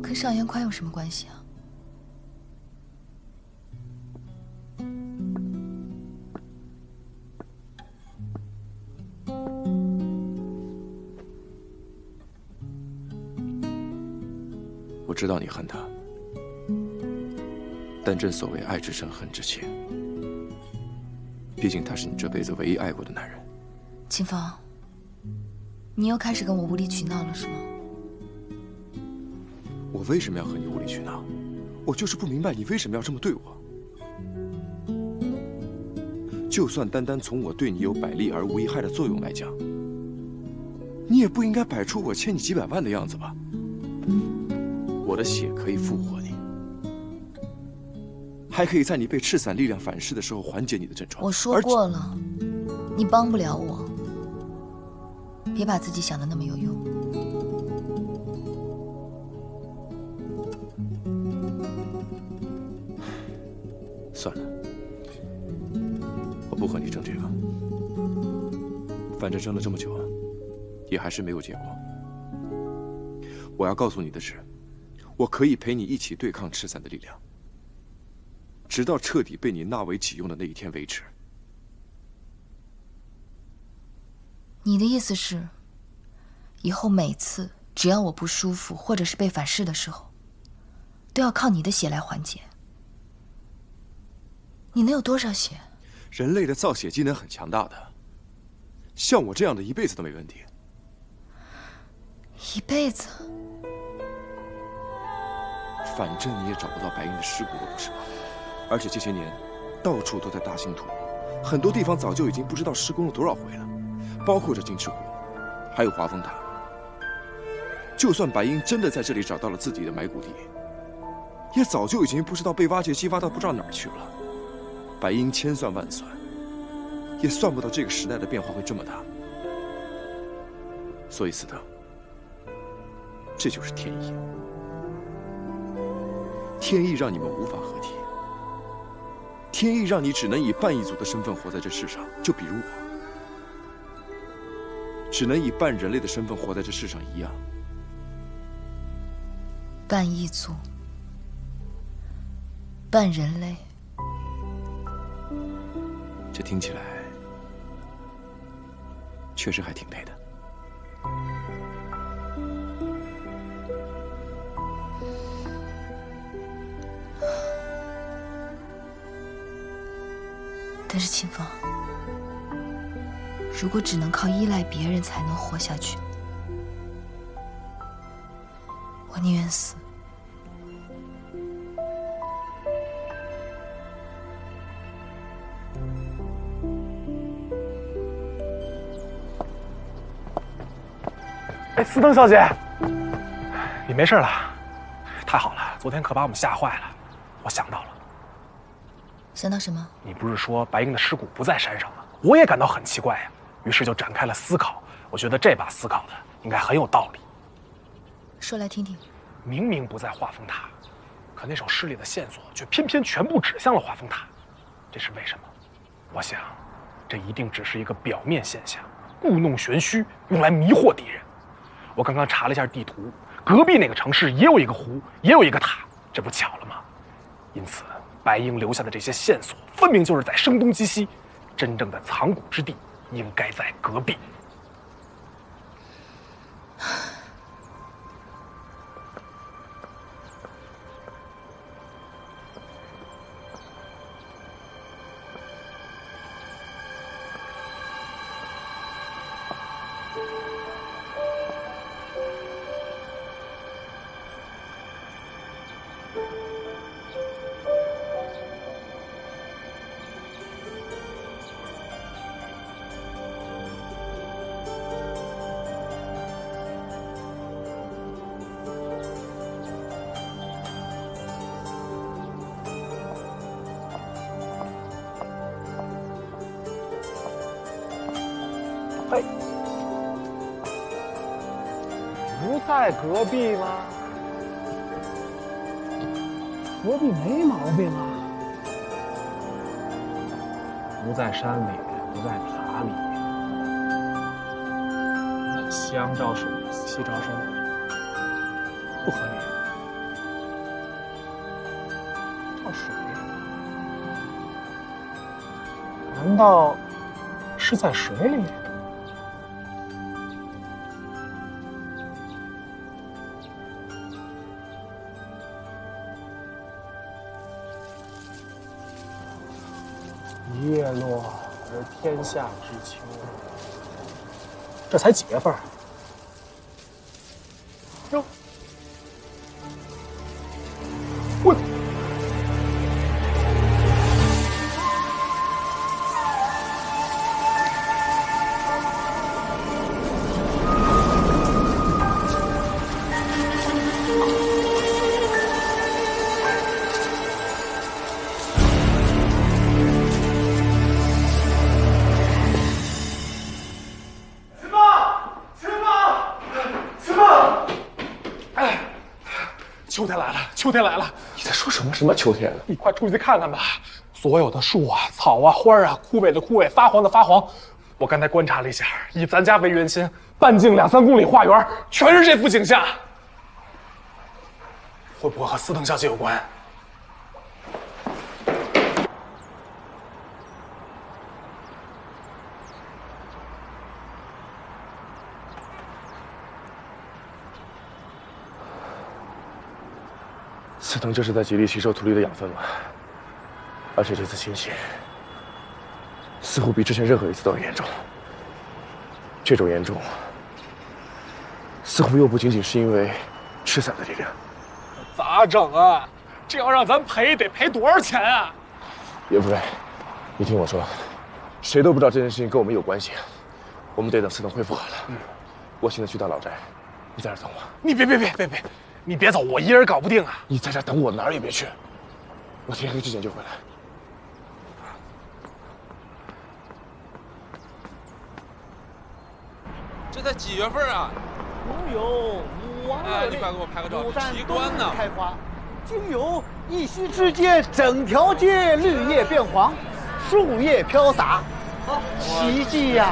跟邵延宽有什么关系啊？我知道你恨他。但正所谓爱之深，恨之切。毕竟他是你这辈子唯一爱过的男人。秦风，你又开始跟我无理取闹了是吗？我为什么要和你无理取闹？我就是不明白你为什么要这么对我。就算单单从我对你有百利而无一害的作用来讲，你也不应该摆出我欠你几百万的样子吧？我的血可以复活你。还可以在你被赤伞力量反噬的时候缓解你的症状。我说过了，你帮不了我，别把自己想的那么有用。算了，我不和你争这个，反正争了这么久，也还是没有结果。我要告诉你的是，我可以陪你一起对抗赤伞的力量。直到彻底被你纳为己用的那一天为止。你的意思是，以后每次只要我不舒服或者是被反噬的时候，都要靠你的血来缓解？你能有多少血？人类的造血机能很强大的，像我这样的一辈子都没问题。一辈子？反正你也找不到白银的尸骨了，不是吗？而且这些年，到处都在大兴土木，很多地方早就已经不知道施工了多少回了，包括这金翅湖，还有华丰塔。就算白英真的在这里找到了自己的埋骨地，也早就已经不知道被挖掘机挖到不知道哪儿去了。白英千算万算，也算不到这个时代的变化会这么大。所以司藤，这就是天意。天意让你们无法合体。天意让你只能以半异族的身份活在这世上，就比如我，只能以半人类的身份活在这世上一样。半异族，半人类，这听起来确实还挺累的。但是秦风，如果只能靠依赖别人才能活下去，我宁愿死。哎，司藤小姐，你没事了？太好了，昨天可把我们吓坏了。我想到了。想到什么？你不是说白鹰的尸骨不在山上吗？我也感到很奇怪呀，于是就展开了思考。我觉得这把思考的应该很有道理。说来听听。明明不在画风塔，可那首诗里的线索却偏偏全部指向了画风塔，这是为什么？我想，这一定只是一个表面现象，故弄玄虚，用来迷惑敌人。我刚刚查了一下地图，隔壁那个城市也有一个湖，也有一个塔，这不巧了吗？因此，白鹰留下的这些线索，分明就是在声东击西。真正的藏骨之地，应该在隔壁。不在隔壁吗？隔壁没毛病啊。不在山里，不在塔里，西阳照水，西照山，不合理。照水？难道是在水里？叶落而天下之秋，这才几月份？哟，我。秋天来了，秋天来了！你在说什么？什么秋天了？你快出去看看吧，所有的树啊、草啊、花啊，枯萎的枯萎，发黄的发黄。我刚才观察了一下，以咱家为圆心，半径2、3公里花园全是这副景象。会不会和司藤小姐有关？司藤这是在极力吸收土里的养分吗？而且这次清洗似乎比之前任何一次都要严重。这种严重，似乎又不仅仅是因为吃伞的力量。咋整啊？这要让咱赔，得赔多少钱啊？岳不对，你听我说，谁都不知道这件事情跟我们有关系。我们得等司藤恢复好了。我现在去到老宅，你在这儿等我。你别！你别走，我一人搞不定啊！你在这等我，哪儿也别去，我天黑之前就回来。这才几月份啊？冬有母王热烈，牡丹冬日开花。今有一夕之间，整条街绿叶变黄，树叶飘洒，奇迹呀！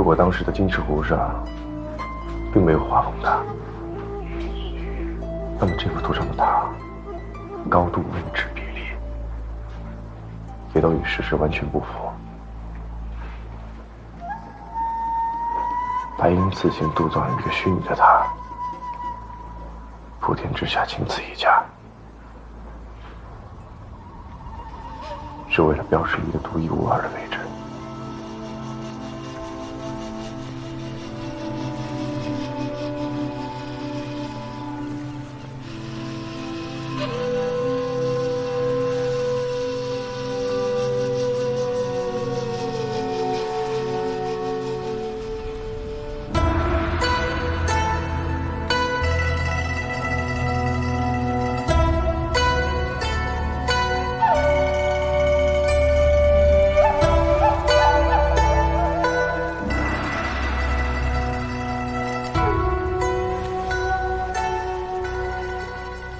如果当时的金翅湖上并没有画风塔，那么这幅图上的塔高度、位置、比例也都与事实完全不符。白鹰自行铸造一个虚拟的塔，普天之下仅此一家，是为了标识一个独一无二的位置。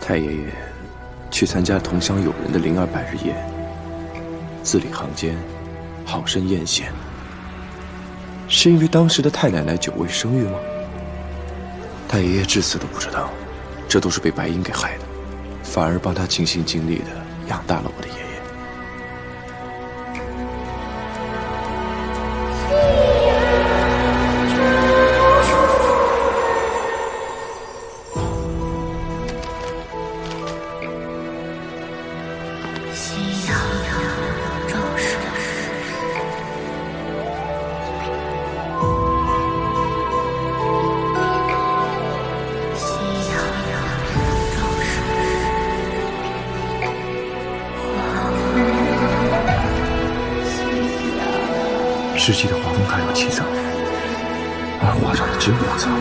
太爷爷去参加同乡友人的02百日宴，字里行间好生艳羡，是因为当时的太奶奶久未生育吗？太爷爷至死都不知道，这都是被白鹰给害的，反而帮他尽心尽力的养大了我的爷爷。世纪的华风塔有7层，而画上的只有5层。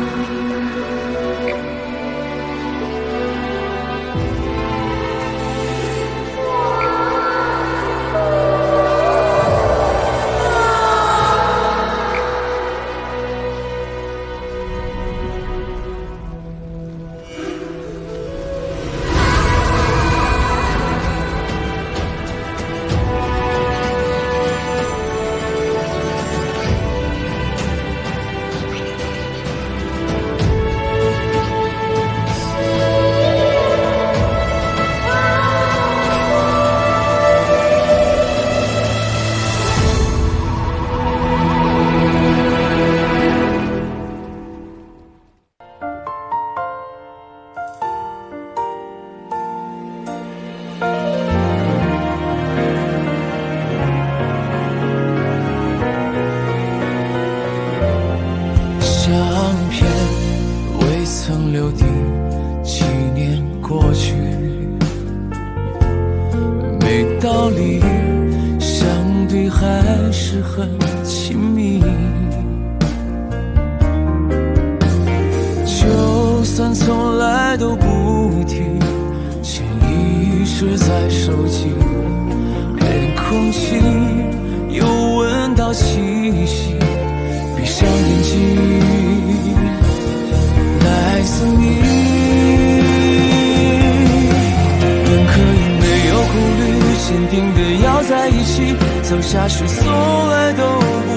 走下去，从来都不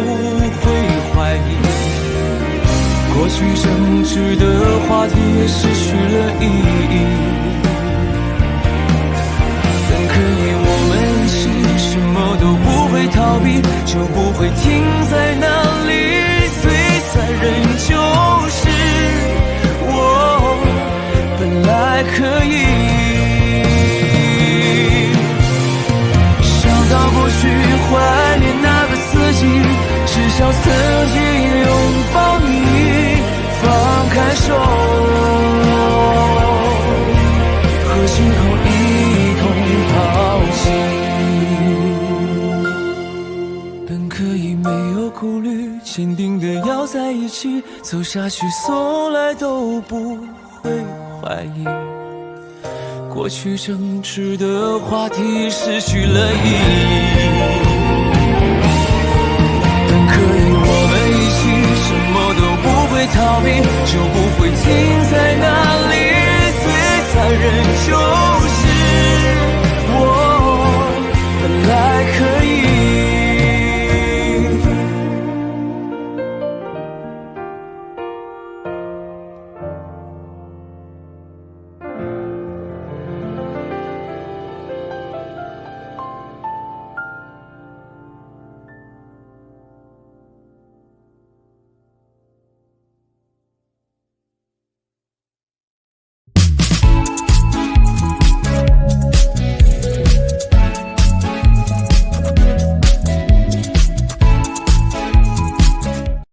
会怀疑。过去争执的话题也失去了意义。本可以我们一起，什么都不会逃避，就不会停在那里。最残忍就是我本来可以。到过去，怀念那个自己，至少曾经拥抱你，放开手，和今后一同抛弃。本可以没有顾虑，坚定的要在一起，走下去，从来都不会怀疑。过去争执的话题失去了意义。本可以我们一起，什么都不会逃避，就不会停在那里。最残忍就是